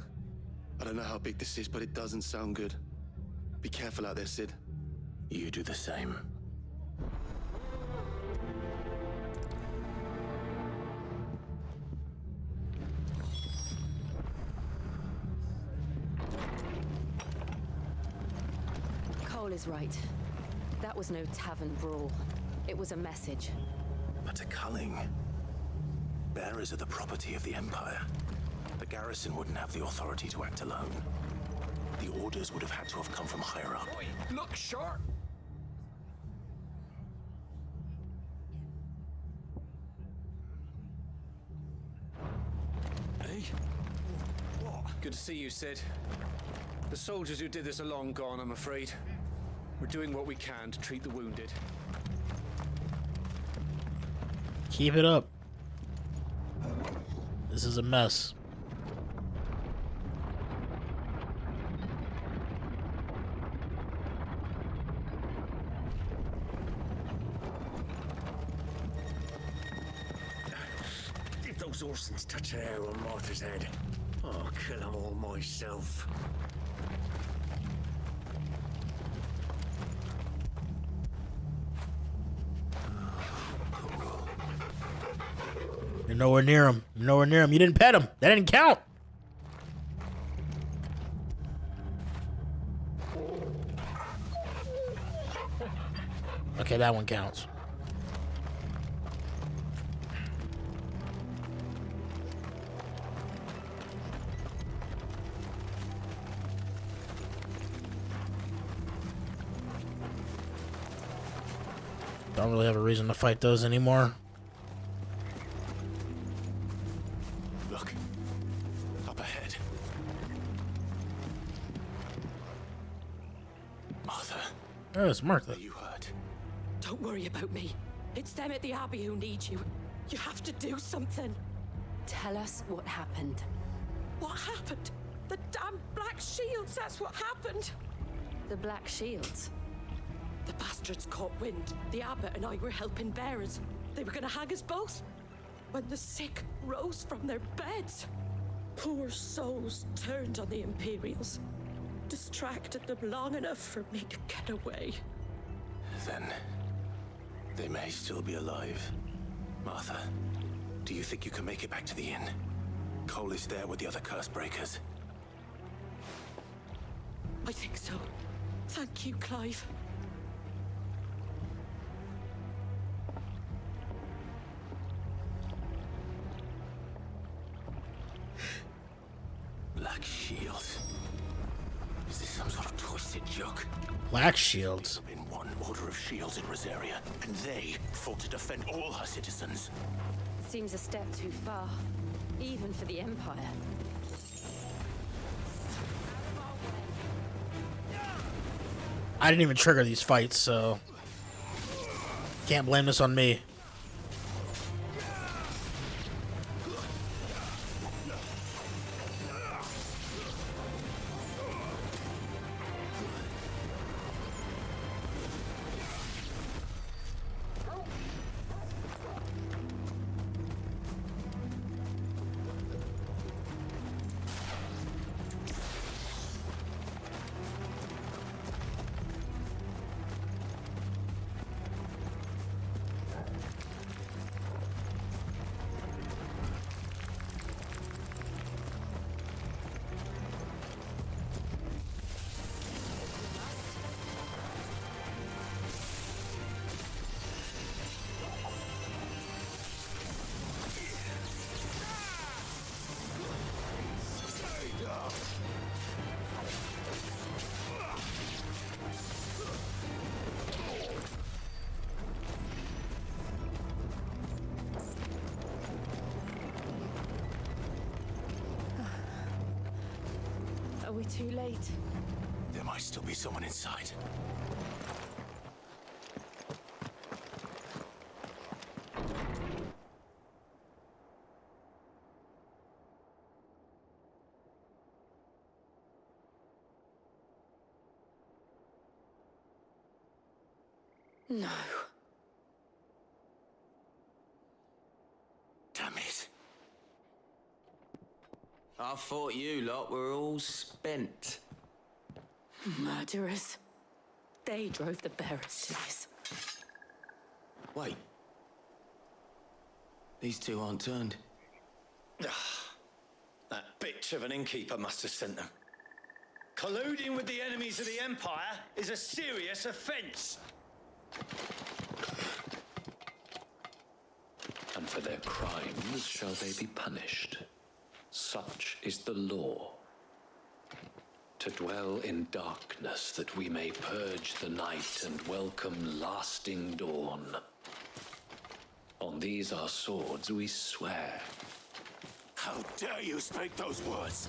Speaker 17: I don't know how big this is, but it doesn't sound good. Be careful out there, Sid.
Speaker 2: You do the same.
Speaker 22: Cole is right. That was no tavern brawl. It was a message.
Speaker 2: But a culling. Bearers are the property of the Empire. The garrison wouldn't have the authority to act alone. The orders would have had to have come from higher up.
Speaker 12: Look sharp!
Speaker 5: Hey? What?
Speaker 10: Good to see you, Sid. The soldiers who did this are long gone, I'm afraid. We're doing what we can to treat the wounded.
Speaker 1: Keep it up. This is a mess.
Speaker 10: If those Orsons touch an arrow on Martha's head, I'll kill them all myself.
Speaker 1: You're nowhere near him. You're nowhere near him. You didn't pet him. That didn't count. Okay, that one counts. Don't really have a reason to fight those anymore.
Speaker 2: Look. Up ahead. Martha.
Speaker 1: Oh, it's Martha.
Speaker 2: You heard.
Speaker 24: Don't worry about me. It's them at the Abbey who need you. You have to do something.
Speaker 22: Tell us what happened.
Speaker 24: What happened? The damn Black Shields, that's what happened.
Speaker 22: The Black Shields?
Speaker 24: The bastards caught wind. The abbot and I were helping bearers. They were gonna hang us both. When the sick rose from their beds, poor souls turned on the Imperials. Distracted them long enough for me to get away.
Speaker 2: Then they may still be alive. Martha, do you think you can make it back to the inn? Cole is there with the other curse breakers.
Speaker 24: I think so. Thank you, Clive.
Speaker 2: Black Shields. Is this some sort of twisted joke?
Speaker 1: Black Shields.
Speaker 2: In one order of shields in Rosaria, and they fought to defend all her citizens.
Speaker 22: Seems a step too far, even for the Empire.
Speaker 1: I didn't even trigger these fights, so can't blame this on me.
Speaker 23: Are we too late?
Speaker 2: There might still be someone inside.
Speaker 23: No.
Speaker 2: Damn it.
Speaker 3: I thought you lot were all spent.
Speaker 24: Murderers. They drove the bearers to this.
Speaker 3: Wait. These two aren't turned.
Speaker 5: That bitch of an innkeeper must have sent them. Colluding with the enemies of the Empire is a serious offence.
Speaker 4: And for their crimes shall they be punished. Such is the law. To dwell in darkness that we may purge the night and welcome lasting dawn. On these our swords we swear.
Speaker 2: How dare you speak those words?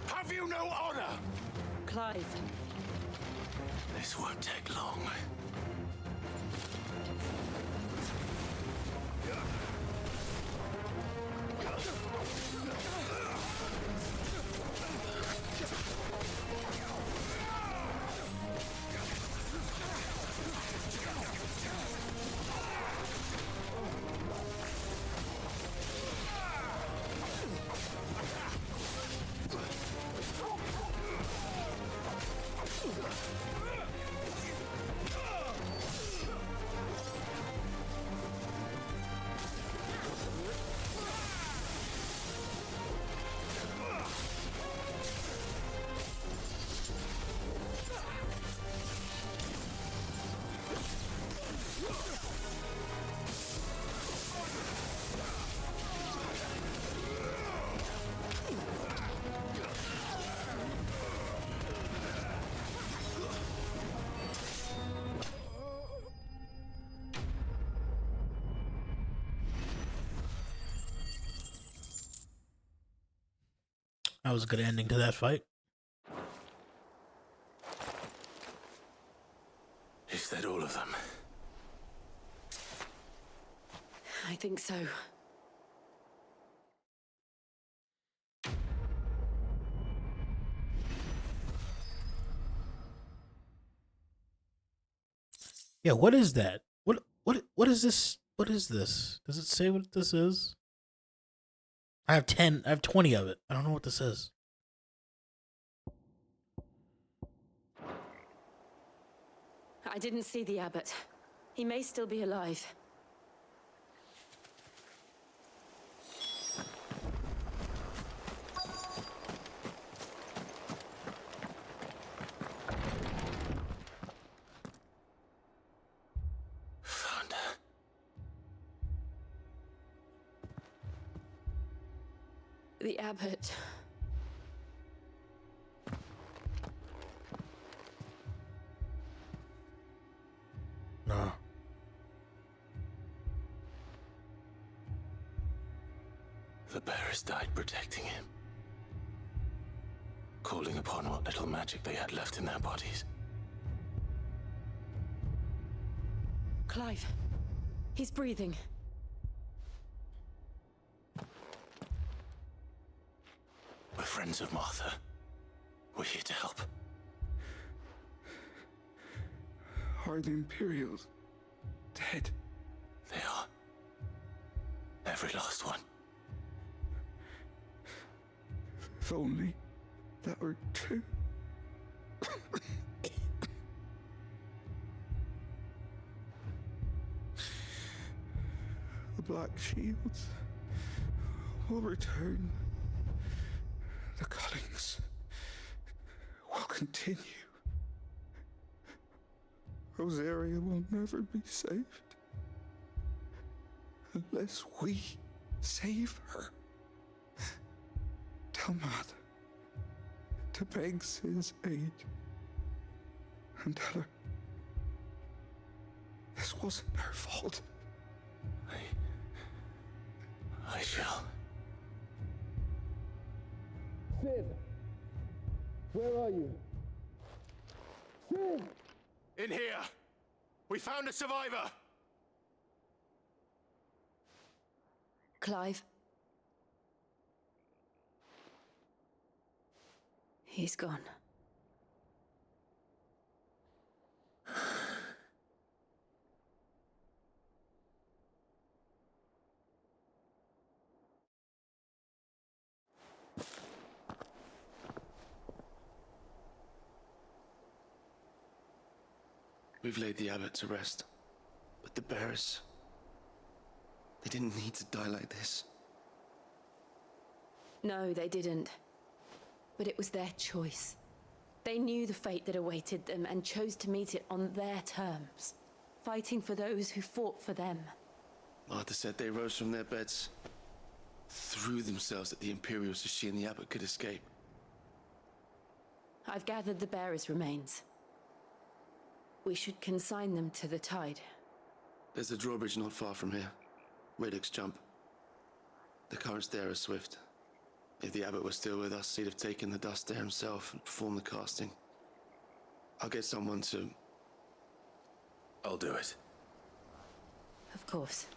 Speaker 2: Have you no honor?
Speaker 24: Clive.
Speaker 2: This won't take long.
Speaker 1: That was a good ending to that fight.
Speaker 2: Is that all of them?
Speaker 24: I think so.
Speaker 1: Yeah, what is that? What is this? What is this? Does it say what this is? I have 20 of it. I don't know what this is.
Speaker 24: I didn't see the abbot. He may still be alive. The abbot.
Speaker 1: No.
Speaker 2: The bearers died protecting him. Calling upon what little magic they had left in their bodies.
Speaker 24: Clive. He's breathing.
Speaker 2: We're friends of Martha. We're here to help.
Speaker 16: Are the Imperials dead?
Speaker 2: They are. Every last one.
Speaker 16: If only that were true. The Black Shields will return. The cuttings will continue. Rosaria will never be saved unless we save her. Tell Mother to beg Sid's aid and tell her this wasn't her fault.
Speaker 2: I shall.
Speaker 13: Sid!
Speaker 18: Where are you?
Speaker 10: In here! We found a survivor!
Speaker 23: Clive. He's gone.
Speaker 17: We've laid the abbot to rest. But the bearers... they didn't need to die like this.
Speaker 23: No, they didn't. But it was their choice. They knew the fate that awaited them and chose to meet it on their terms, fighting for those who fought for them.
Speaker 17: Martha said they rose from their beds, threw themselves at the Imperials so she and the abbot could escape.
Speaker 23: I've gathered the bearers' remains. We should consign them to the tide.
Speaker 17: There's a drawbridge not far from here. Radix jump. The currents there are swift. If the abbot was still with us, he'd have taken the dust there himself and performed the casting. I'll get someone to...
Speaker 2: I'll do it.
Speaker 23: Of course.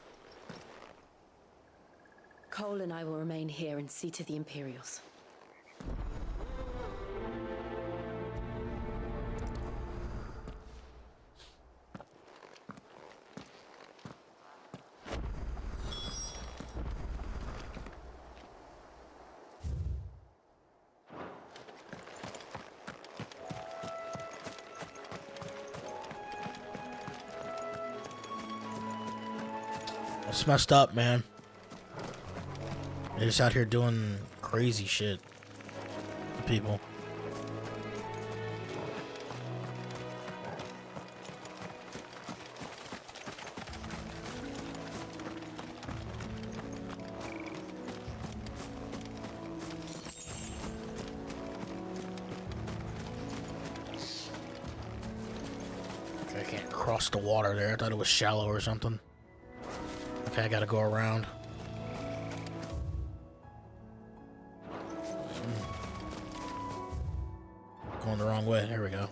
Speaker 23: Cole and I will remain here and see to the Imperials.
Speaker 1: It's messed up, man. They're just out here doing crazy shit to people. I can't cross the water there. I thought it was shallow or something. Okay, I gotta go around. Going the wrong way. Here we go.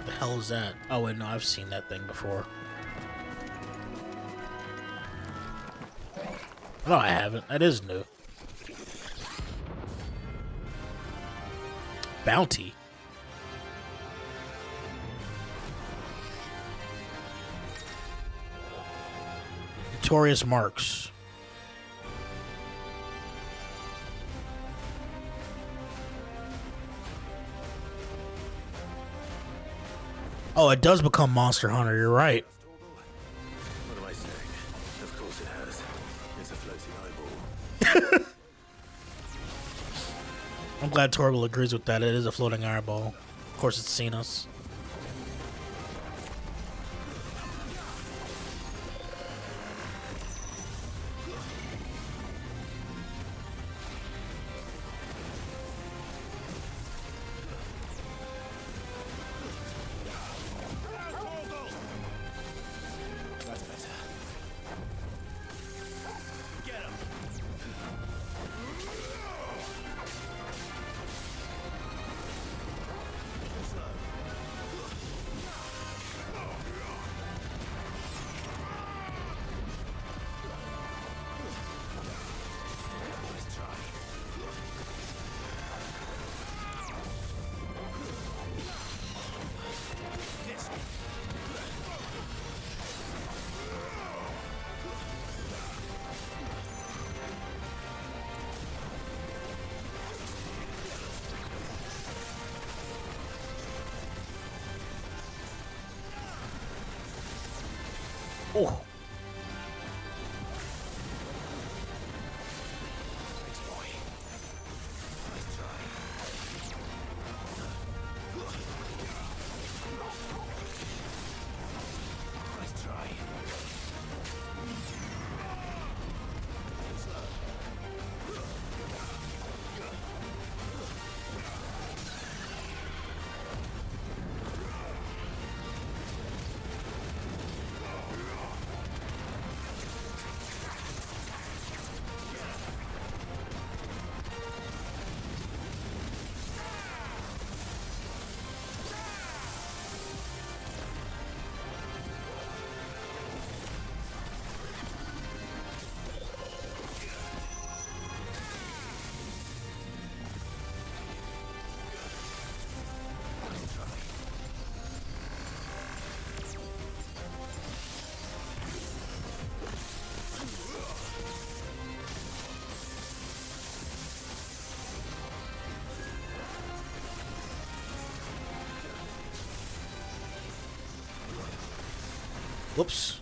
Speaker 1: The hell is that? Oh wait, no, I've seen that thing before. No, I haven't. That is new. Bounty. Notorious marks. Oh, it does become Monster Hunter, you're right.
Speaker 2: What am I saying? Of course it has. It's a floating eyeball.
Speaker 1: I'm glad Torgal agrees with that. It is a floating eyeball. Of course, it's seen us. Oh. Whoops.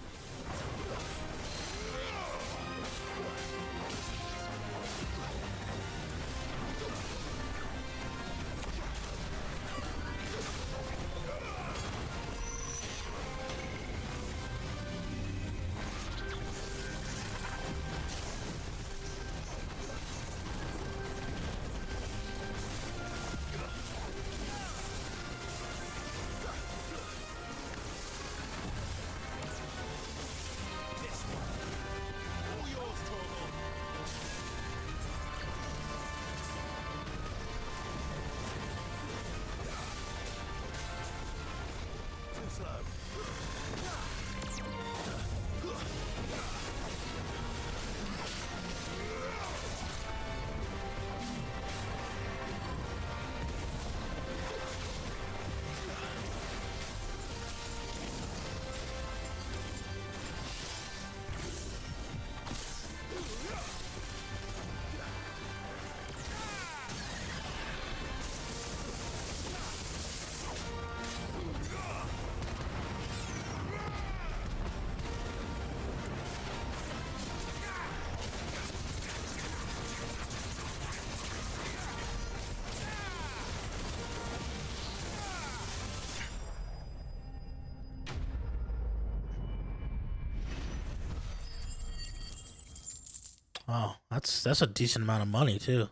Speaker 1: Oh, that's a decent amount of money too.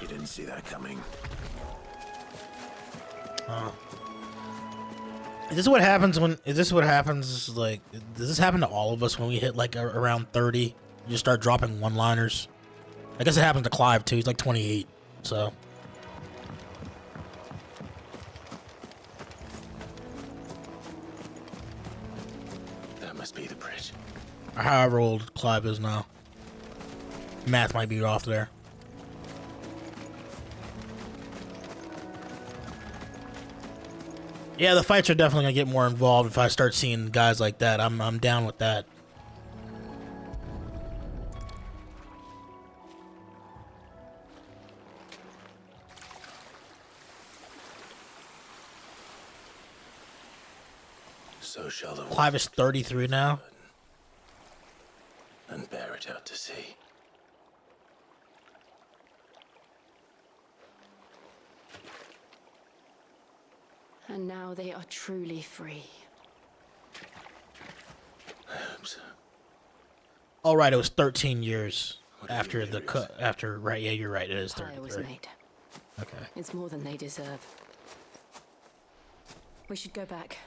Speaker 2: You didn't see that coming.
Speaker 1: Oh. Is this what happens when? Is this what happens? Like, does this happen to all of us when we hit like around 30? You just start dropping one-liners. I guess it happens to Clive too. He's like 28, so.
Speaker 2: That must be the bridge.
Speaker 1: Or however old Clive is now. Math might be off there. Yeah, the fights are definitely gonna get more involved if I start seeing guys like that. I'm down with that.
Speaker 2: So shall the
Speaker 1: Clive is 33 now.
Speaker 2: and bear it out to sea.
Speaker 23: And now they are truly free.
Speaker 2: I hope so.
Speaker 1: All right, it was 13 years after the cut. After right, yeah, you're right. It is
Speaker 23: Fire was
Speaker 1: 33.
Speaker 23: made.
Speaker 1: Okay.
Speaker 23: It's more than they deserve. We should go back.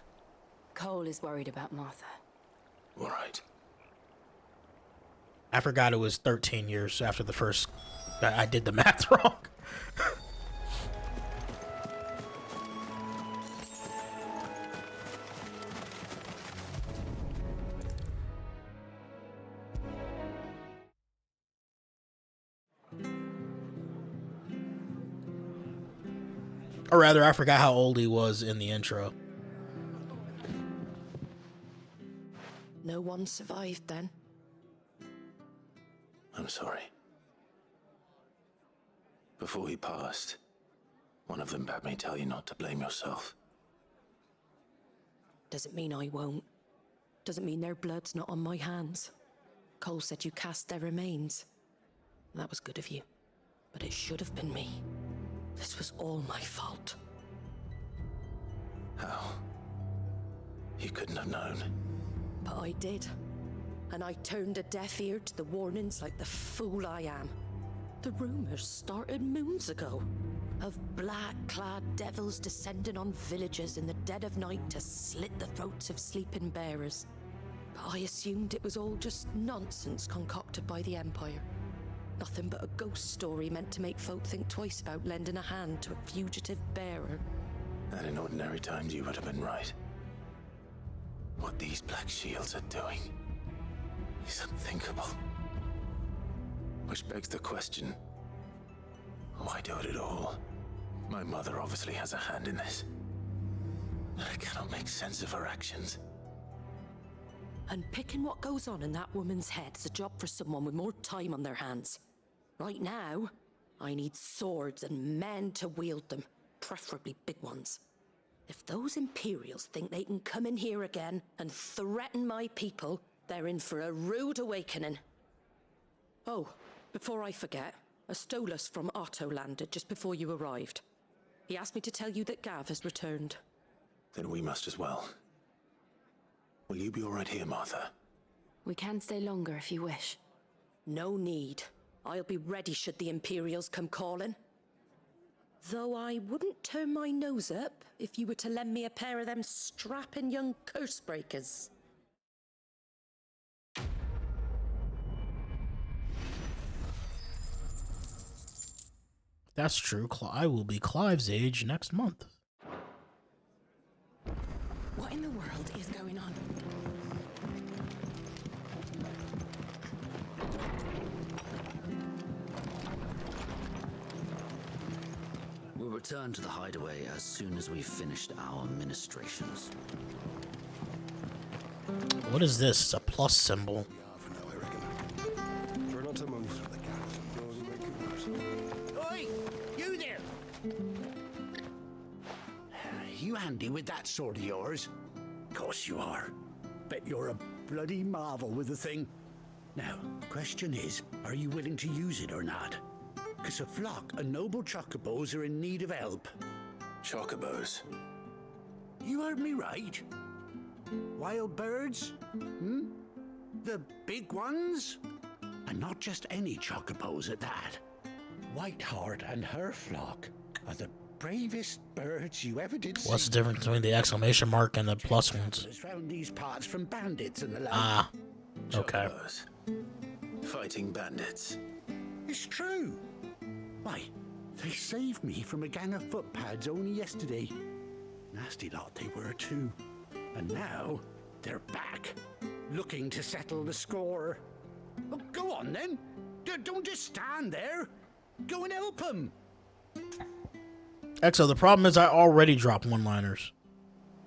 Speaker 23: Cole is worried about Martha.
Speaker 2: All right.
Speaker 1: I forgot it was 13 years after the first. I did the math wrong. Or rather, I forgot how old he was in the intro.
Speaker 24: No one survived then.
Speaker 2: I'm sorry. Before he passed, one of them bade me tell you not to blame yourself.
Speaker 24: Doesn't mean I won't. Doesn't mean their blood's not on my hands. Cole said you cast their remains. That was good of you. But it should have been me. This was all my fault.
Speaker 2: How? You couldn't have known.
Speaker 24: But I did. And I turned a deaf ear to the warnings like the fool I am. The rumors started moons ago. Of black-clad devils descending on villages in the dead of night to slit the throats of sleeping bearers. But I assumed it was all just nonsense concocted by the Empire. Nothing but a ghost story meant to make folk think twice about lending a hand to a fugitive bearer.
Speaker 2: And in ordinary times you would have been right. What these Black Shields are doing is unthinkable. Which begs the question, why do it at all? My mother obviously has a hand in this. But I cannot make sense of her actions.
Speaker 24: Unpicking what goes on in that woman's head is a job for someone with more time on their hands. Right now, I need swords and men to wield them, preferably big ones. If those Imperials think they can come in here again and threaten my people, they're in for a rude awakening. Oh, before I forget, a Stolas from Otto landed just before you arrived. He asked me to tell you that Gav has returned.
Speaker 2: Then we must as well. Will you be all right here, Martha?
Speaker 23: We can stay longer if you wish.
Speaker 24: No need. I'll be ready should the Imperials come calling. Though I wouldn't turn my nose up if you were to lend me a pair of them strapping young curse breakers.
Speaker 1: That's true. I will be Clive's age next month.
Speaker 23: What in the world is going on?
Speaker 14: We'll return to the hideaway as soon as we've finished our ministrations.
Speaker 1: What is this? It's a plus symbol.
Speaker 10: Try not to move.
Speaker 7: Oi! You there! You handy with that sword of yours? Course you are. Bet you're a bloody marvel with the thing. Now, question is, are you willing to use it or not? 'Cause a flock of noble chocobos are in need of help.
Speaker 2: Chocobos?
Speaker 7: You heard me right. Wild birds? Hmm? The big ones? And not just any chocobos at that. Whiteheart and her flock are the bravest birds you ever did see.
Speaker 1: What's the difference between the exclamation mark and the plus ones?
Speaker 7: Around these parts from bandits and the like.
Speaker 1: Ah, okay.
Speaker 2: Chocobos. Fighting bandits.
Speaker 7: It's true. Why, they saved me from a gang of footpads only yesterday. Nasty lot they were too. And now they're back, looking to settle the score. Well, go on then. Don't just stand there. Go and help them.
Speaker 1: Exo, the problem is I already dropped one-liners.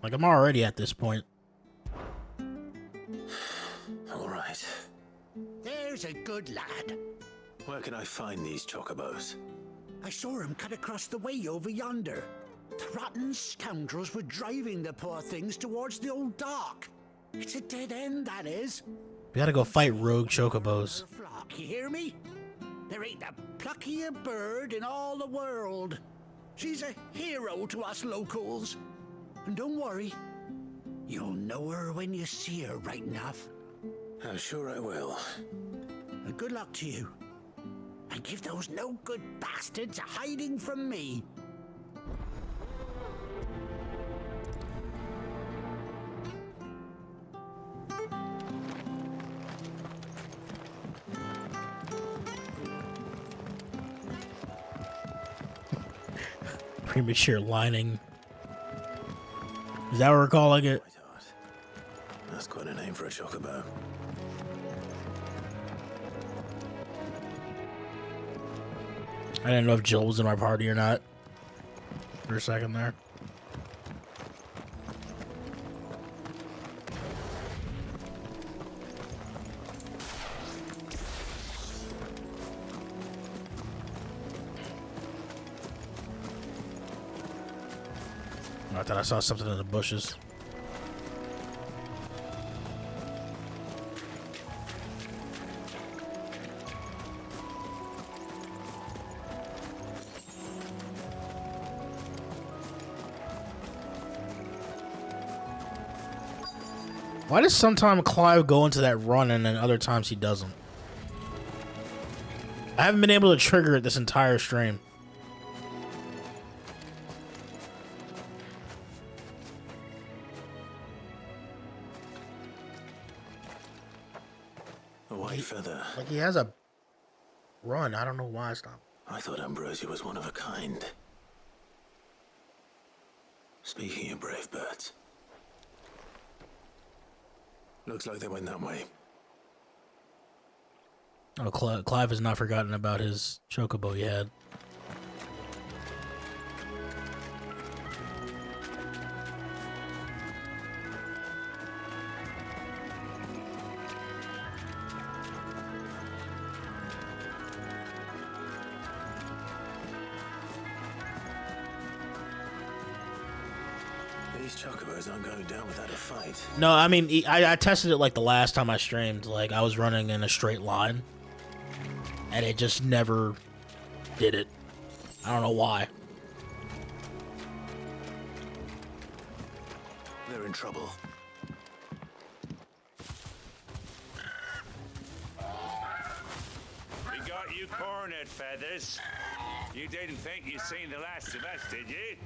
Speaker 1: Like, I'm already at this point.
Speaker 2: All right.
Speaker 7: There's a good lad.
Speaker 2: Where can I find these chocobos?
Speaker 7: I saw him cut across the way over yonder. The rotten scoundrels were driving the poor things towards the old dock. It's a dead end, that is.
Speaker 1: We gotta go fight rogue chocobos.
Speaker 7: Flock, you hear me? There ain't a pluckier bird in all the world. She's a hero to us locals. And don't worry, you'll know her when you see her right enough.
Speaker 2: I'm sure I will.
Speaker 7: And good luck to you. And give those no-good bastards a hiding from me.
Speaker 1: Premature lining. Is that what we're calling it?
Speaker 2: That's quite a name for a chocobo.
Speaker 1: I didn't know if Jill was in my party or not. For a second there. I thought I saw something in the bushes. Why does sometimes Clive go into that run and then other times he doesn't? I haven't been able to trigger it this entire stream.
Speaker 2: A white feather.
Speaker 1: Like he has a run. I don't know why it's not.
Speaker 2: I thought Ambrosia was one of a kind. Speaking of brave birds. Looks like they went that way.
Speaker 1: Oh, Clive has not forgotten about his chocobo he had.
Speaker 2: These chocobos aren't going down without a fight.
Speaker 1: No, I mean, I tested it like the last time I streamed. Like, I was running in a straight line. And it just never did it. I don't know why.
Speaker 2: They're in trouble.
Speaker 9: We got you cornered, Feathers. You didn't think you'd seen the last of us, did you?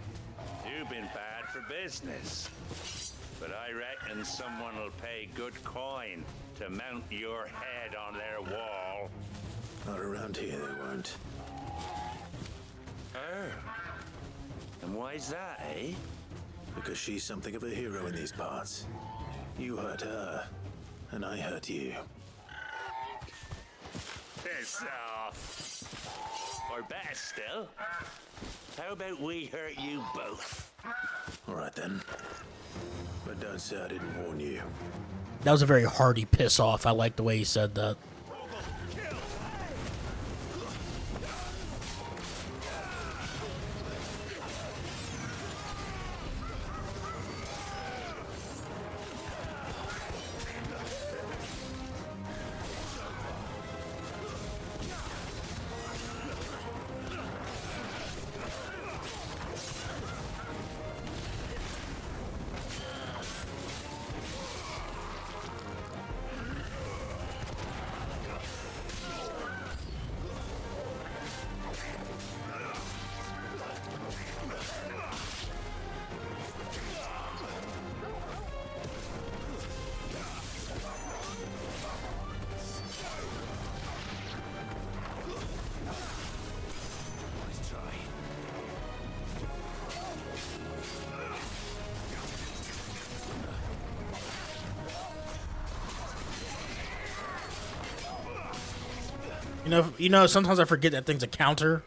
Speaker 9: You've been bad for business. But I reckon someone will pay good coin to mount your head on their wall.
Speaker 2: Not around here, they won't.
Speaker 9: Oh. And why's that, eh?
Speaker 2: Because she's something of a hero in these parts. You hurt her, and I hurt you.
Speaker 9: Piss off. Or better still, how about we hurt you both?
Speaker 2: All right then. But don't say I didn't warn you.
Speaker 1: That was a very hearty piss off. I like the way he said that. You know, sometimes I forget that thing's a counter.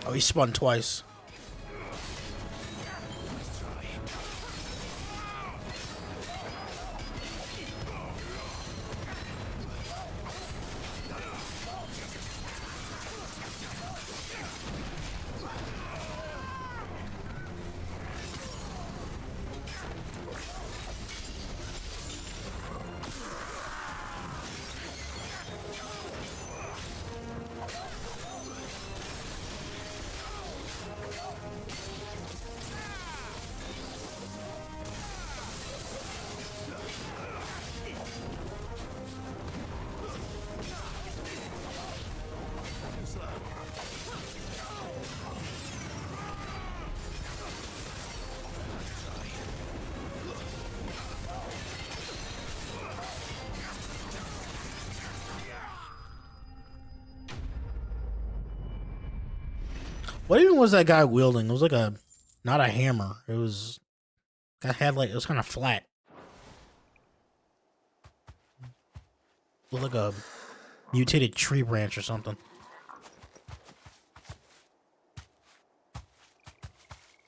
Speaker 1: Oh, he spun twice. What even was that guy wielding? It was like a, not a hammer. It was, it was kind of flat. It looked like a mutated tree branch or something.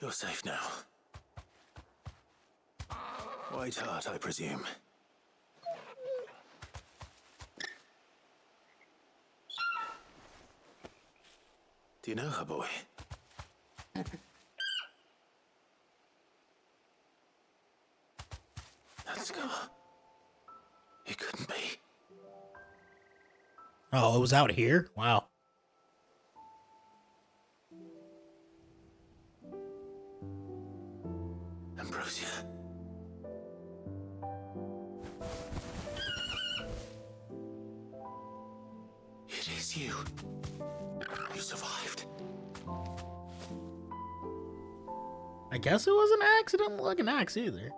Speaker 2: You're safe now. White Heart, I presume. Do you know her, boy? That scar. It couldn't be.
Speaker 1: Oh, it was out here? Wow.
Speaker 2: Ambrosia. It is you. You survived.
Speaker 1: I guess it was an axe. It didn't look like an axe either.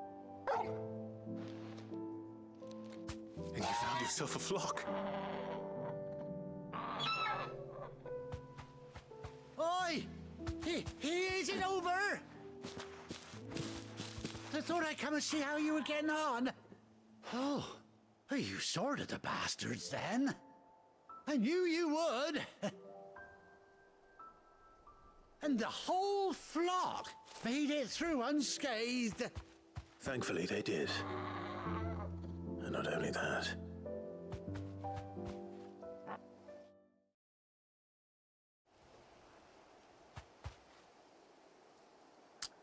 Speaker 2: And you found yourself a flock.
Speaker 5: Oi!
Speaker 7: Is it over? I thought I'd come and see how you were getting on. Oh, you sorted the bastards then. I knew you would. And the whole flock made it through unscathed.
Speaker 2: Thankfully, they did. And not only that.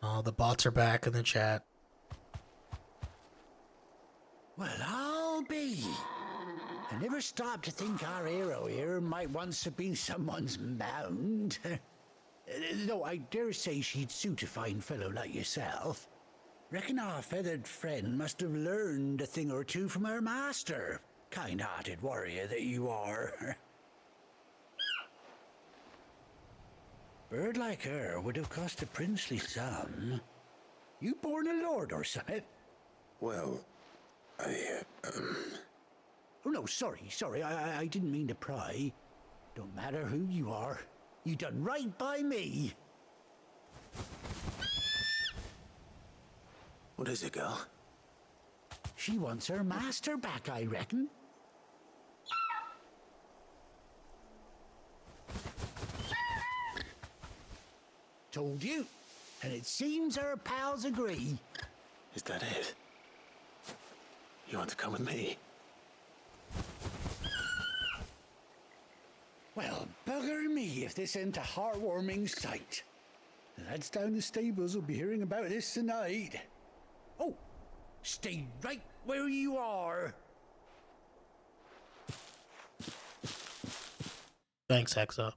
Speaker 1: Oh, the bots are back in the chat.
Speaker 7: Well, I'll be. I never stopped to think our hero here might once have been someone's mount. Though I dare say she'd suit a fine fellow like yourself. Reckon our feathered friend must have learned a thing or two from her master. Kind-hearted warrior that you are. Bird like her would have cost a princely sum. You born a lord or something?
Speaker 2: Well,
Speaker 7: Oh no, sorry, I didn't mean to pry. Don't matter who you are. You done right by me.
Speaker 2: What is it, girl?
Speaker 7: She wants her master back, I reckon. Told you. And it seems her pals agree.
Speaker 2: Is that it? You want to come with me?
Speaker 7: Well, bugger me if this ain't a heartwarming sight. The lads down the stables will be hearing about this tonight. Oh, stay right where you are.
Speaker 1: Thanks, Hexa.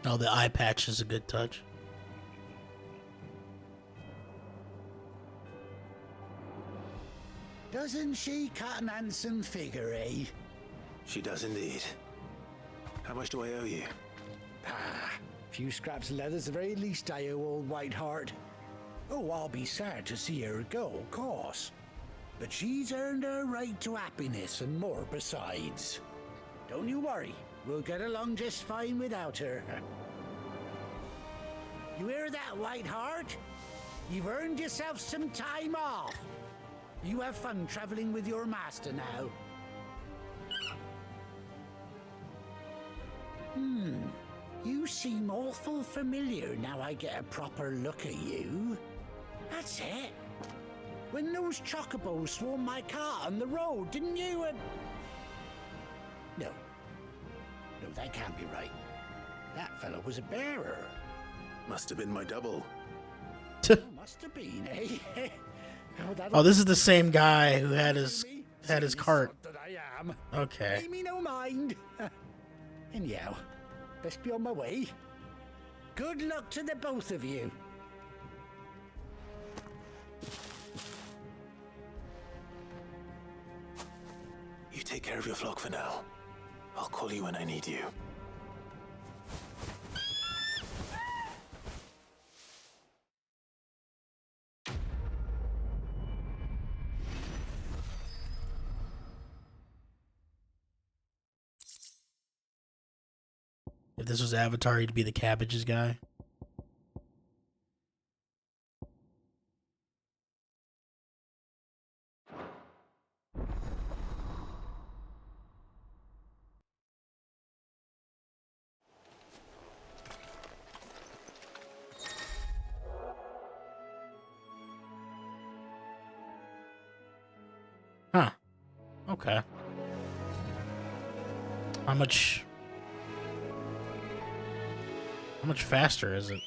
Speaker 1: Oh, the eye patch is a good touch.
Speaker 7: Doesn't she cut an handsome figure, eh?
Speaker 2: She does indeed. How much do I owe you?
Speaker 7: Ah, few scraps of leather's the very least I owe old Whiteheart. Oh, I'll be sad to see her go, of course. But she's earned her right to happiness and more besides. Don't you worry, we'll get along just fine without her. You hear that, Whiteheart? You've earned yourself some time off. You have fun traveling with your master now. You seem awful familiar now I get a proper look at you. That's it. When those chocobos swarmed my car on the road, didn't you? No, that can't be right. That fellow was a bearer.
Speaker 2: Must have been my double.
Speaker 7: Must have been, eh?
Speaker 1: Oh, this is the same guy who had his cart.
Speaker 7: That I am.
Speaker 1: Okay.
Speaker 7: Pay me no mind. Anyhow, best be on my way. Good luck to the both of you.
Speaker 2: You take care of your flock for now. I'll call you when I need you.
Speaker 1: If this was Avatar, he'd be the cabbages guy. Huh. Okay. How much faster is it?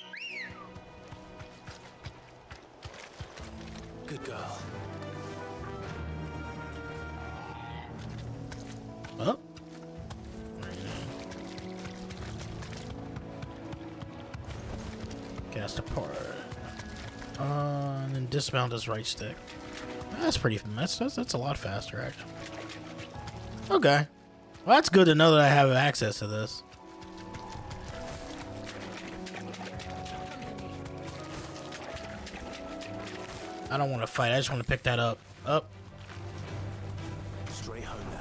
Speaker 2: Good girl.
Speaker 1: Oh. Cast a part. And then dismount his right stick. That's pretty. That's a lot faster, actually. Okay. Well, that's good to know that I have access to this. I don't want to fight. I just want to pick that up. Up.
Speaker 2: Straight home now.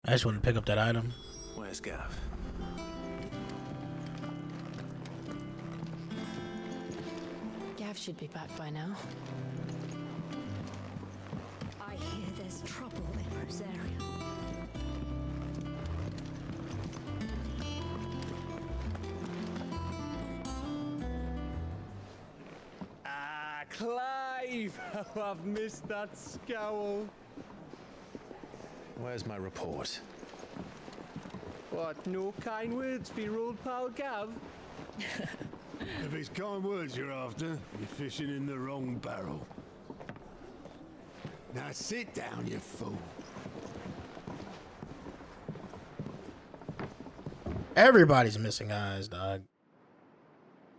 Speaker 1: I just want to pick up that item.
Speaker 2: Where's Gav?
Speaker 23: Gav should be back by now.
Speaker 22: I hear there's trouble in Rosaria.
Speaker 6: Ah, Clive! How I've missed that scowl.
Speaker 2: Where's my report?
Speaker 6: What, no kind words for your old pal Gav?
Speaker 18: If it's kind words you're after, you're fishing in the wrong barrel. Now sit down, you fool.
Speaker 1: Everybody's missing eyes, dog.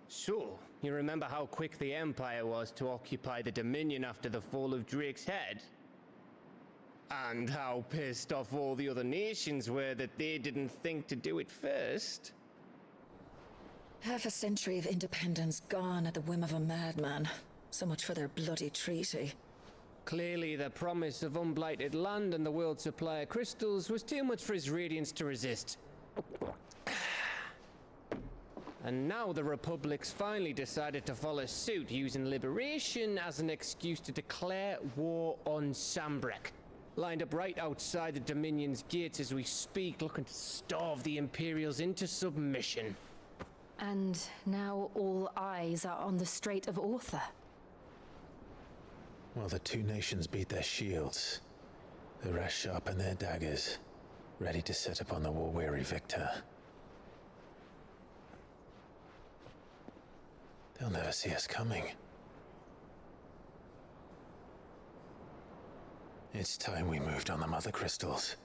Speaker 6: So, you remember how quick the Empire was to occupy the Dominion after the fall of Drake's head? And how pissed off all the other nations were that they didn't think to do it first?
Speaker 22: Half a century of independence gone at the whim of a madman. So much for their bloody treaty.
Speaker 6: Clearly, the promise of unblighted land and the world's supply of crystals was too much for his radiance to resist. And now the Republic's finally decided to follow suit, using liberation as an excuse to declare war on Sambrek. Lined up right outside the Dominion's gates as we speak, looking to starve the Imperials into submission.
Speaker 23: And now all eyes are on the Strait of Author.
Speaker 2: While the two nations beat their shields, the rest sharpen their daggers, ready to set upon the war-weary victor. They'll never see us coming. It's time we moved on the mother crystals.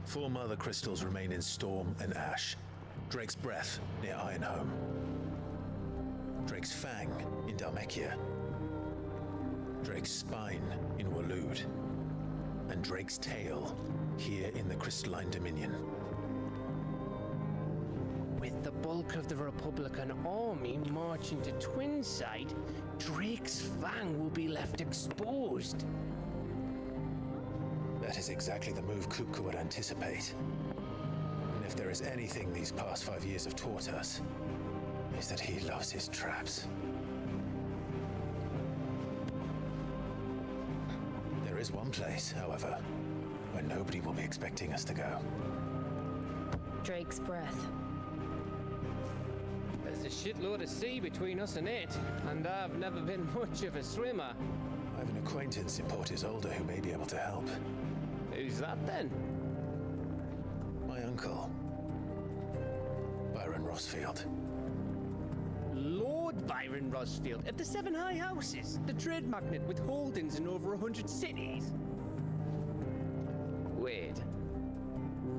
Speaker 2: Four mother crystals remain in Storm and Ash. Drake's Breath near Ironhome. Drake's Fang in Dhalmekia. Drake's Spine in Waloed. And Drake's Tail here in the Crystalline Dominion.
Speaker 6: With the bulk of the Republican army marching to Twinside, Drake's Fang will be left exposed.
Speaker 2: That is exactly the move Kupka would anticipate. And if there is anything these past 5 years have taught us, is that he loves his traps. There is one place, however, where nobody will be expecting us to go.
Speaker 23: Drake's Breath.
Speaker 6: There's a shitload of sea between us and it, and I've never been much of a swimmer.
Speaker 2: I have an acquaintance in Port Isolde who may be able to help.
Speaker 6: Who's that then?
Speaker 2: My uncle, Byron Rosfield.
Speaker 6: Lord Byron Rosfield of the Seven High Houses, the trade magnate with holdings in over 100 cities. Wait,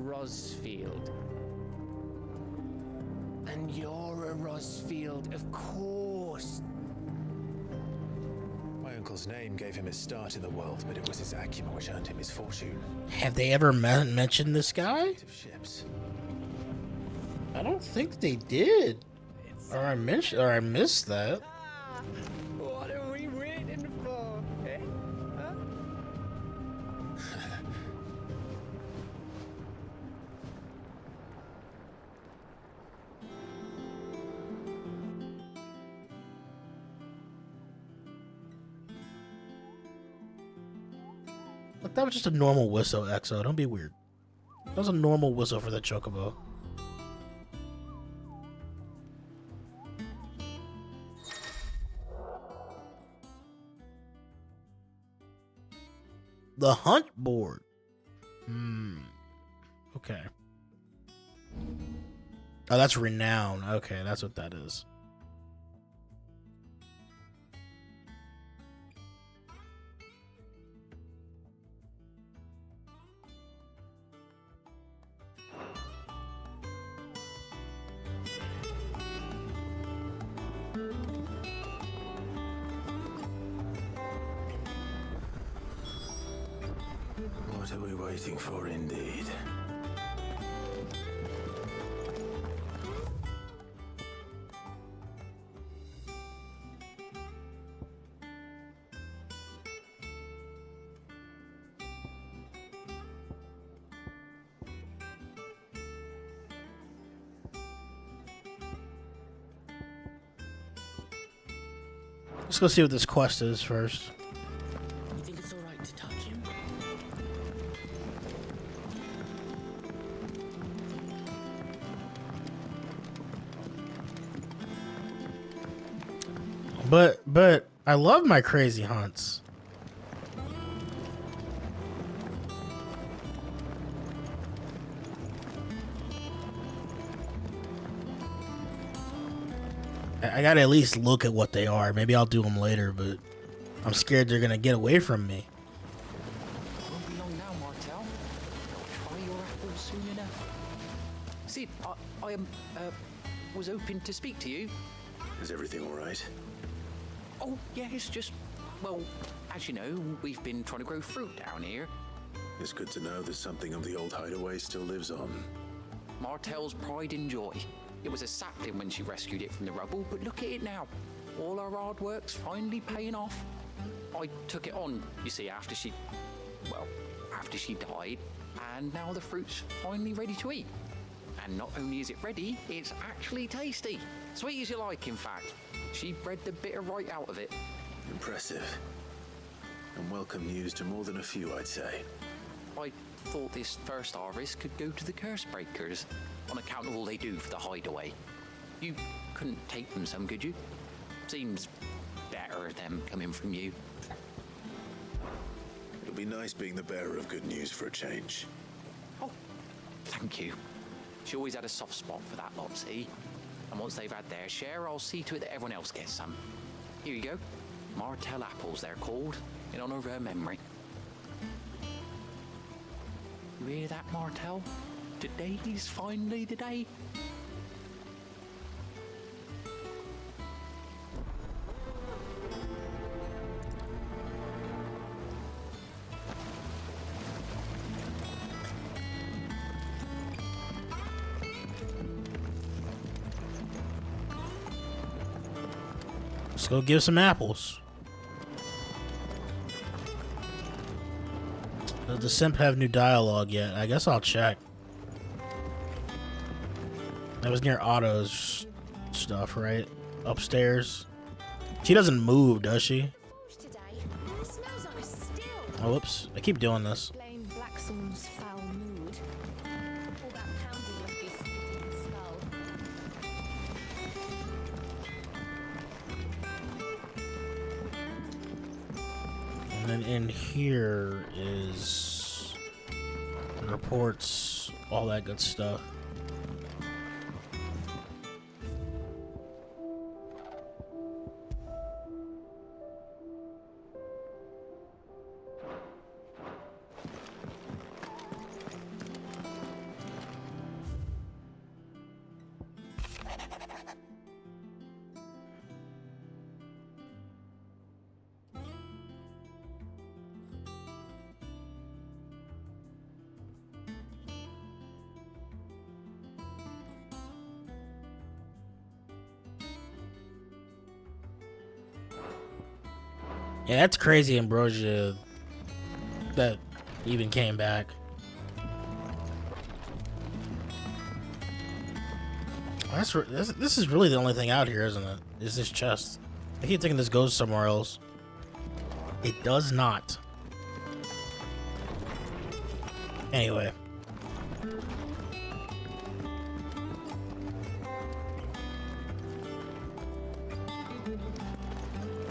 Speaker 6: Rosfield. And you're a Rosfield, of course.
Speaker 2: My uncle's name gave him his start in the world, but it was his acumen which earned him his fortune.
Speaker 1: Have they ever mentioned this guy?
Speaker 2: Ships.
Speaker 1: I don't think they did. Or I missed that.
Speaker 6: What are we waiting for, eh? Huh?
Speaker 1: Look, that was just a normal whistle, Exo. Don't be weird. That was a normal whistle for the Chocobo. The hunt board. Okay. Oh, that's renown. Okay, that's what that is.
Speaker 2: What are we waiting for, indeed?
Speaker 1: Let's go see what this quest is first.
Speaker 14: You think it's alright to touch him?
Speaker 1: But I love my crazy hunts. I gotta at least look at what they are. Maybe I'll do them later, but I'm scared they're gonna get away from me.
Speaker 12: Won't be long now, Martel. They'll try your apples soon enough. See, I was hoping to speak to you.
Speaker 2: Is everything all right?
Speaker 12: Oh, yeah, it's just, well, as you know, we've been trying to grow fruit down here.
Speaker 2: It's good to know that something of the old hideaway still lives on.
Speaker 12: Martel's pride and joy. It was a sapling when she rescued it from the rubble, but look at it now. All our hard work's finally paying off. I took it on, you see, after she died, and now the fruit's finally ready to eat. And not only is it ready, it's actually tasty. Sweet as you like, in fact. She bred the bitter right out of it.
Speaker 2: Impressive. And welcome news to more than a few, I'd say.
Speaker 12: I thought this first harvest could go to the curse breakers, on account of all they do for the hideaway. You couldn't take them some, could you? Seems better them coming from you.
Speaker 2: It'll be nice being the bearer of good news for a change.
Speaker 12: Oh, thank you. She always had a soft spot for that lot, see? And once they've had their share, I'll see to it that everyone else gets some. Here you go. Martel apples, they're called, in honor of her memory. You hear that, Martel? Today's finally the day.
Speaker 1: Let's go give some apples. Does the simp have new dialogue yet? I guess I'll check. That was near Otto's stuff, right? Upstairs. She doesn't move, does she? Oh, whoops. I keep doing this.
Speaker 23: Blame Blackthorn's foul mood. All that pounding must be splitting his skull.
Speaker 1: And then in here is reports, all that good stuff. Yeah, that's crazy, Ambrosia, that even came back. This is really the only thing out here, isn't it? Is this chest? I keep thinking this goes somewhere else. It does not. Anyway.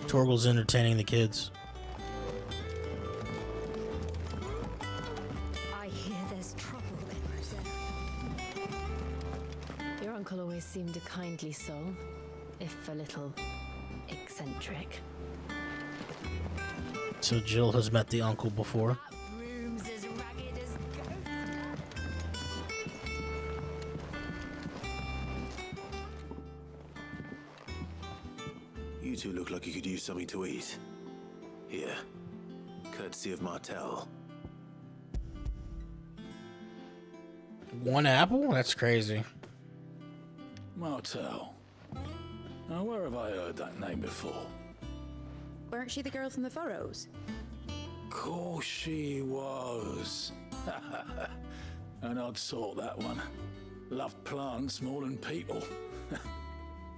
Speaker 1: Torgal's entertaining the kids.
Speaker 23: I hear there's trouble in Rosette. always seemed a kindly soul, if a little eccentric.
Speaker 1: So Jill has met the uncle before.
Speaker 23: Rooms as ragged as ghosts.
Speaker 2: You two look like you could use something to eat. Here. Courtesy of Martel.
Speaker 1: One apple? That's crazy.
Speaker 15: Martel. Now, where have I heard that name before?
Speaker 11: Weren't she the girl from the Furrows?
Speaker 15: Course she was. An odd sort, that one. Loved plants more than people.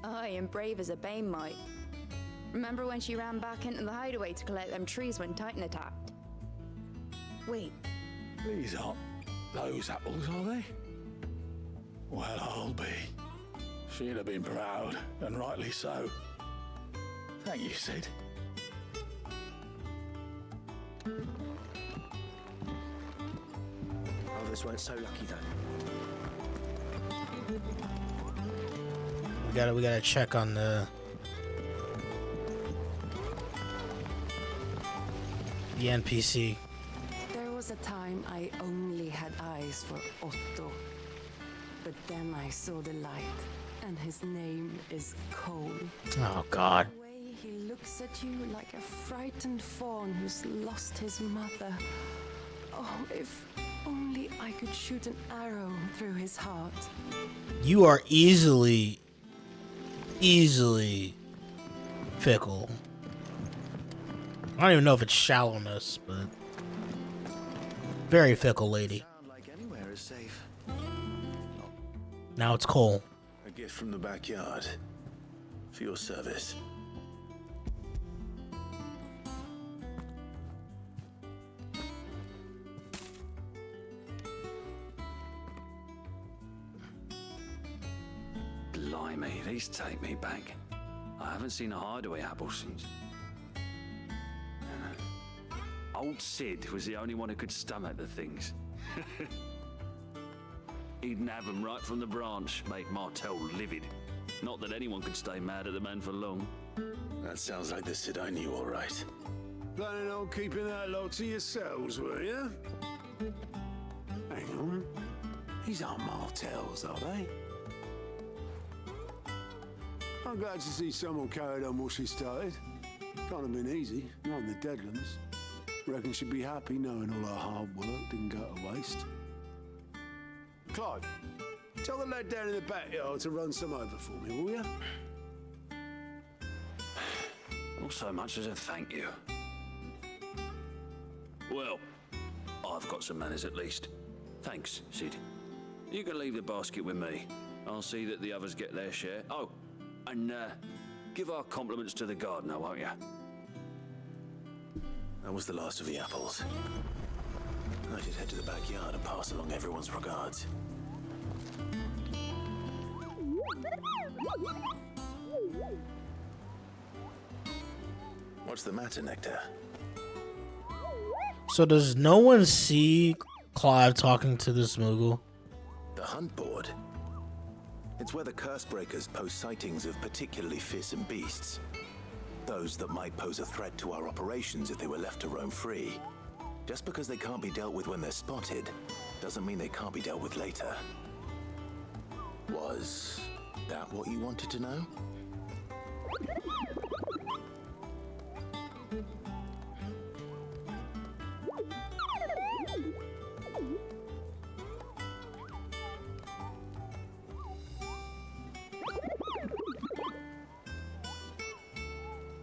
Speaker 11: Aye, and brave as a bane might. Remember when she ran back into the hideaway to collect them trees when Titan attacked? Wait.
Speaker 15: These aren't those apples, are they? Well, I'll be. She'd have been proud, and rightly so. Thank you, Sid.
Speaker 19: Others weren't so lucky, though.
Speaker 1: We gotta check on the NPC.
Speaker 20: There was a time I only had eyes for Otto. But then I saw the light, and his name is Cole.
Speaker 1: Oh, God.
Speaker 20: The way he looks at you like a frightened fawn who's lost his mother. Oh, if only I could shoot an arrow through his heart.
Speaker 1: You are easily fickle. I don't even know if it's shallowness, but very fickle lady.
Speaker 2: Sound like anywhere is safe.
Speaker 1: Now it's Cole.
Speaker 2: A gift from the backyard. For your service.
Speaker 14: Blimey, these take me back. I haven't seen a hideaway apple since. Old Sid was the only one who could stomach the things. He'd nab them right from the branch, make Martel livid. Not that anyone could stay mad at the man for long.
Speaker 2: That sounds like the Sid I knew, all right.
Speaker 18: Planning on keeping that lot to yourselves, were you? Hang on. These aren't Martels, are they? I'm glad to see someone carried on what she started. Can't have been easy, not in the Deadlands. Reckon she'd be happy knowing all her hard work didn't go to waste. Clive, tell the lad down in the backyard to run some over for me, will you?
Speaker 14: Not so much as a thank you. Well, I've got some manners at least. Thanks, Sid. You can leave the basket with me. I'll see that the others get their share. Oh, and give our compliments to the gardener, won't you?
Speaker 2: That was the last of the apples. I should head to the backyard and pass along everyone's regards. What's the matter, Nectar?
Speaker 1: So does no one see Clive talking to this Moogle?
Speaker 2: The hunt board. It's where the Cursebreakers post sightings of particularly fearsome beasts. Those that might pose a threat to our operations if they were left to roam free. Just because they can't be dealt with when they're spotted, doesn't mean they can't be dealt with later. Was that what you wanted to know?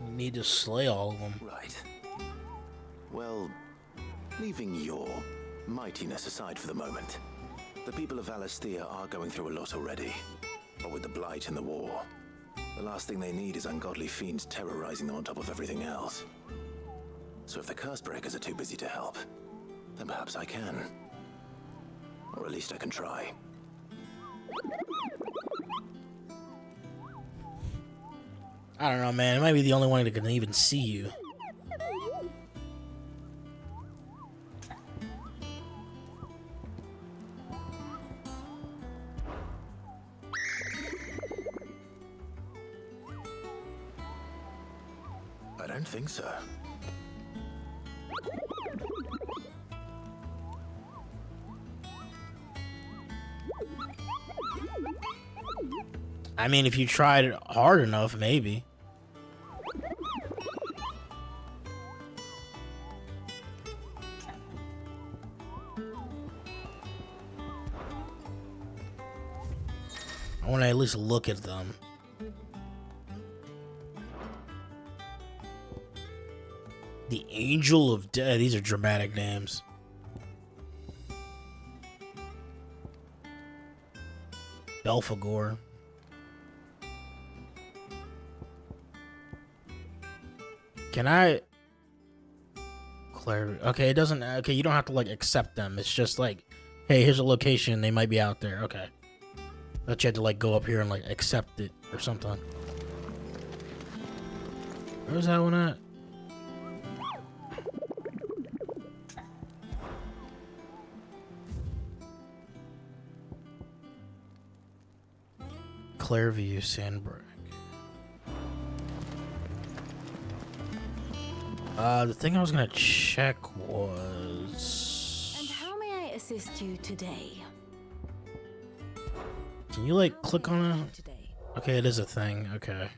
Speaker 1: We need to slay all of them.
Speaker 2: Right. Well, leaving your mightiness aside for the moment, the people of Valisthea are going through a lot already. But with the Blight and the war, the last thing they need is ungodly fiends terrorizing them on top of everything else. So if the Cursebreakers are too busy to help, then perhaps I can. Or at least I can try.
Speaker 1: I don't know, man. It might be the only one that can even see you.
Speaker 2: I don't think so.
Speaker 1: I mean, if you tried it hard enough, maybe. I want to at least look at them. The Angel of Death. These are dramatic names. Belphegor. Can I? Claire. Okay, it doesn't. Okay, you don't have to like accept them. It's just like, hey, here's a location. They might be out there. Okay. But you had to like go up here and like accept it or something. Where's that one at? Clairview, Sandbrook. The thing I was gonna check was.
Speaker 23: And how may I assist you today?
Speaker 1: Can you like click on it? Okay, it is a thing. Okay.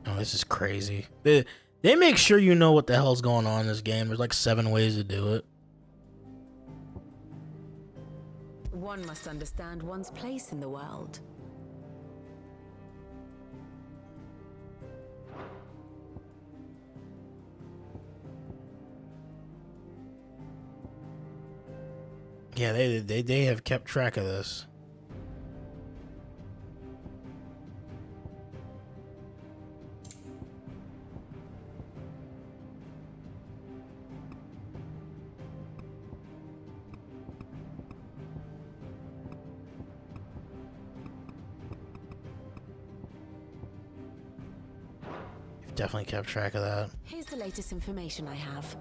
Speaker 1: Oh, this is crazy. They make sure you know what the hell's going on in this game. There's like 7 ways to do it.
Speaker 23: One must understand one's place in the world.
Speaker 1: Yeah, they have kept track of this. You've definitely kept track of that.
Speaker 23: Here's the latest information I have.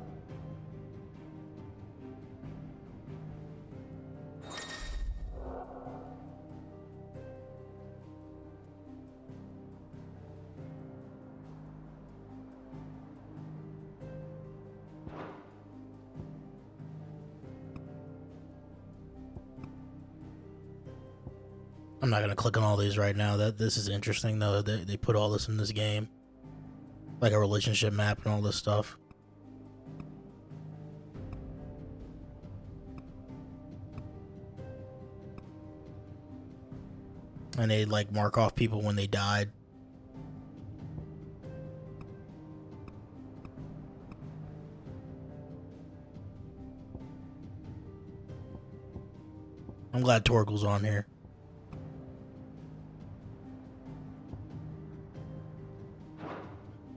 Speaker 1: I'm not gonna click on all these right now. This is interesting though. They put all this in this game, like a relationship map and all this stuff. And they like mark off people when they died. I'm glad Torgal's on here.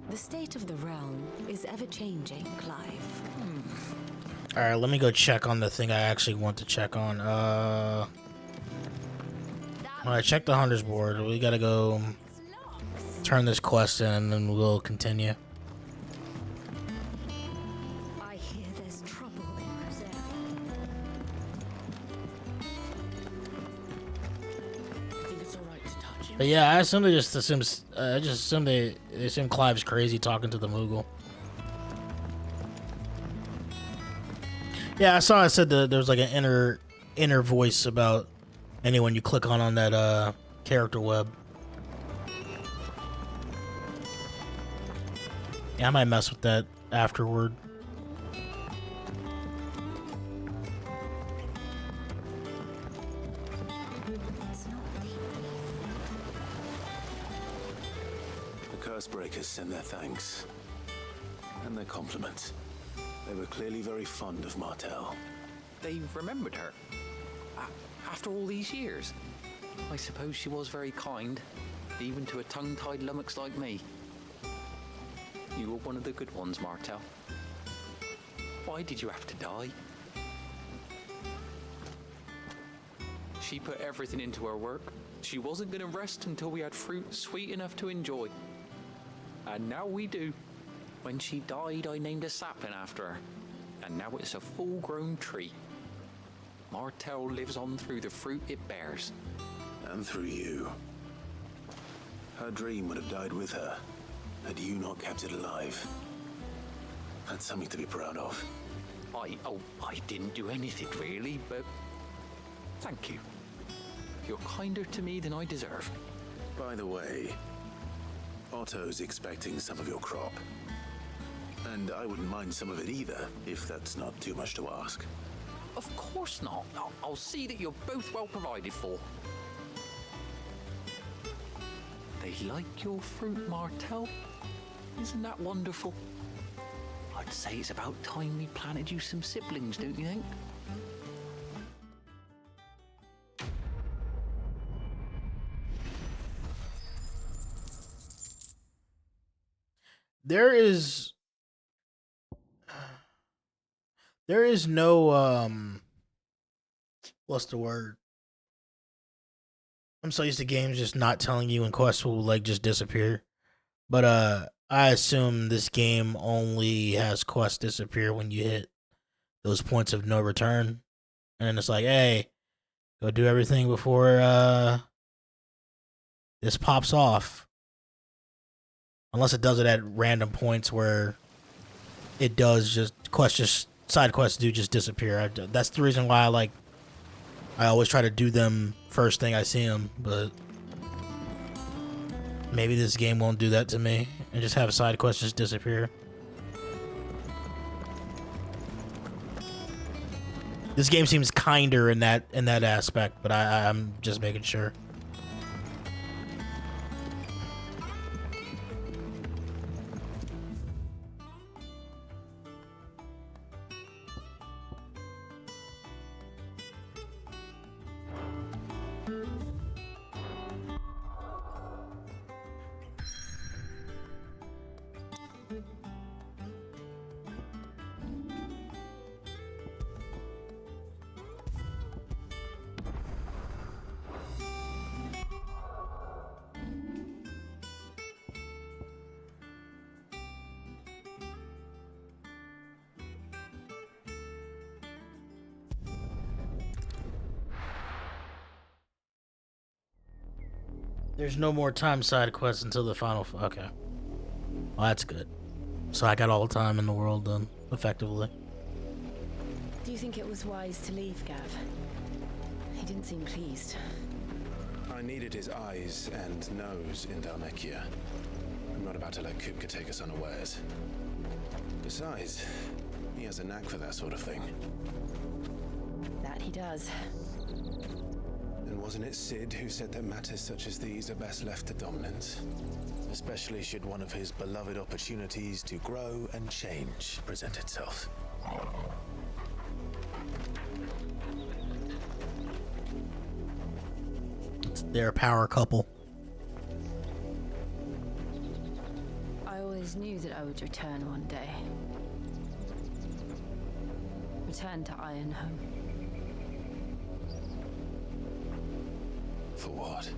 Speaker 23: The state of the realm is ever-changing, Clive.
Speaker 1: Alright, let me go check on the thing I actually want to check on. Alright, check the hunter's board. We gotta go turn this quest in and then we'll continue.
Speaker 23: I hear there's trouble in Rosetta.
Speaker 12: Think it's alright to touch him?
Speaker 1: But yeah, I assume they just assume they assume Clive's crazy talking to the Moogle. Yeah, I saw. I said that there's like an inner voice about anyone you click on that character web. Yeah, I might mess with that afterward.
Speaker 2: The Cursebreakers send their thanks and their compliments. They were clearly very fond of Martel.
Speaker 12: They remembered her. After all these years. I suppose she was very kind, even to a tongue-tied lummox like me. You were one of the good ones, Martel. Why did you have to die? She put everything into her work. She wasn't going to rest until we had fruit sweet enough to enjoy. And now we do. When she died, I named a sapling after her. And now it's a full-grown tree. Martel lives on through the fruit it bears.
Speaker 2: And through you. Her dream would have died with her, had you not kept it alive. That's something to be proud of.
Speaker 12: I didn't do anything really, but thank you. You're kinder to me than I deserve.
Speaker 2: By the way, Otto's expecting some of your crop. And I wouldn't mind some of it either, if that's not too much to ask.
Speaker 12: Of course not. I'll see that you're both well provided for. They like your fruit, Martel. Isn't that wonderful? I'd say it's about time we planted you some siblings, don't you think?
Speaker 1: There is no what's the word? I'm so used to games just not telling you when quests will like just disappear. But I assume this game only has quests disappear when you hit those points of no return. And then it's like, hey, go do everything before this pops off. Unless it does it at random points where it does side quests do just disappear. That's the reason why I always try to do them first thing I see them, but maybe this game won't do that to me and just have side quests just disappear. This game seems kinder in that aspect, but I'm just making sure. There's no more time side quests until the final. Okay. Well, that's good. So I got all the time in the world done, effectively.
Speaker 23: Do you think it was wise to leave, Gav? He didn't seem pleased.
Speaker 2: I needed his eyes and nose in Dalmekia. I'm not about to let Kupka take us unawares. Besides, he has a knack for that sort of thing.
Speaker 23: That he does.
Speaker 2: And wasn't it Sid who said that matters such as these are best left to dominance? Especially should one of his beloved opportunities to grow and change present itself.
Speaker 1: They're a power couple.
Speaker 23: I always knew that I would return one day. Return to Ironhome.
Speaker 2: For what?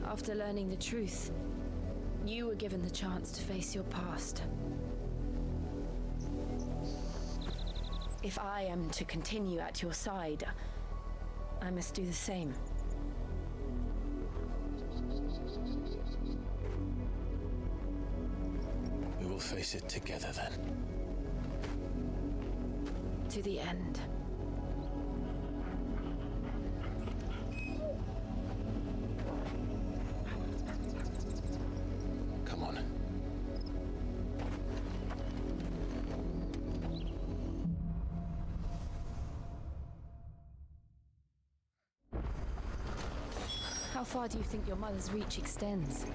Speaker 23: After learning the truth, you were given the chance to face your past. If I am to continue at your side, I must do the same.
Speaker 2: We will face it together then.
Speaker 23: To the end.
Speaker 2: Come on.
Speaker 23: How far do you think your mother's reach extends?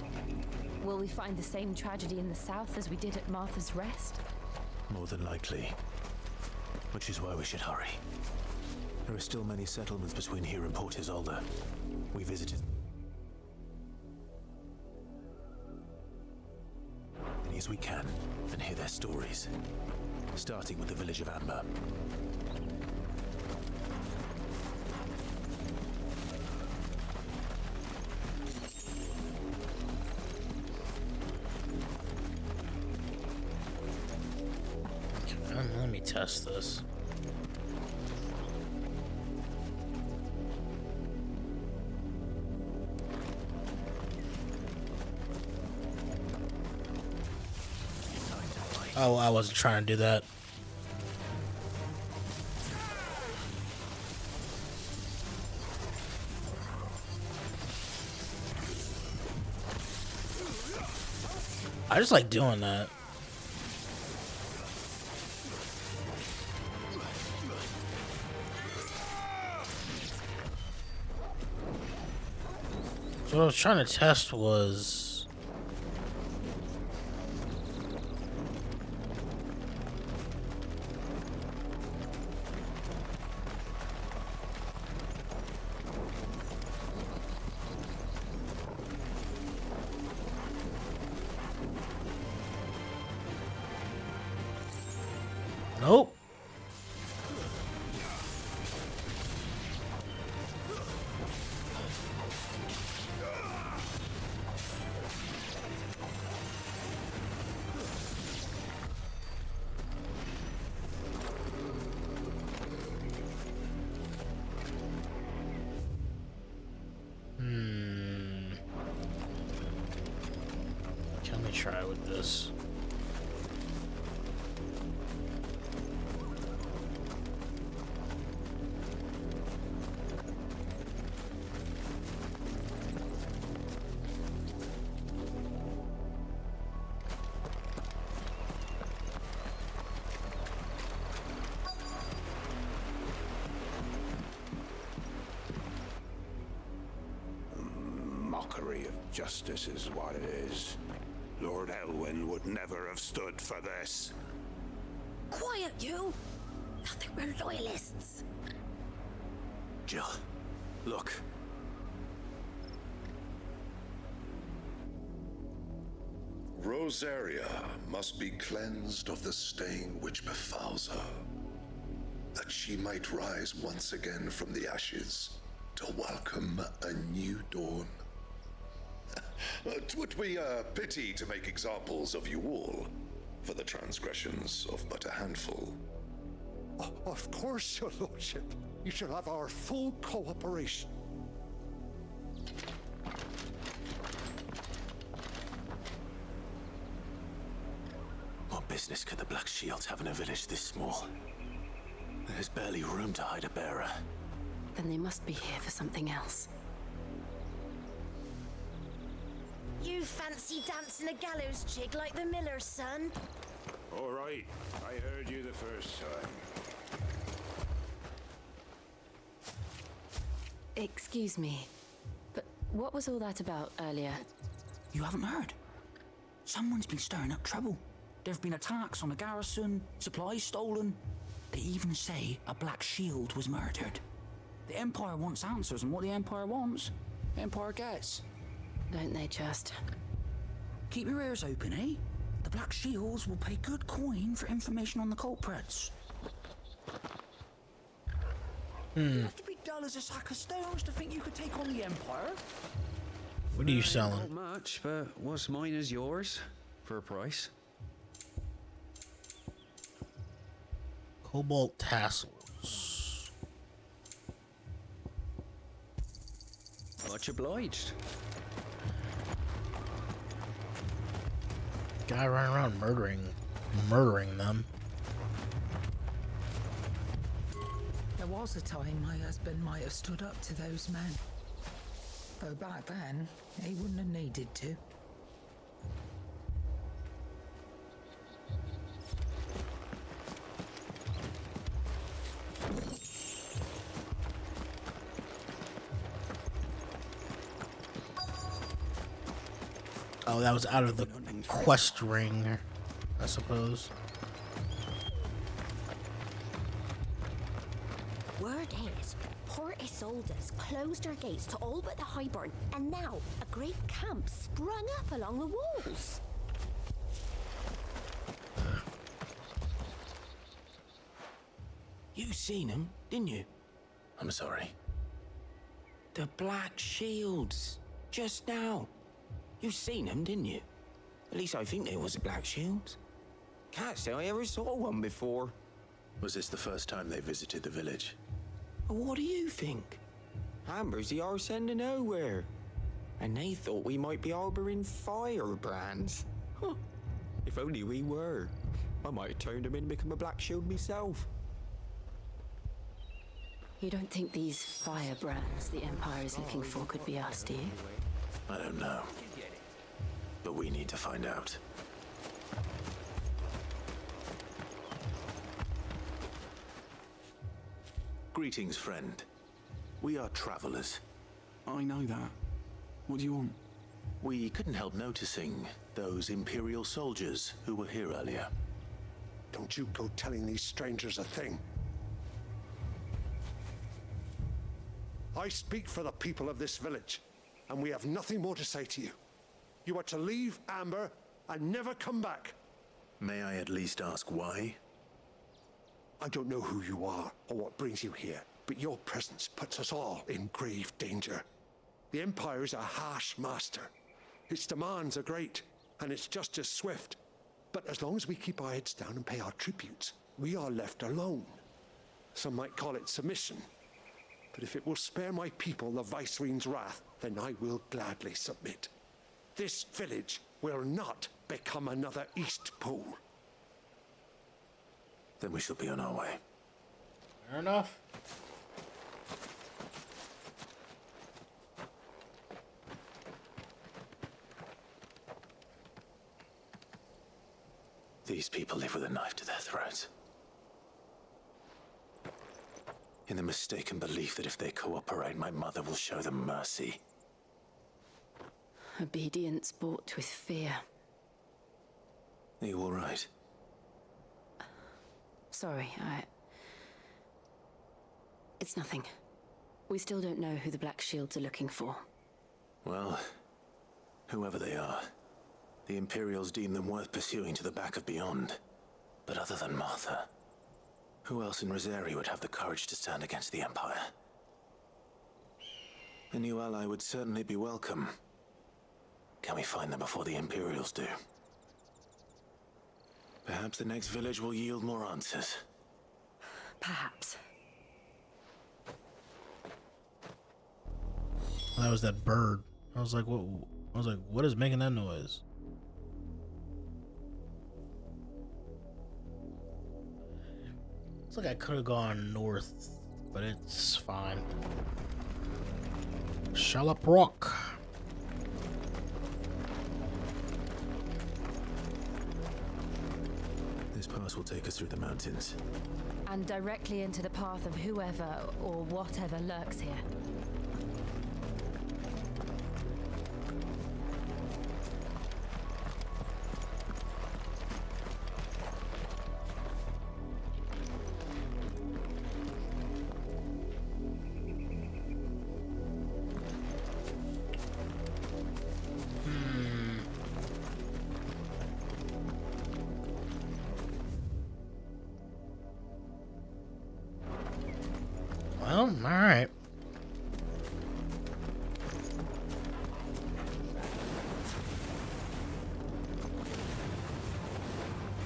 Speaker 23: Will we find the same tragedy in the south as we did at Martha's Rest?
Speaker 2: More than likely. Which is why we should hurry. There are still many settlements between here and Port Isolde. We visited many as we can and hear their stories. Starting with the village of Amber.
Speaker 1: Let me test this. Oh, I wasn't trying to do that. I just like doing that. So what I was trying to test was... Nope. Let me try with this.
Speaker 18: Mockery of justice is what it is. Lord Elwyn would never have stood for this.
Speaker 24: Quiet, you! Nothing, we're loyalists.
Speaker 2: Jill, look.
Speaker 3: Rosaria must be cleansed of the stain which befouls her, that she might rise once again from the ashes to welcome a new dawn. 'Twould be a pity to make examples of you all for the transgressions of but a handful.
Speaker 7: Of course, your lordship. You shall have our full cooperation.
Speaker 2: What business could the Black Shields have in a village this small? There's barely room to hide a bearer.
Speaker 23: Then they must be here for something else.
Speaker 24: You fancy dancing a gallows jig like the miller's son?
Speaker 18: All right, I heard you the first time.
Speaker 23: Excuse me, but what was all that about earlier?
Speaker 8: You haven't heard? Someone's been stirring up trouble. There have been attacks on the garrison, supplies stolen. They even say a Black Shield was murdered. The Empire wants answers, and what the Empire wants, the Empire gets.
Speaker 23: Don't they just?
Speaker 8: Keep your ears open, eh? The Black Shields will pay good coin for information on the culprits. You have to be dull as a sack of stones to think you could take on the Empire.
Speaker 1: What are you
Speaker 14: Not
Speaker 1: selling?
Speaker 14: much, but what's mine is yours for a price.
Speaker 1: Cobalt tassels.
Speaker 14: Much obliged.
Speaker 1: Guy running around murdering them.
Speaker 19: There was a time my husband might have stood up to those men. Though back then, he wouldn't have needed to.
Speaker 1: Oh, that was out of the quest ring, I suppose.
Speaker 24: Word is, Port Isolde's closed her gates to all but the Highborn, and now a great camp sprung up along the walls.
Speaker 8: You seen them, didn't you?
Speaker 2: I'm sorry.
Speaker 8: The Black Shields. Just now. You seen them, didn't you? At least I think there was a Black Shields. Can't say I ever saw one before.
Speaker 2: Was this the first time they visited the village?
Speaker 8: What do you think? Amber's the arse end of nowhere. And they thought we might be harboring firebrands. Huh. If only we were.
Speaker 4: I might have turned him in and become a Black Shield myself.
Speaker 23: You don't think these firebrands the Empire is looking for could be us, do you?
Speaker 2: I don't know. But we need to find out. Greetings, friend. We are travelers.
Speaker 13: I know that. What do you want?
Speaker 2: We couldn't help noticing those Imperial soldiers who were here earlier.
Speaker 18: Don't you go telling these strangers a thing. I speak for the people of this village, and we have nothing more to say to you. You are to leave Amber and never come back.
Speaker 2: May I at least ask why?
Speaker 18: I don't know who you are or what brings you here, but your presence puts us all in grave danger. The Empire is a harsh master. Its demands are great, and its justice swift. But as long as we keep our heads down and pay our tributes, we are left alone. Some might call it submission. But if it will spare my people the Viceroy's wrath, then I will gladly submit. This village will not become another Eastpool.
Speaker 2: Then we shall be on our way.
Speaker 1: Fair enough.
Speaker 2: These people live with a knife to their throats. In the mistaken belief that if they cooperate, my mother will show them mercy.
Speaker 23: Obedience bought with fear.
Speaker 2: Are you all right?
Speaker 23: Sorry, It's nothing. We still don't know who the Black Shields are looking for.
Speaker 2: Well, whoever they are, the Imperials deem them worth pursuing to the back of beyond. But other than Martha, who else in Rosari would have the courage to stand against the Empire? A new ally would certainly be welcome. Can we find them before the Imperials do? Perhaps the next village will yield more answers.
Speaker 23: Perhaps.
Speaker 1: That was that bird. I was like, what? I was like, what is making that noise? It's like I could have gone north, but it's fine. Shallop Rock.
Speaker 2: This pass will take us through the mountains.
Speaker 23: And directly into the path of whoever or whatever lurks here.
Speaker 1: Well, alright.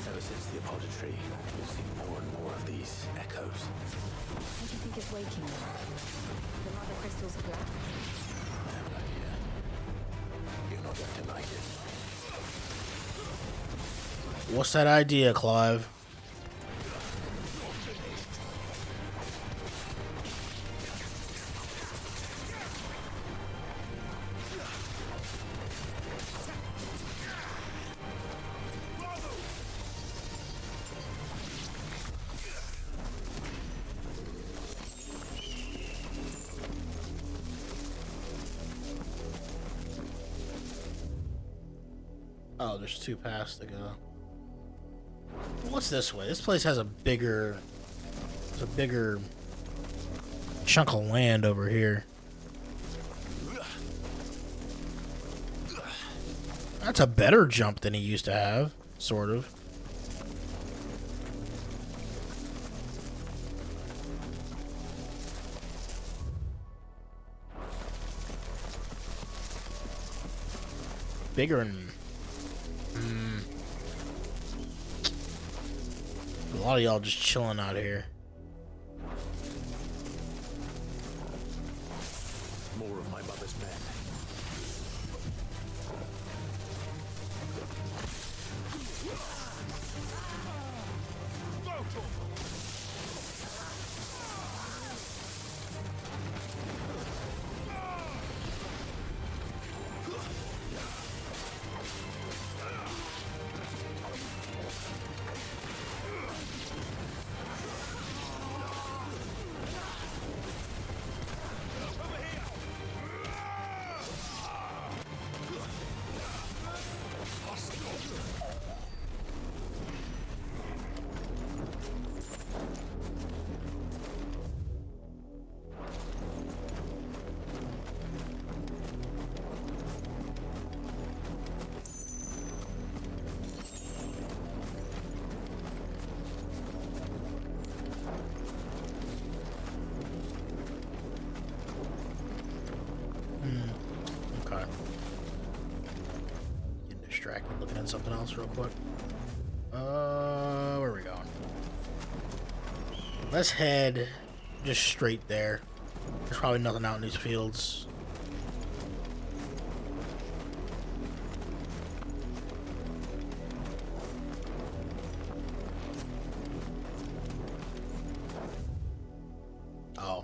Speaker 2: Ever since the apothecary, we've seen more and more of these echoes.
Speaker 23: What do you think is waking them? The mother crystals of black?
Speaker 2: I have an idea. You're not going to like it.
Speaker 1: What's that idea, Clive? Oh, there's 2 paths to go. What's this way? This place has a bigger chunk of land over here. That's a better jump than he used to have, sort of. Bigger and a lot of y'all just chilling out here.
Speaker 2: More of my mother's men.
Speaker 1: else real quick. Where are we going? Let's head just straight there. There's probably nothing out in these fields. Oh.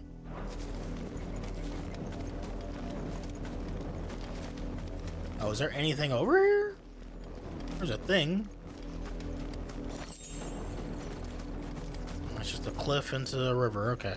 Speaker 1: Oh, is there anything over here? There's a thing. It's just a cliff into the river, okay.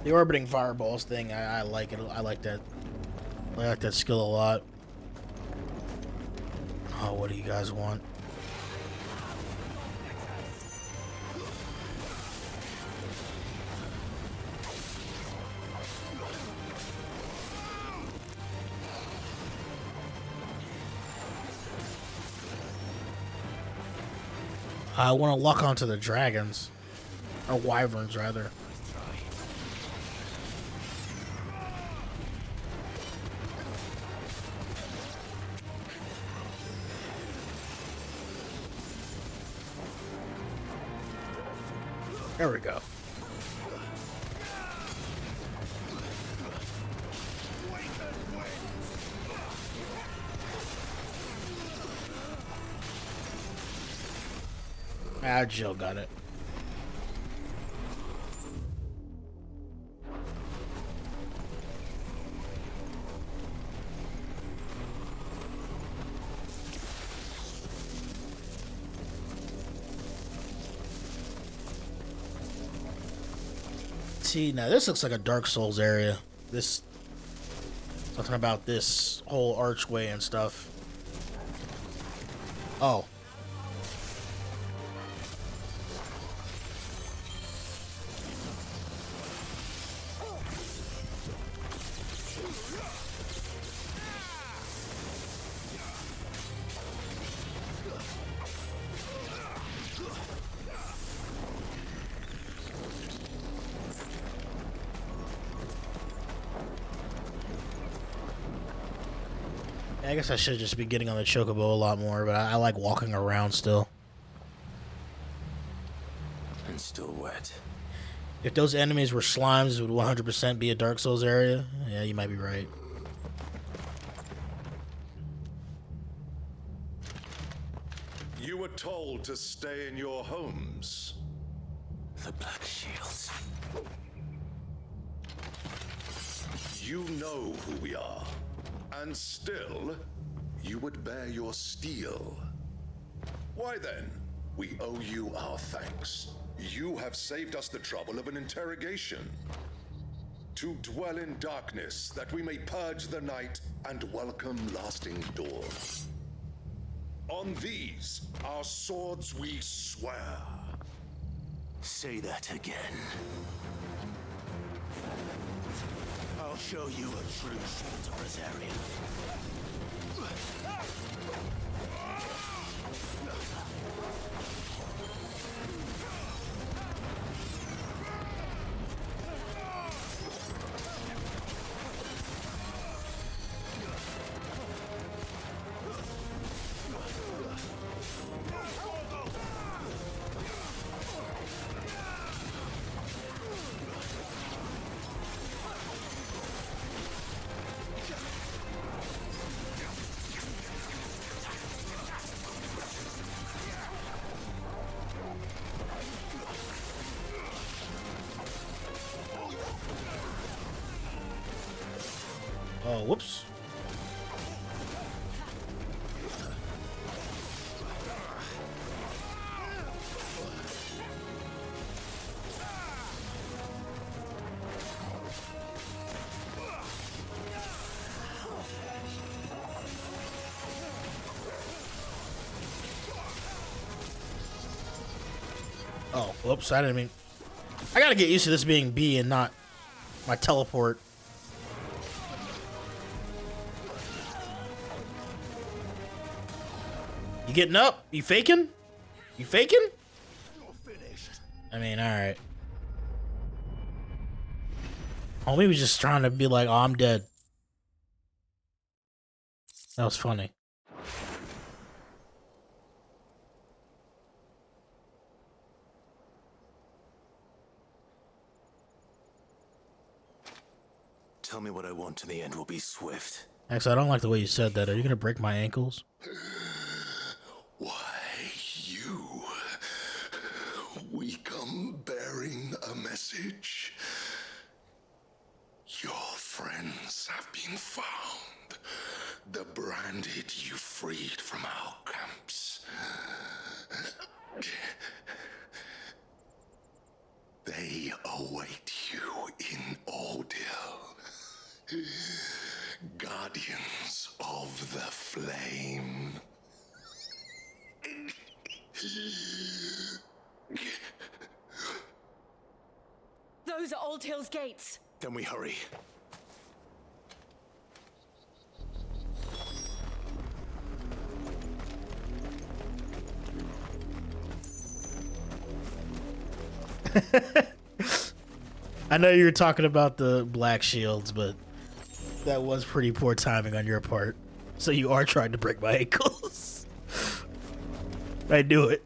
Speaker 1: The orbiting fireballs thing, I like it. I like that. I like that skill a lot. Oh, what do you guys want? I want to lock onto the dragons. Or wyverns, rather. There we go. Ah, Jill got it. See, now this looks like a Dark Souls area. This, something about this whole archway and stuff. Oh. I guess I should just be getting on the chocobo a lot more, but I like walking around still.
Speaker 2: And still wet.
Speaker 1: If those enemies were slimes, it would 100% be a Dark Souls area. Yeah, you might be right.
Speaker 3: You were told to stay in your homes.
Speaker 2: The Black Shields.
Speaker 3: You know who we are. And still, you would bear your steel. Why then, we owe you our thanks. You have saved us the trouble of an interrogation. To dwell in darkness, that we may purge the night and welcome lasting dawn. On these, our swords we swear.
Speaker 2: Say that again. I'll show you a true shield of Rosaria.
Speaker 1: Oh, whoops. Oh, whoops! I didn't mean. I gotta get used to this being B and not my teleport. You getting up? You faking? You faking? I mean, alright. Homie was just trying to be like, oh, I'm dead. That was funny.
Speaker 2: Tell me what I want and the end will be swift.
Speaker 1: Actually, I don't like the way you said that. Are you gonna break my ankles?
Speaker 3: Why, you? We come bearing a message. Your friends have been found. The branded you freed from our camps. They await you in Ordeal. Guardians of the Flame.
Speaker 24: Those are Old Hill's gates.
Speaker 2: Then we hurry.
Speaker 1: I know you were talking about the black shields, but that was pretty poor timing on your part. So you are trying to break my ankles. I knew it.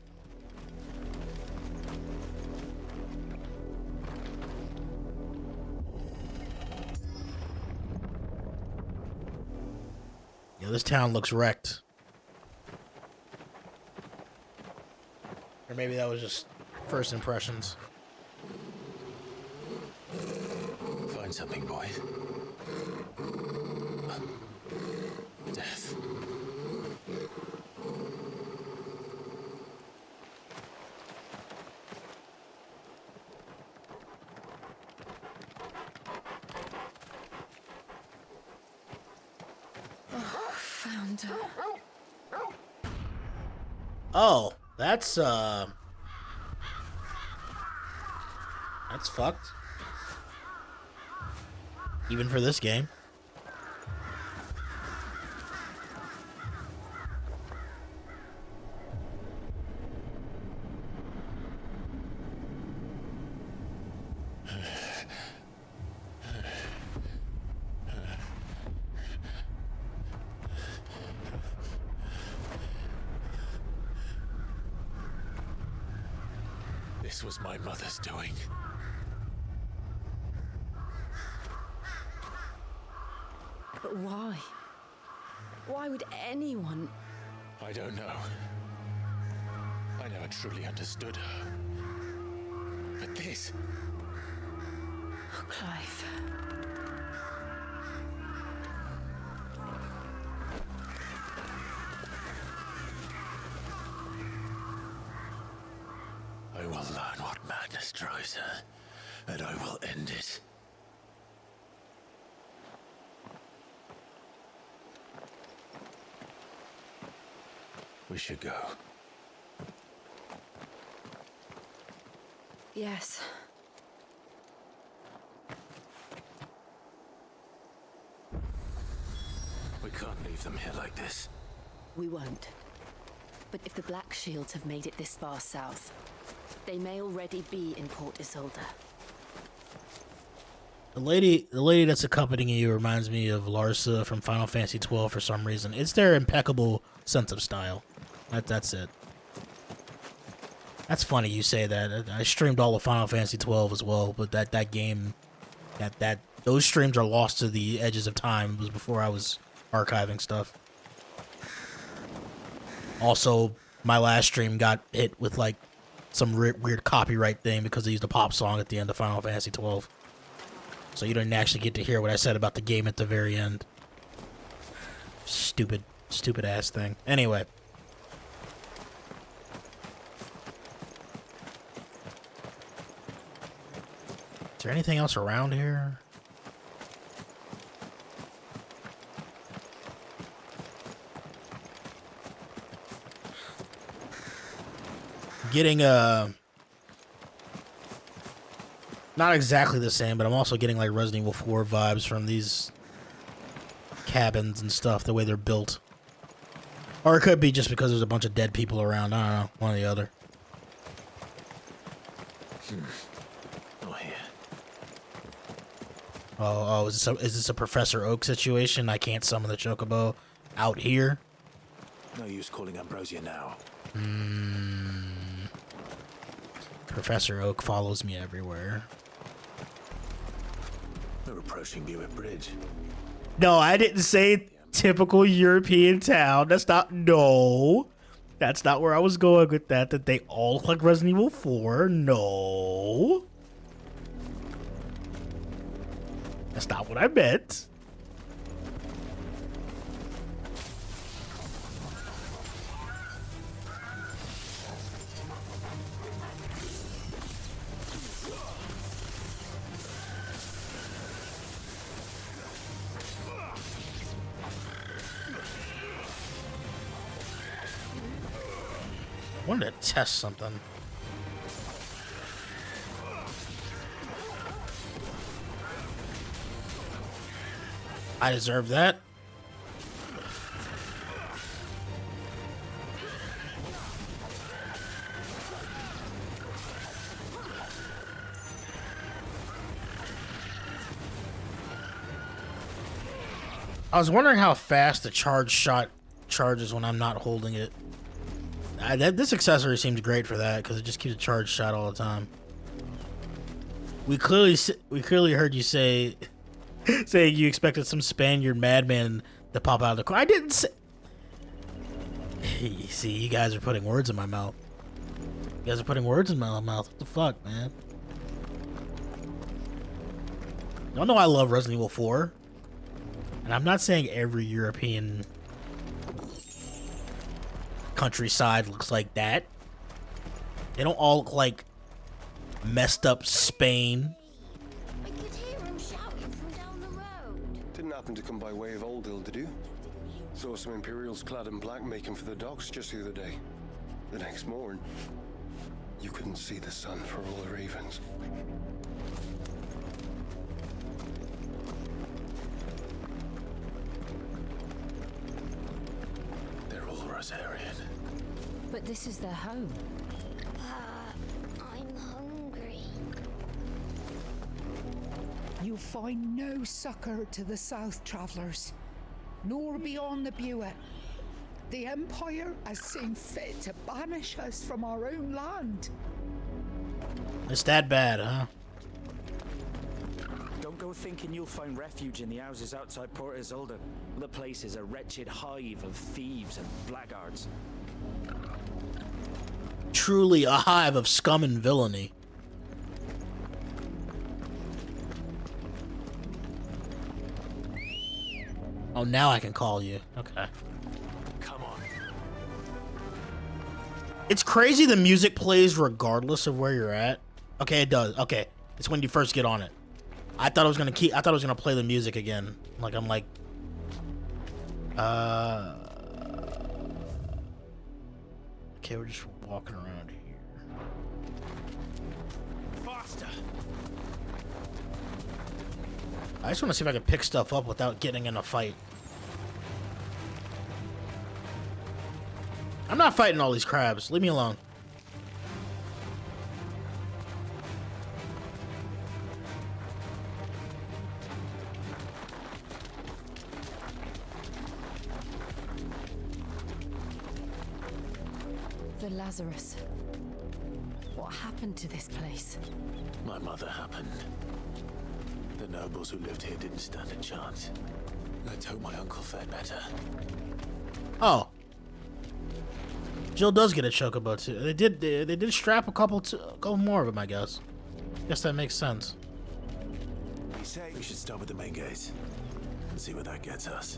Speaker 1: Yeah, this town looks wrecked. Or maybe that was just first impressions.
Speaker 2: Find something, boy. Death.
Speaker 24: Oh, found her.
Speaker 1: Oh, that's fucked. Even for this game.
Speaker 2: This was my mother's doing.
Speaker 24: But why? Why would anyone?
Speaker 2: I don't know. I never truly understood her. But this...
Speaker 24: Oh, Clive.
Speaker 2: I will learn what madness drives her, and I will end it. We should go.
Speaker 24: Yes.
Speaker 2: We can't leave them here like this.
Speaker 23: We won't. But if the Black Shields have made it this far south, they may already be in Port Isolde.
Speaker 1: The lady that's accompanying you reminds me of Larsa from Final Fantasy XII for some reason. It's their impeccable sense of style. That's it. That's funny you say that. I streamed all of Final Fantasy XII as well, but that game, those streams are lost to the edges of time. It was before I was archiving stuff. Also, my last stream got hit with like some weird copyright thing because they used a pop song at the end of Final Fantasy XII. So you didn't actually get to hear what I said about the game at the very end. Stupid ass thing. Anyway. Is there anything else around here? Getting Not exactly the same, but I'm also getting like Resident Evil 4 vibes from these cabins and stuff, the way they're built. Or it could be just because there's a bunch of dead people around. I don't know, one or the other.
Speaker 2: Oh, here.
Speaker 1: Oh, is this a Professor Oak situation? I can't summon the Chocobo out here?
Speaker 2: No use calling Ambrosia now.
Speaker 1: Professor Oak follows me everywhere.
Speaker 2: We're approaching Buick Bridge.
Speaker 1: No, I didn't say typical European town. That's not... No. That's not where I was going with that. That they all look like Resident Evil 4. No. That's not what I meant. I wanted to test something. I deserve that. I was wondering how fast the charge shot charges when I'm not holding it. This accessory seems great for that because it just keeps a charge shot all the time. We clearly heard you say you expected some Spaniard madman to pop out of the car. I didn't say. See, you guys are putting words in my mouth. You guys are putting words in my mouth. What the fuck, man? Y'all know I love Resident Evil 4, and I'm not saying every European countryside looks like that. They don't all look like messed up Spain.
Speaker 10: I could hear him shouting from down the road.
Speaker 16: Didn't happen to come by way of Old Hill, did you? Saw some Imperials clad in black making for the docks just the other day. The next morn, you couldn't see the sun for all the ravens.
Speaker 2: They're all Rosarian.
Speaker 23: But this is their home.
Speaker 10: I'm hungry.
Speaker 19: You'll find no succor to the south travellers, nor beyond the Buet. The Empire has seen fit to banish us from our own land.
Speaker 1: It's that bad, huh?
Speaker 17: Don't go thinking you'll find refuge in the houses outside Port Isolde. The place is a wretched hive of thieves and blackguards.
Speaker 1: Truly a hive of scum and villainy. Oh, now I can call you. Okay.
Speaker 2: Come on.
Speaker 1: It's crazy the music plays regardless of where you're at. Okay, it does. Okay. It's when you first get on it. I thought it was gonna play the music again. Like I'm like okay, we're just walking around here.
Speaker 17: Faster.
Speaker 1: I just want to see if I can pick stuff up without getting in a fight. I'm not fighting all these crabs. Leave me alone.
Speaker 23: The Lazarus. What happened to this place?
Speaker 2: My mother happened. The nobles who lived here didn't stand a chance. Let's hope my uncle fared better.
Speaker 1: Oh. Jill does get a chocobo too. They did strap a couple more of them, I guess. Guess that makes sense.
Speaker 2: We should start with the main gate and see where that gets us.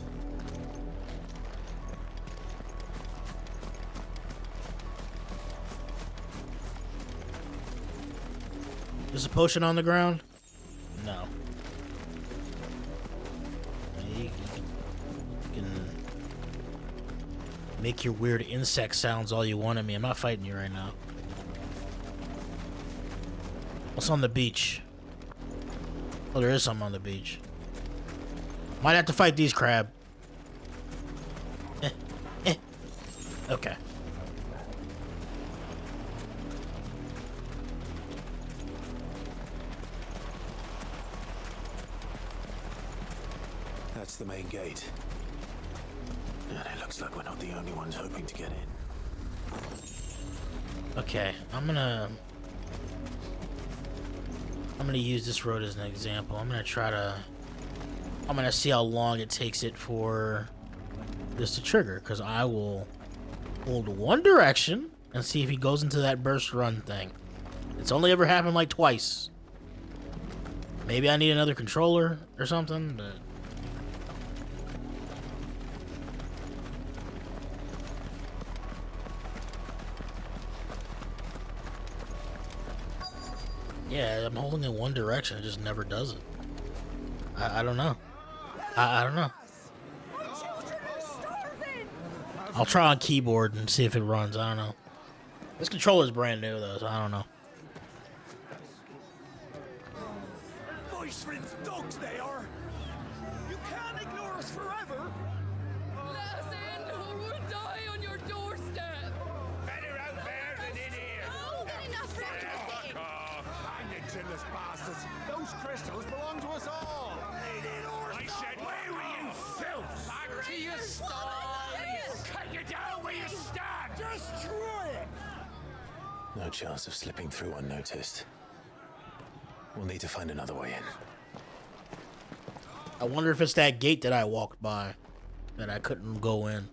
Speaker 1: There's a potion on the ground? No. You can make your weird insect sounds all you want at me. I'm not fighting you right now. What's on the beach? Oh, there is some on the beach. Might have to fight these crab. Okay.
Speaker 2: That's the main gate. And it looks like we're not the only ones hoping to get in.
Speaker 1: Okay, I'm gonna use this road as an example. I'm gonna see how long it takes it for this to trigger, because I will hold one direction and see if he goes into that burst run thing. It's only ever happened like twice. Maybe I need another controller or something, but yeah, I'm holding in one direction. It just never does it. I don't know. I don't know. I'll try on keyboard and see if it runs. I don't know. This controller's brand new though, so I don't know.
Speaker 5: Voice rinsed dogs they are. You can't ignore us forever.
Speaker 9: Let us in or we'll die on your doorstep.
Speaker 5: Better out there than in here.
Speaker 9: Oh, enough.
Speaker 5: Fuck off. Chinless bastards. Those crystals belong to us all. I said, where were you, filth? Back to your stalls. Cut you down where you stand. Destroy it.
Speaker 2: No chance of slipping through unnoticed. We'll need to find another way in.
Speaker 1: I wonder if it's that gate that I walked by that I couldn't go in.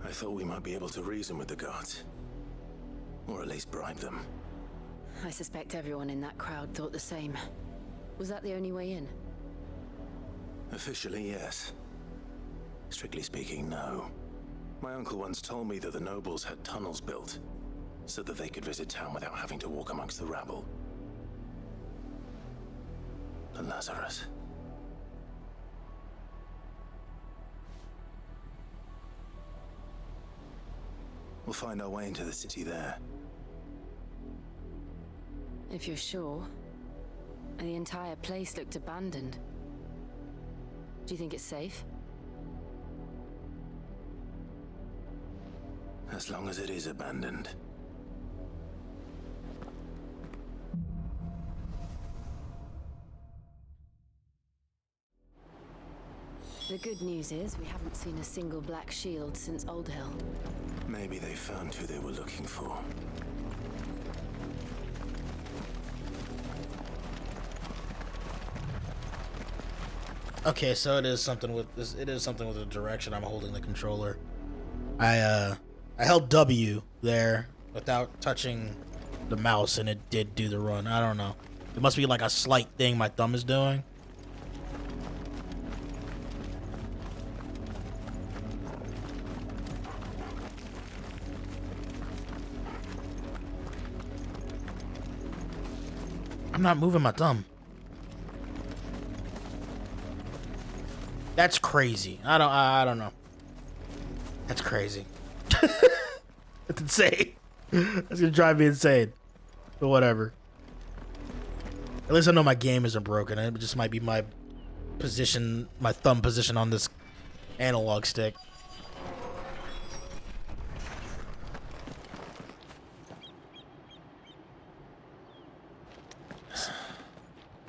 Speaker 2: I thought we might be able to reason with the guards. Or at least bribe them.
Speaker 23: I suspect everyone in that crowd thought the same. Was that the only way in?
Speaker 2: Officially, yes. Strictly speaking, no. My uncle once told me that the nobles had tunnels built, so that they could visit town without having to walk amongst the rabble. And Lazarus. We'll find our way into the city there.
Speaker 23: If you're sure. The entire place looked abandoned. Do you think it's safe?
Speaker 2: As long as it is abandoned.
Speaker 23: The good news is we haven't seen a single black shield since Old Hill.
Speaker 2: Maybe they found who they were looking for.
Speaker 1: Okay, so it is something with this. It is something with the direction I'm holding the controller. I held W there without touching the mouse, and it did do the run. I don't know. It must be like a slight thing my thumb is doing. I'm not moving my thumb. That's crazy. I don't know. That's crazy. That's insane. That's gonna drive me insane. But whatever. At least I know my game isn't broken. It just might be my position, my thumb position on this analog stick.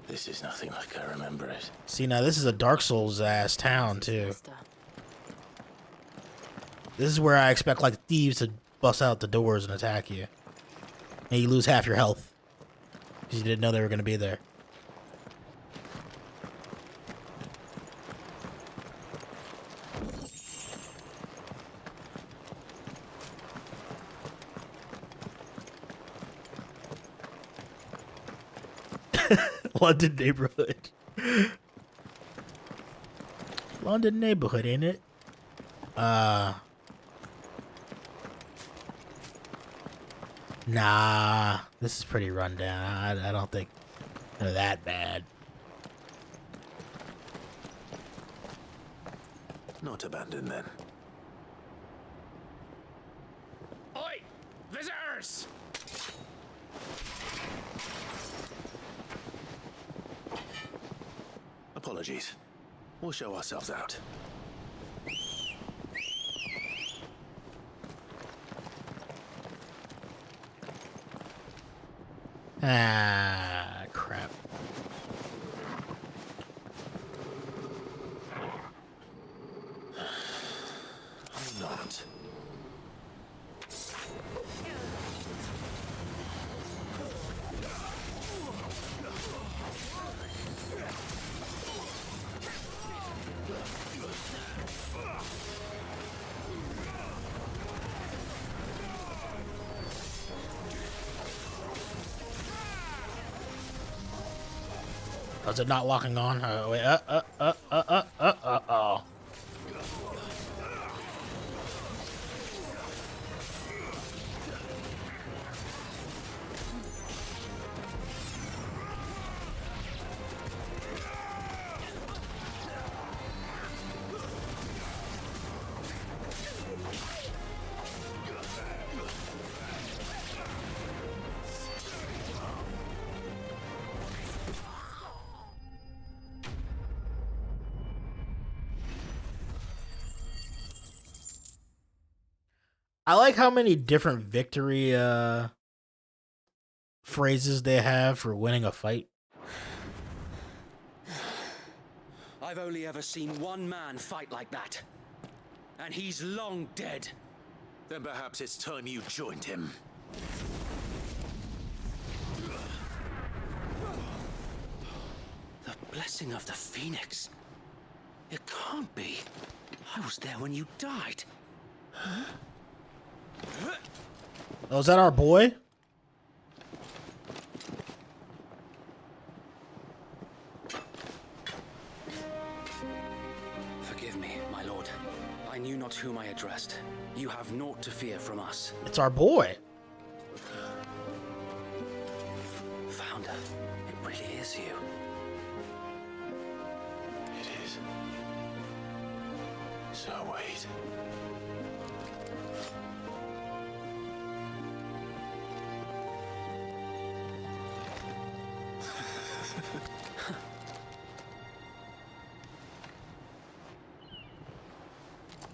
Speaker 2: This is nothing like I remember it.
Speaker 1: See, now this is a Dark Souls ass town too. This is where I expect like thieves to bust out the doors and attack you. And you lose half your health. Because you didn't know they were going to be there. London neighborhood. London neighborhood, ain't it? Nah, this is pretty rundown. I don't think they're that bad.
Speaker 2: Not abandoned then.
Speaker 5: Oi! Visitors!
Speaker 2: Apologies. We'll show ourselves out.
Speaker 1: Ah, crap.
Speaker 2: Not.
Speaker 1: Oh, is it not locking on? Wait, oh. I like how many different victory phrases they have for winning a fight.
Speaker 14: I've only ever seen one man fight like that. And he's long dead.
Speaker 2: Then perhaps it's time you joined him.
Speaker 14: The blessing of the Phoenix. It can't be. I was there when you died.
Speaker 1: Oh, is that our boy?
Speaker 14: Forgive me, my lord. I knew not whom I addressed. You have naught to fear from us.
Speaker 1: It's our boy.
Speaker 14: Founder, it really is you.
Speaker 2: It is. So wait.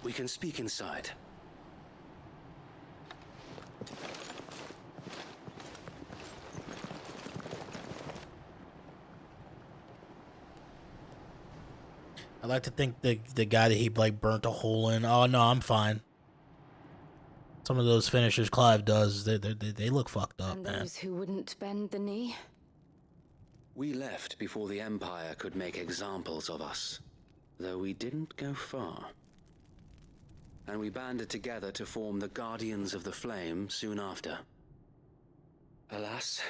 Speaker 14: We can speak inside.
Speaker 1: I like to think the guy that he like burnt a hole in. Oh no, I'm fine. Some of those finishers Clive does, they look fucked up,
Speaker 23: And
Speaker 1: man.
Speaker 23: those who wouldn't bend the knee?
Speaker 14: We left before the Empire could make examples of us, though we didn't go far. And we banded together to form the Guardians of the Flame soon after. Alas,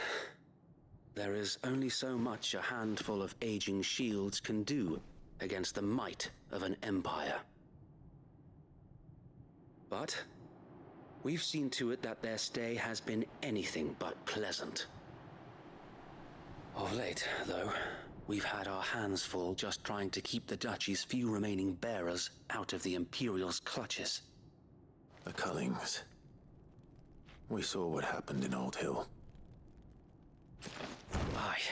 Speaker 14: there is only so much a handful of aging shields can do against the might of an empire. But we've seen to it that their stay has been anything but pleasant. Of late, though, we've had our hands full just trying to keep the Duchy's few remaining bearers out of the Imperial's clutches.
Speaker 2: The Cullings. We saw what happened in Old Hill.
Speaker 14: Aye,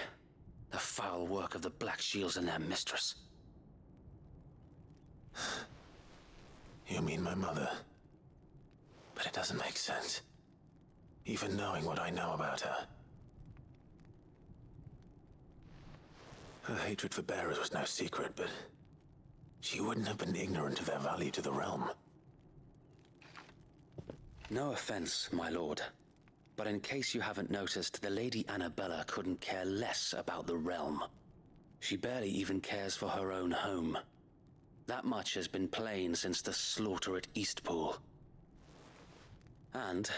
Speaker 14: the foul work of the Black Shields and their mistress.
Speaker 2: You mean my mother? But it doesn't make sense. Even knowing what I know about her. Her hatred for bearers was no secret, but she wouldn't have been ignorant of their value to the realm.
Speaker 14: No offense, my lord, but in case you haven't noticed, the Lady Annabella couldn't care less about the realm. She barely even cares for her own home. That much has been plain since the slaughter at Eastpool. And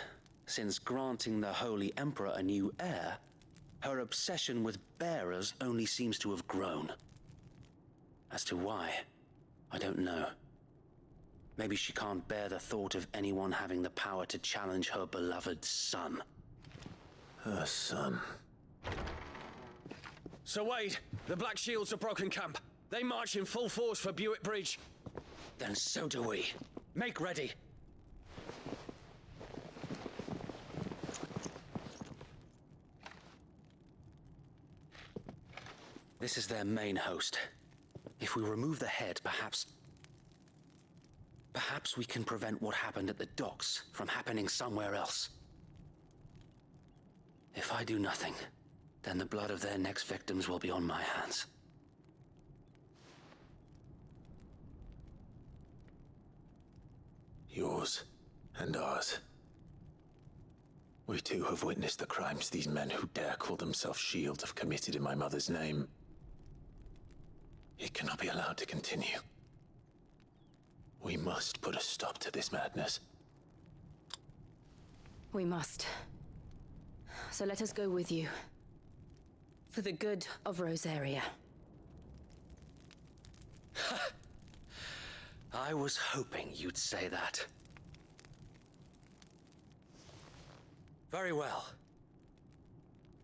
Speaker 14: since granting the Holy Emperor a new heir, her obsession with bearers only seems to have grown. As to why, I don't know. Maybe she can't bear the thought of anyone having the power to challenge her beloved son.
Speaker 2: Her son.
Speaker 14: Sir Wade, the Black Shields have broken camp. They march in full force for Buick Bridge. Then so do we. Make ready. This is their main host. If we remove the head, perhaps we can prevent what happened at the docks from happening somewhere else. If I do nothing, then the blood of their next victims will be on my hands.
Speaker 2: Yours and ours. We too have witnessed the crimes these men who dare call themselves shields have committed in my mother's name. It cannot be allowed to continue. We must put a stop to this madness.
Speaker 23: We must. So let us go with you. For the good of Rosaria.
Speaker 14: I was hoping you'd say that. Very well.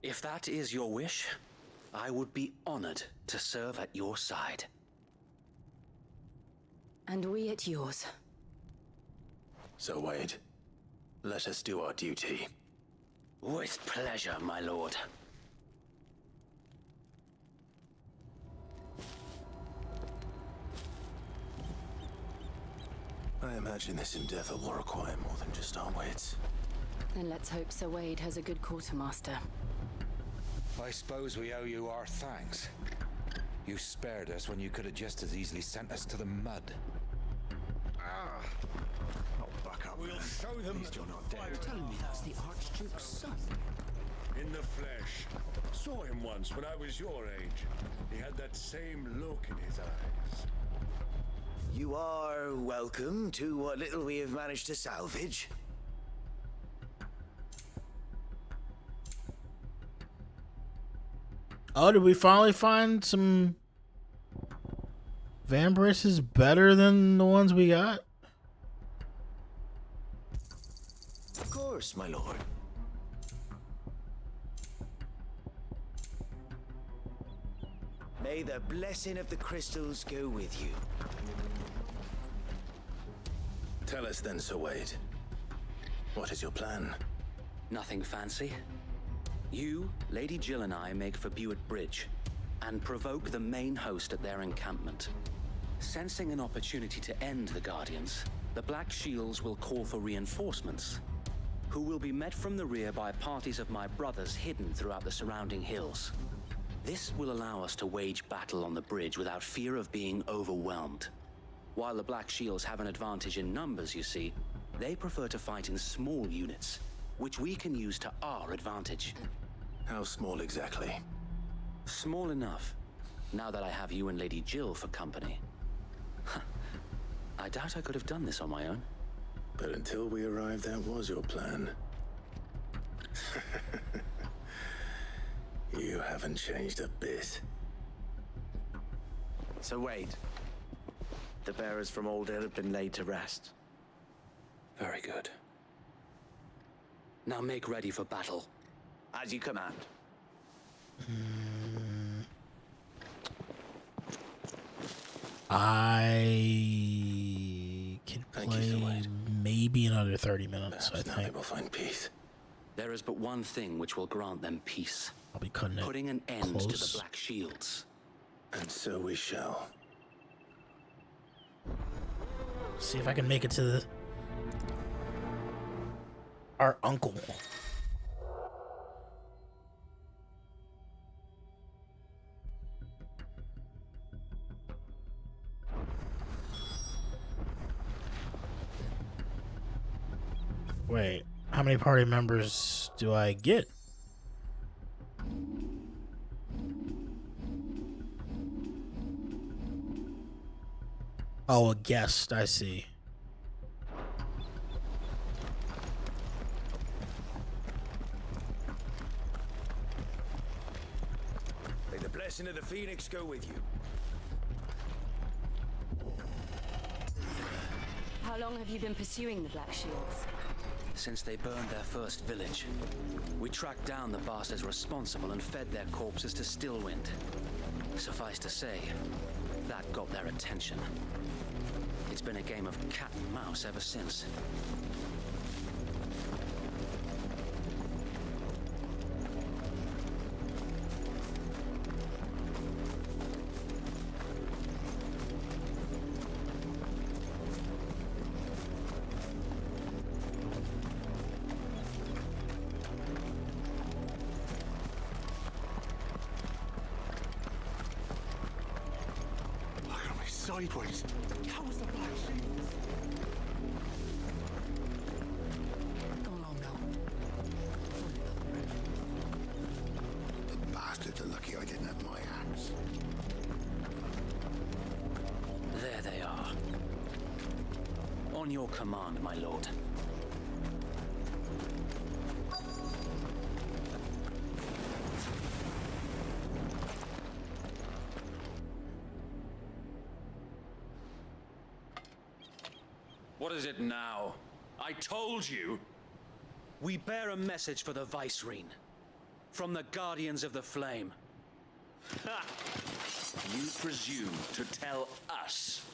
Speaker 14: If that is your wish, I would be honored to serve at your side.
Speaker 23: And we at yours.
Speaker 2: So, Wade, let us do our duty.
Speaker 14: With pleasure, my lord.
Speaker 2: I imagine this endeavor will require more than just our wits.
Speaker 23: Then let's hope Sir Wade has a good quartermaster.
Speaker 5: I suppose we owe you our thanks. You spared us when you could have just as easily sent us to the mud. Oh, buck up. We'll show them. At least you're not dead.
Speaker 8: You're telling me that's the Archduke's son?
Speaker 3: In the flesh. Saw him once when I was your age. He had that same look in his eyes.
Speaker 6: You are welcome to what little we have managed to salvage.
Speaker 1: Oh, did we finally find some vambraces better than the ones we got?
Speaker 6: Of course, my lord. May the blessing of the crystals go with you.
Speaker 2: Tell us then, Sir Wade. What is your plan?
Speaker 14: Nothing fancy. You, Lady Jill and I make for Buett Bridge and provoke the main host at their encampment. Sensing an opportunity to end the Guardians, the Black Shields will call for reinforcements, who will be met from the rear by parties of my brothers hidden throughout the surrounding hills. This will allow us to wage battle on the bridge without fear of being overwhelmed. While the Black Shields have an advantage in numbers, you see, they prefer to fight in small units, which we can use to our advantage.
Speaker 2: How small exactly?
Speaker 14: Small enough, now that I have you and Lady Jill for company. I doubt I could have done this on my own.
Speaker 2: But until we arrived, that was your plan. You haven't changed a bit.
Speaker 6: So Wade, the bearers from Old Hill have been laid to rest.
Speaker 14: Very good. Now make ready for battle.
Speaker 6: As you command.
Speaker 1: I can play maybe another 30 minutes, I think.
Speaker 2: Now they will find peace.
Speaker 14: There is but one thing which will grant them peace.
Speaker 1: I'll be cutting it
Speaker 14: putting an end to
Speaker 1: close.
Speaker 14: the Black Shields.
Speaker 2: And so we shall.
Speaker 1: See if I can make it to our uncle. Wait, how many party members do I get? Oh, a guest, I see.
Speaker 6: May the blessing of the Phoenix go with you.
Speaker 23: How long have you been pursuing the Black Shields?
Speaker 14: Since they burned their first village, we tracked down the bastards responsible and fed their corpses to Stillwind. Suffice to say, that got their attention. It's been a game of cat and mouse ever since.
Speaker 18: sideways. That was the Black Shields.
Speaker 8: Come along now.
Speaker 18: The bastards are lucky I didn't have my axe.
Speaker 14: There they are. On your command, my lord. What is it now? I told you!
Speaker 11: We bear a message for the Vicereine. From the Guardians of the Flame.
Speaker 14: Ha! You presume to tell us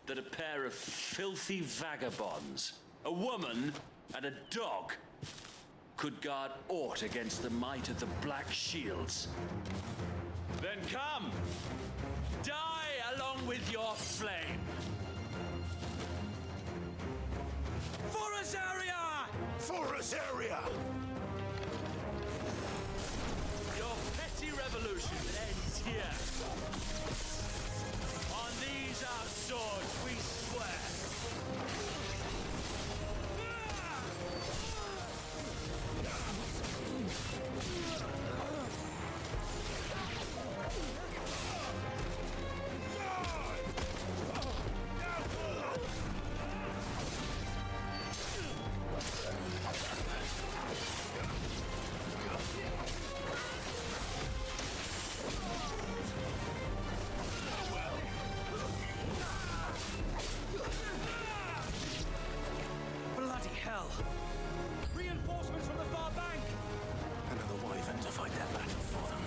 Speaker 14: that a pair of filthy vagabonds, a woman and a dog, could guard aught against the might of the Black Shields? Then come! Die along with your flame!
Speaker 11: For Azaria!
Speaker 18: For Azaria!
Speaker 14: Your petty revolution ends here. On these our swords we swear.
Speaker 11: Bloody hell! Reinforcements from the far bank!
Speaker 2: Another wyvern to fight that battle for them.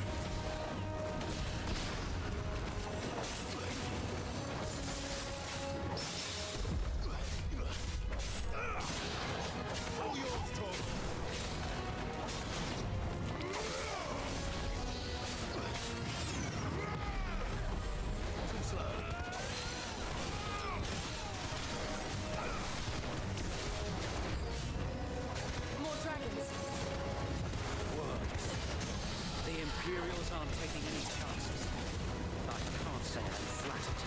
Speaker 5: Hold yours, Tom.
Speaker 2: Too slow.
Speaker 20: More dragons.
Speaker 11: The Imperials aren't taking any chances. I can't say I'm flattered.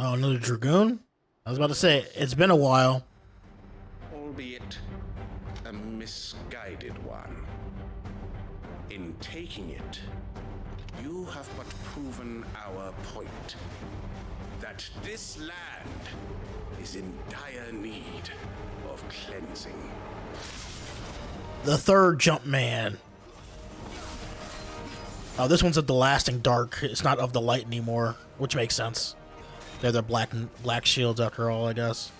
Speaker 1: Oh, another Dragoon? I was about to say, it's been a while.
Speaker 15: Albeit a misguided one. In taking it, you have but proven our point. That this land is in dire need of cleansing.
Speaker 1: The third Jumpman. Oh, this one's of the lasting dark. It's not of the light anymore, which makes sense. They're the black shields after all, I guess.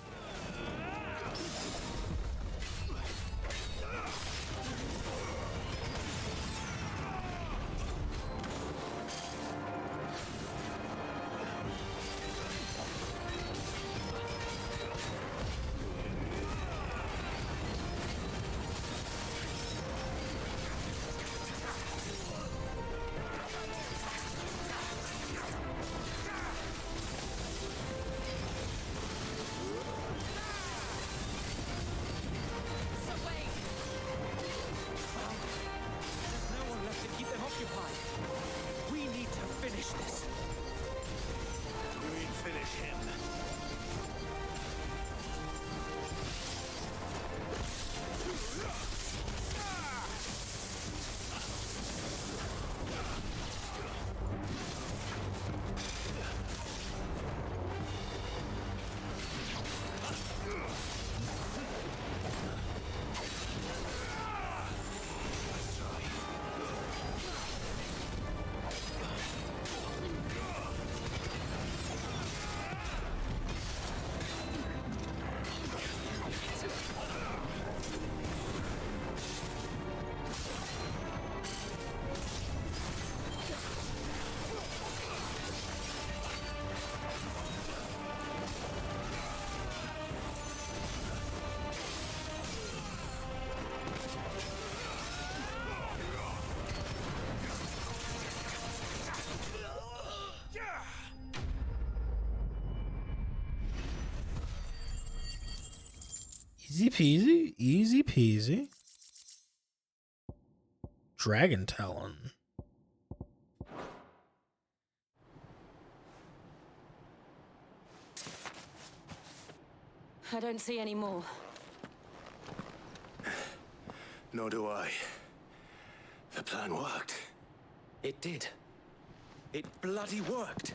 Speaker 1: Easy peasy, easy peasy. Dragon Talon.
Speaker 23: I don't see any more.
Speaker 2: Nor do I. The plan worked.
Speaker 17: It did. It bloody worked.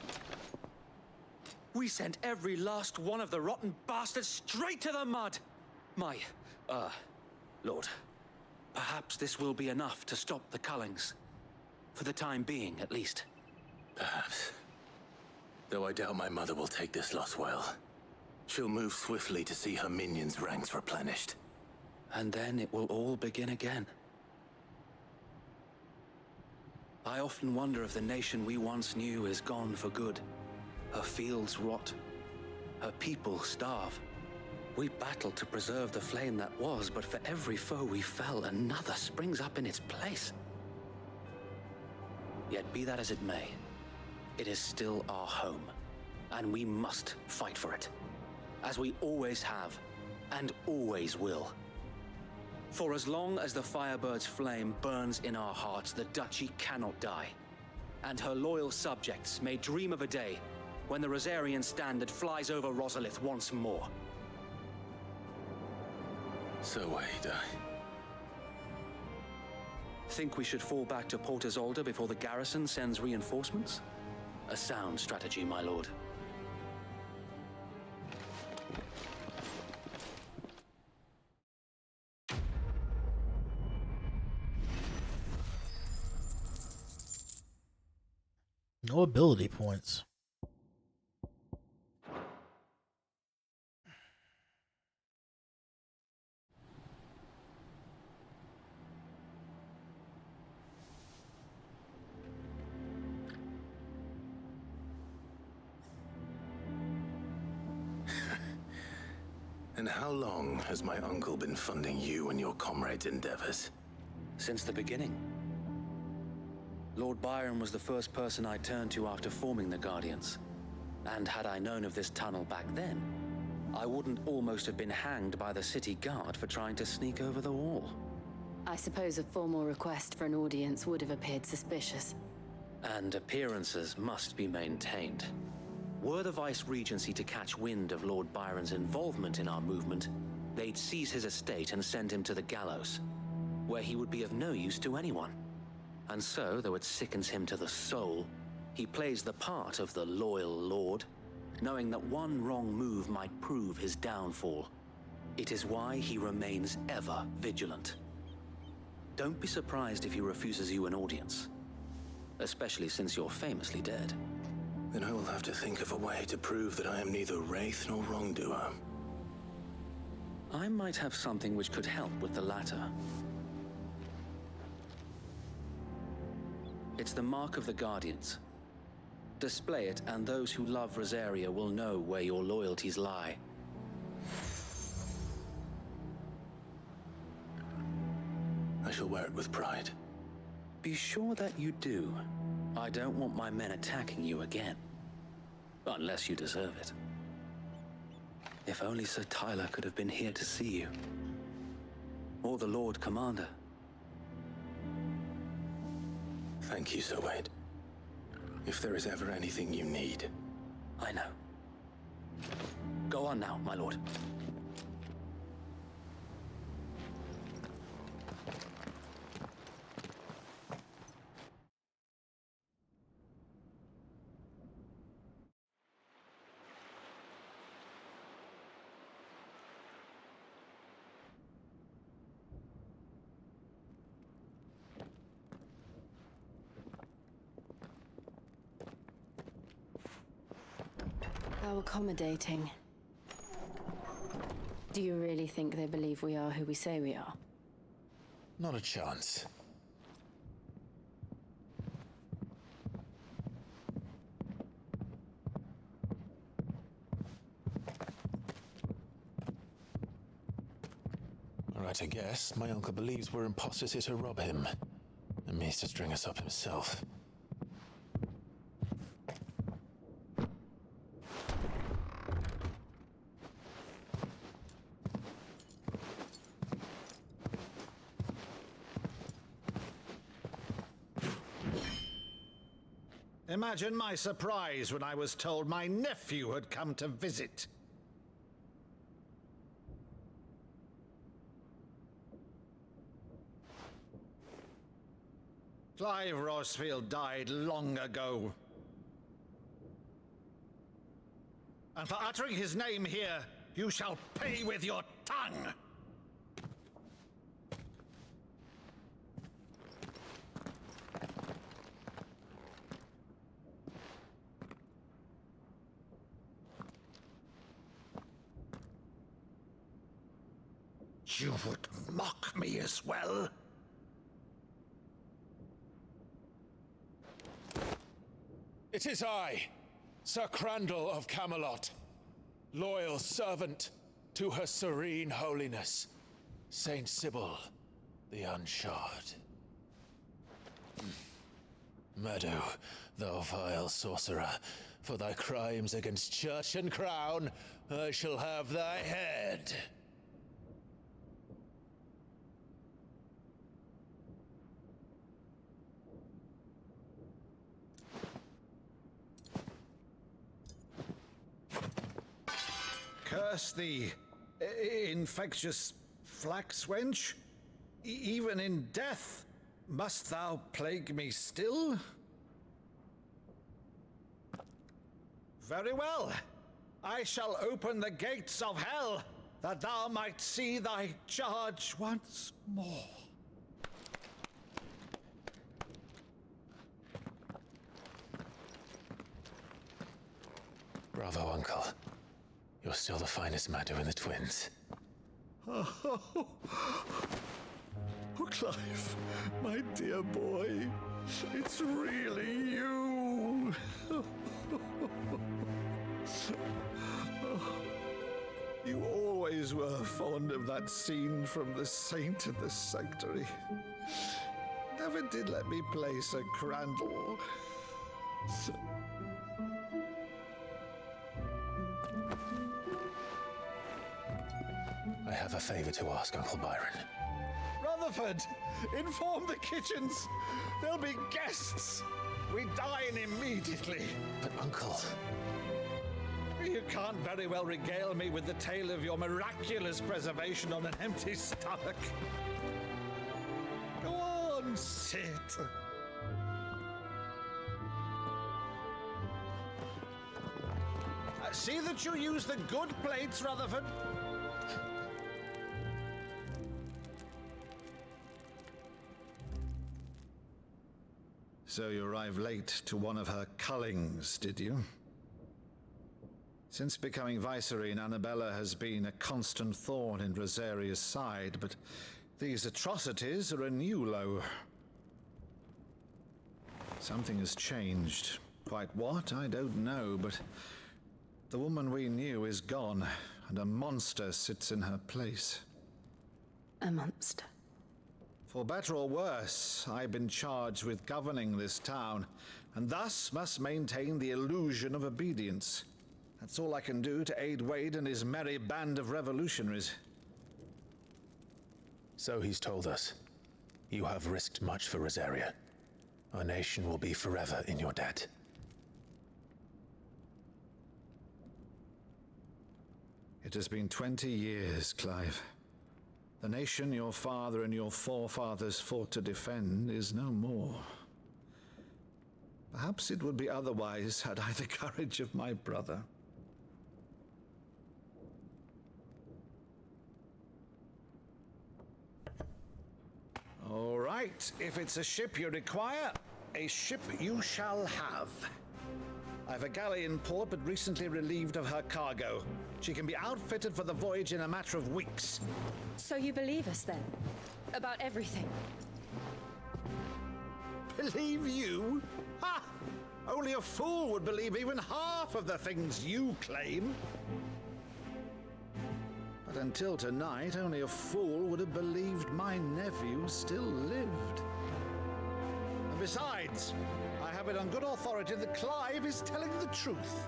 Speaker 17: We sent every last one of the rotten bastards straight to the mud. Lord, perhaps this will be enough to stop the Cullings. For the time being, at least.
Speaker 2: Perhaps. Though I doubt my mother will take this loss well. She'll move swiftly to see her minions' ranks replenished.
Speaker 17: And then it will all begin again. I often wonder if the nation we once knew is gone for good. Her fields rot. Her people starve. We battled to preserve the flame that was, but for every foe we fell, another springs up in its place. Yet be that as it may, it is still our home, and we must fight for it, as we always have, and always will. For as long as the Firebird's flame burns in our hearts, the Duchy cannot die, and her loyal subjects may dream of a day when the Rosarian standard flies over Rosalith once more.
Speaker 2: So Wade,
Speaker 17: Think we should fall back to Port Isolde before the garrison sends reinforcements? A sound strategy, my lord.
Speaker 1: No ability points.
Speaker 2: And how long has my uncle been funding you and your comrades' endeavors?
Speaker 17: Since the beginning. Lord Byron was the first person I turned to after forming the Guardians. And had I known of this tunnel back then, I wouldn't almost have been hanged by the city guard for trying to sneak over the wall.
Speaker 23: I suppose a formal request for an audience would have appeared suspicious.
Speaker 17: And appearances must be maintained. Were the Vice-Regency to catch wind of Lord Byron's involvement in our movement, they'd seize his estate and send him to the gallows, where he would be of no use to anyone. And so, though it sickens him to the soul, he plays the part of the loyal lord, knowing that one wrong move might prove his downfall. It is why he remains ever vigilant. Don't be surprised if he refuses you an audience, especially since you're famously dead.
Speaker 2: Then I will have to think of a way to prove that I am neither wraith nor wrongdoer.
Speaker 17: I might have something which could help with the latter. It's the mark of the Guardians. Display it, and those who love Rosaria will know where your loyalties lie.
Speaker 2: I shall wear it with pride.
Speaker 17: Be sure that you do. I don't want my men attacking you again. Unless you deserve it. If only Sir Tyler could have been here to see you. Or the Lord Commander.
Speaker 2: Thank you, Sir Wade. If there is ever anything you need.
Speaker 17: I know. Go on now, my lord.
Speaker 23: How accommodating. Do you really think they believe we are who we say we are?
Speaker 2: Not a chance. All right, I guess. My uncle believes we're imposters here to rob him. And means to string us up himself.
Speaker 5: Imagine my surprise when I was told my nephew had come to visit. Clive Rosfield died long ago. And for uttering his name here, you shall pay with your tongue! You would mock me as well?
Speaker 7: It is I, Sir Crandall of Camelot, loyal servant to Her Serene Holiness, Saint Sybil the Unshod. Meadow, thou vile sorcerer, for thy crimes against church and crown, I shall have thy head.
Speaker 5: Curse thee, infectious flax wench. Even in death, must thou plague me still? Very well. I shall open the gates of hell, that thou might see thy charge once more.
Speaker 2: Bravo, Uncle. You're still the finest Maddo in the twins.
Speaker 5: Oh, Clive, my dear boy, it's really you. You always were fond of that scene from The Saint in the Sanctuary. Never did let me play Sir Crandall.
Speaker 2: I have a favor to ask, Uncle Byron.
Speaker 5: Rutherford, inform the kitchens. There'll be guests. We dine immediately.
Speaker 2: But, Uncle...
Speaker 5: You can't very well regale me with the tale of your miraculous preservation on an empty stomach. Go on, sit. See that you use the good plates, Rutherford. So you arrived late to one of her cullings, did you? Since becoming Vicereine, Annabella has been a constant thorn in Rosaria's side, but these atrocities are a new low. Something has changed. Quite what, I don't know, but the woman we knew is gone, and a monster sits in her place.
Speaker 23: A monster?
Speaker 5: For better or worse, I've been charged with governing this town, and thus must maintain the illusion of obedience. That's all I can do to aid Wade and his merry band of revolutionaries.
Speaker 2: So he's told us. You have risked much for Rosaria. Our nation will be forever in your debt.
Speaker 5: It has been 20 years, Clive. The nation your father and your forefathers fought to defend is no more. Perhaps it would be otherwise had I the courage of my brother. All right, if it's a ship you require, a ship you shall have. I've a galley in port, but recently relieved of her cargo. She can be outfitted for the voyage in a matter of weeks.
Speaker 23: So you believe us then? About everything?
Speaker 5: Believe you? Ha! Only a fool would believe even half of the things you claim. But until tonight, only a fool would have believed my nephew still lived. And besides, I have it on good authority that Clive is telling the truth.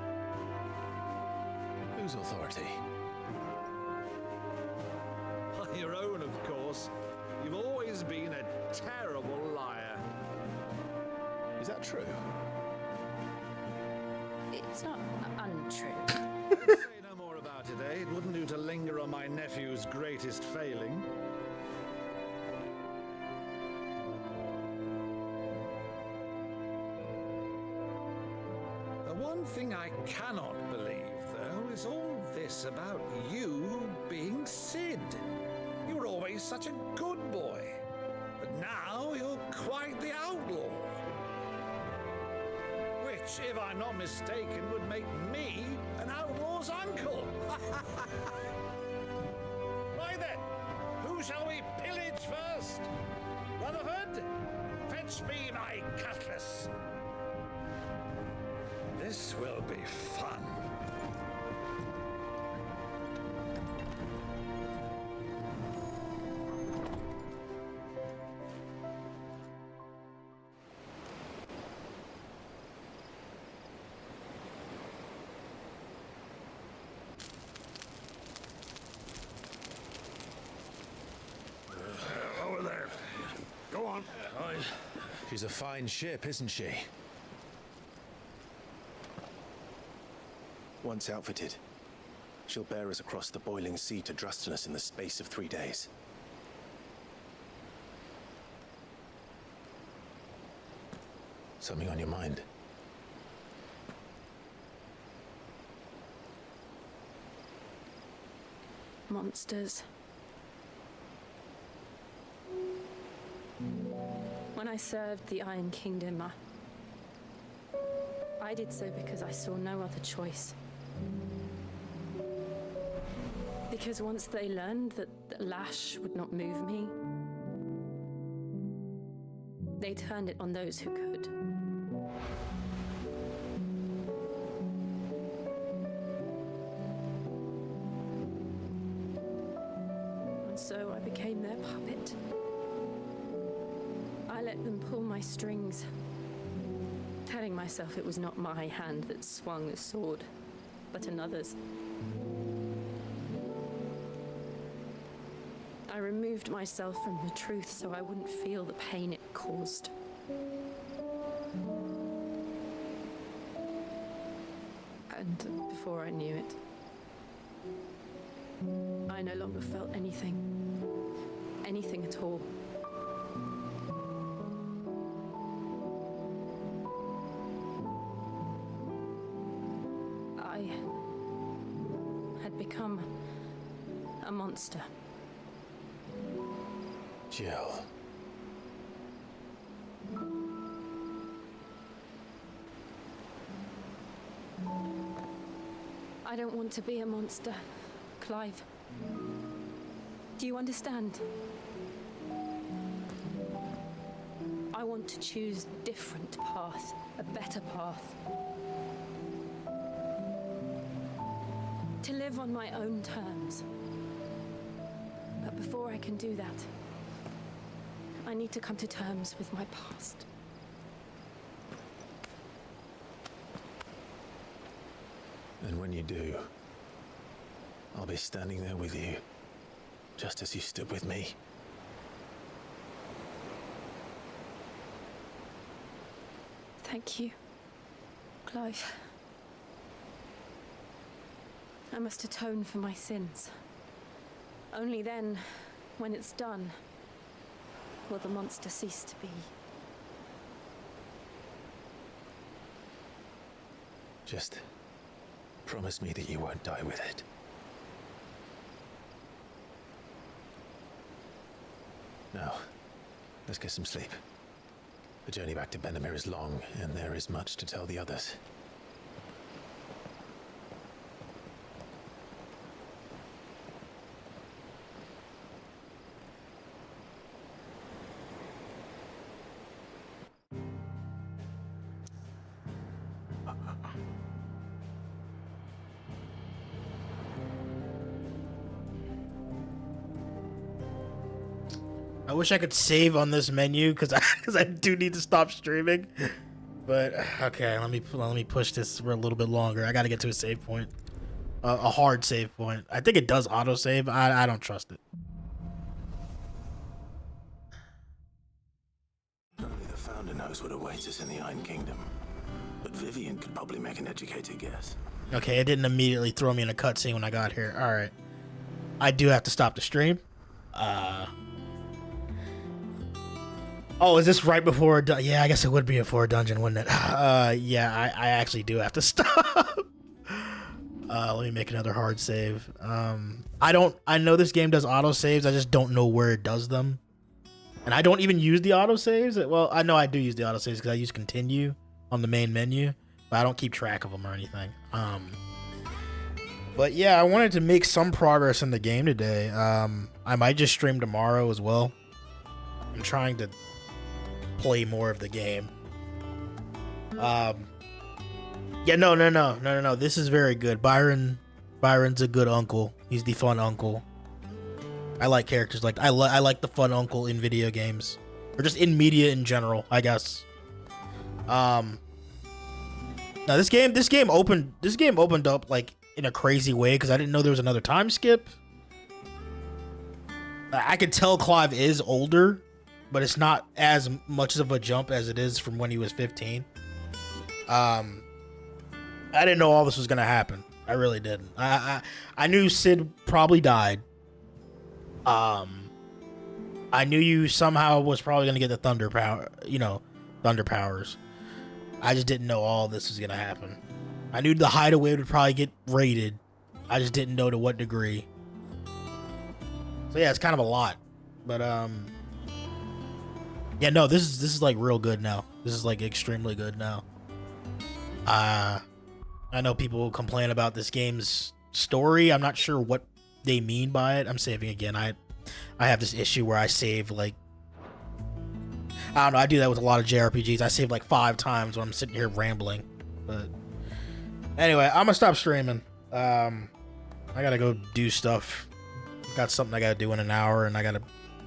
Speaker 2: Whose authority?
Speaker 5: On your own, of course. You've always been a terrible liar.
Speaker 2: Is that true?
Speaker 23: It's not untrue.
Speaker 5: Say no more about it, eh? It wouldn't do to linger on my nephew's greatest failing. The one thing I cannot believe, though, is all this about you being Sid. You were always such a good boy, but now you're quite the outlaw. Which, if I'm not mistaken, would make me an outlaw's uncle. Right then, who shall we pillage first? Rutherford, fetch me my cutlass. This will be fun. Over there. Go on.
Speaker 7: She's a fine ship, isn't she?
Speaker 2: Once outfitted, she'll bear us across the boiling sea to Drustinus in the space of 3 days.
Speaker 7: Something on your mind?
Speaker 23: Monsters. When I served the Iron Kingdom, I did so because I saw no other choice. Because once they learned that Lash would not move me, they turned it on those who could. And so I became their puppet. I let them pull my strings, telling myself it was not my hand that swung the sword, but another's. I removed myself from the truth so I wouldn't feel the pain it caused. And before I knew it, I no longer felt anything at all. I had become a monster.
Speaker 7: Jill.
Speaker 23: I don't want to be a monster, Clive. Do you understand? I want to choose a different path, a better path. To live on my own terms. But before I can do that, I need to come to terms with my past.
Speaker 2: And when you do, I'll be standing there with you, just as you stood with me.
Speaker 23: Thank you, Clive. I must atone for my sins. Only then, when it's done, will the monster cease to be.
Speaker 2: Just promise me that you won't die with it. Now, let's get some sleep. The journey back to Benamir is long, and there is much to tell the others.
Speaker 1: I wish I could save on this menu because I do need to stop streaming. But okay, let me push this for a little bit longer. I got to get to a save point, a hard save point. I think it does auto save. I don't trust it.
Speaker 2: Only the Founder knows what awaits us in the Iron Kingdom. but Vivian could probably make an educated guess.
Speaker 1: Okay, it didn't immediately throw me in a cutscene when I got here. All right, I do have to stop the stream. Oh, is this right before? Yeah, I guess it would be before a dungeon, wouldn't it? Yeah, I actually do have to stop. Let me make another hard save. I know this game does auto saves. I just don't know where it does them. And I don't even use the auto saves. Well, I know I do use the auto saves because I use continue on the main menu, but I don't keep track of them or anything. But yeah, I wanted to make some progress in the game today. I might just stream tomorrow as well. I'm trying to play more of the game. Yeah, no. This is very good. Byron's a good uncle. He's the fun uncle. I like characters like I like the fun uncle in video games, or just in media in general, I guess. Now this game opened up like in a crazy way because I didn't know there was another time skip. I could tell Clive is older, but it's not as much of a jump as it is from when he was 15. I didn't know all this was gonna happen. I really didn't. I knew Sid probably died. I knew you somehow was probably gonna get the thunder powers. I just didn't know all this was gonna happen. I knew the hideaway would probably get raided. I just didn't know to what degree. So yeah, it's kind of a lot. But yeah, no, this is like real good now. This is like extremely good now. I know people will complain about this game's story. I'm not sure what they mean by it. I'm saving again. I have this issue where I save like, I don't know, I do that with a lot of JRPGs. I save like 5 times when I'm sitting here rambling. But anyway, I'm gonna stop streaming. I gotta go do stuff. Got something I gotta do in an hour and I gotta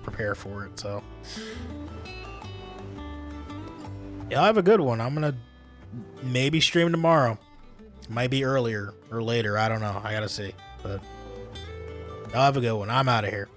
Speaker 1: prepare for it, so yeah, I'll have a good one. I'm gonna maybe stream tomorrow. Might be earlier or later. I don't know. I gotta see. But I'll have a good one. I'm out of here.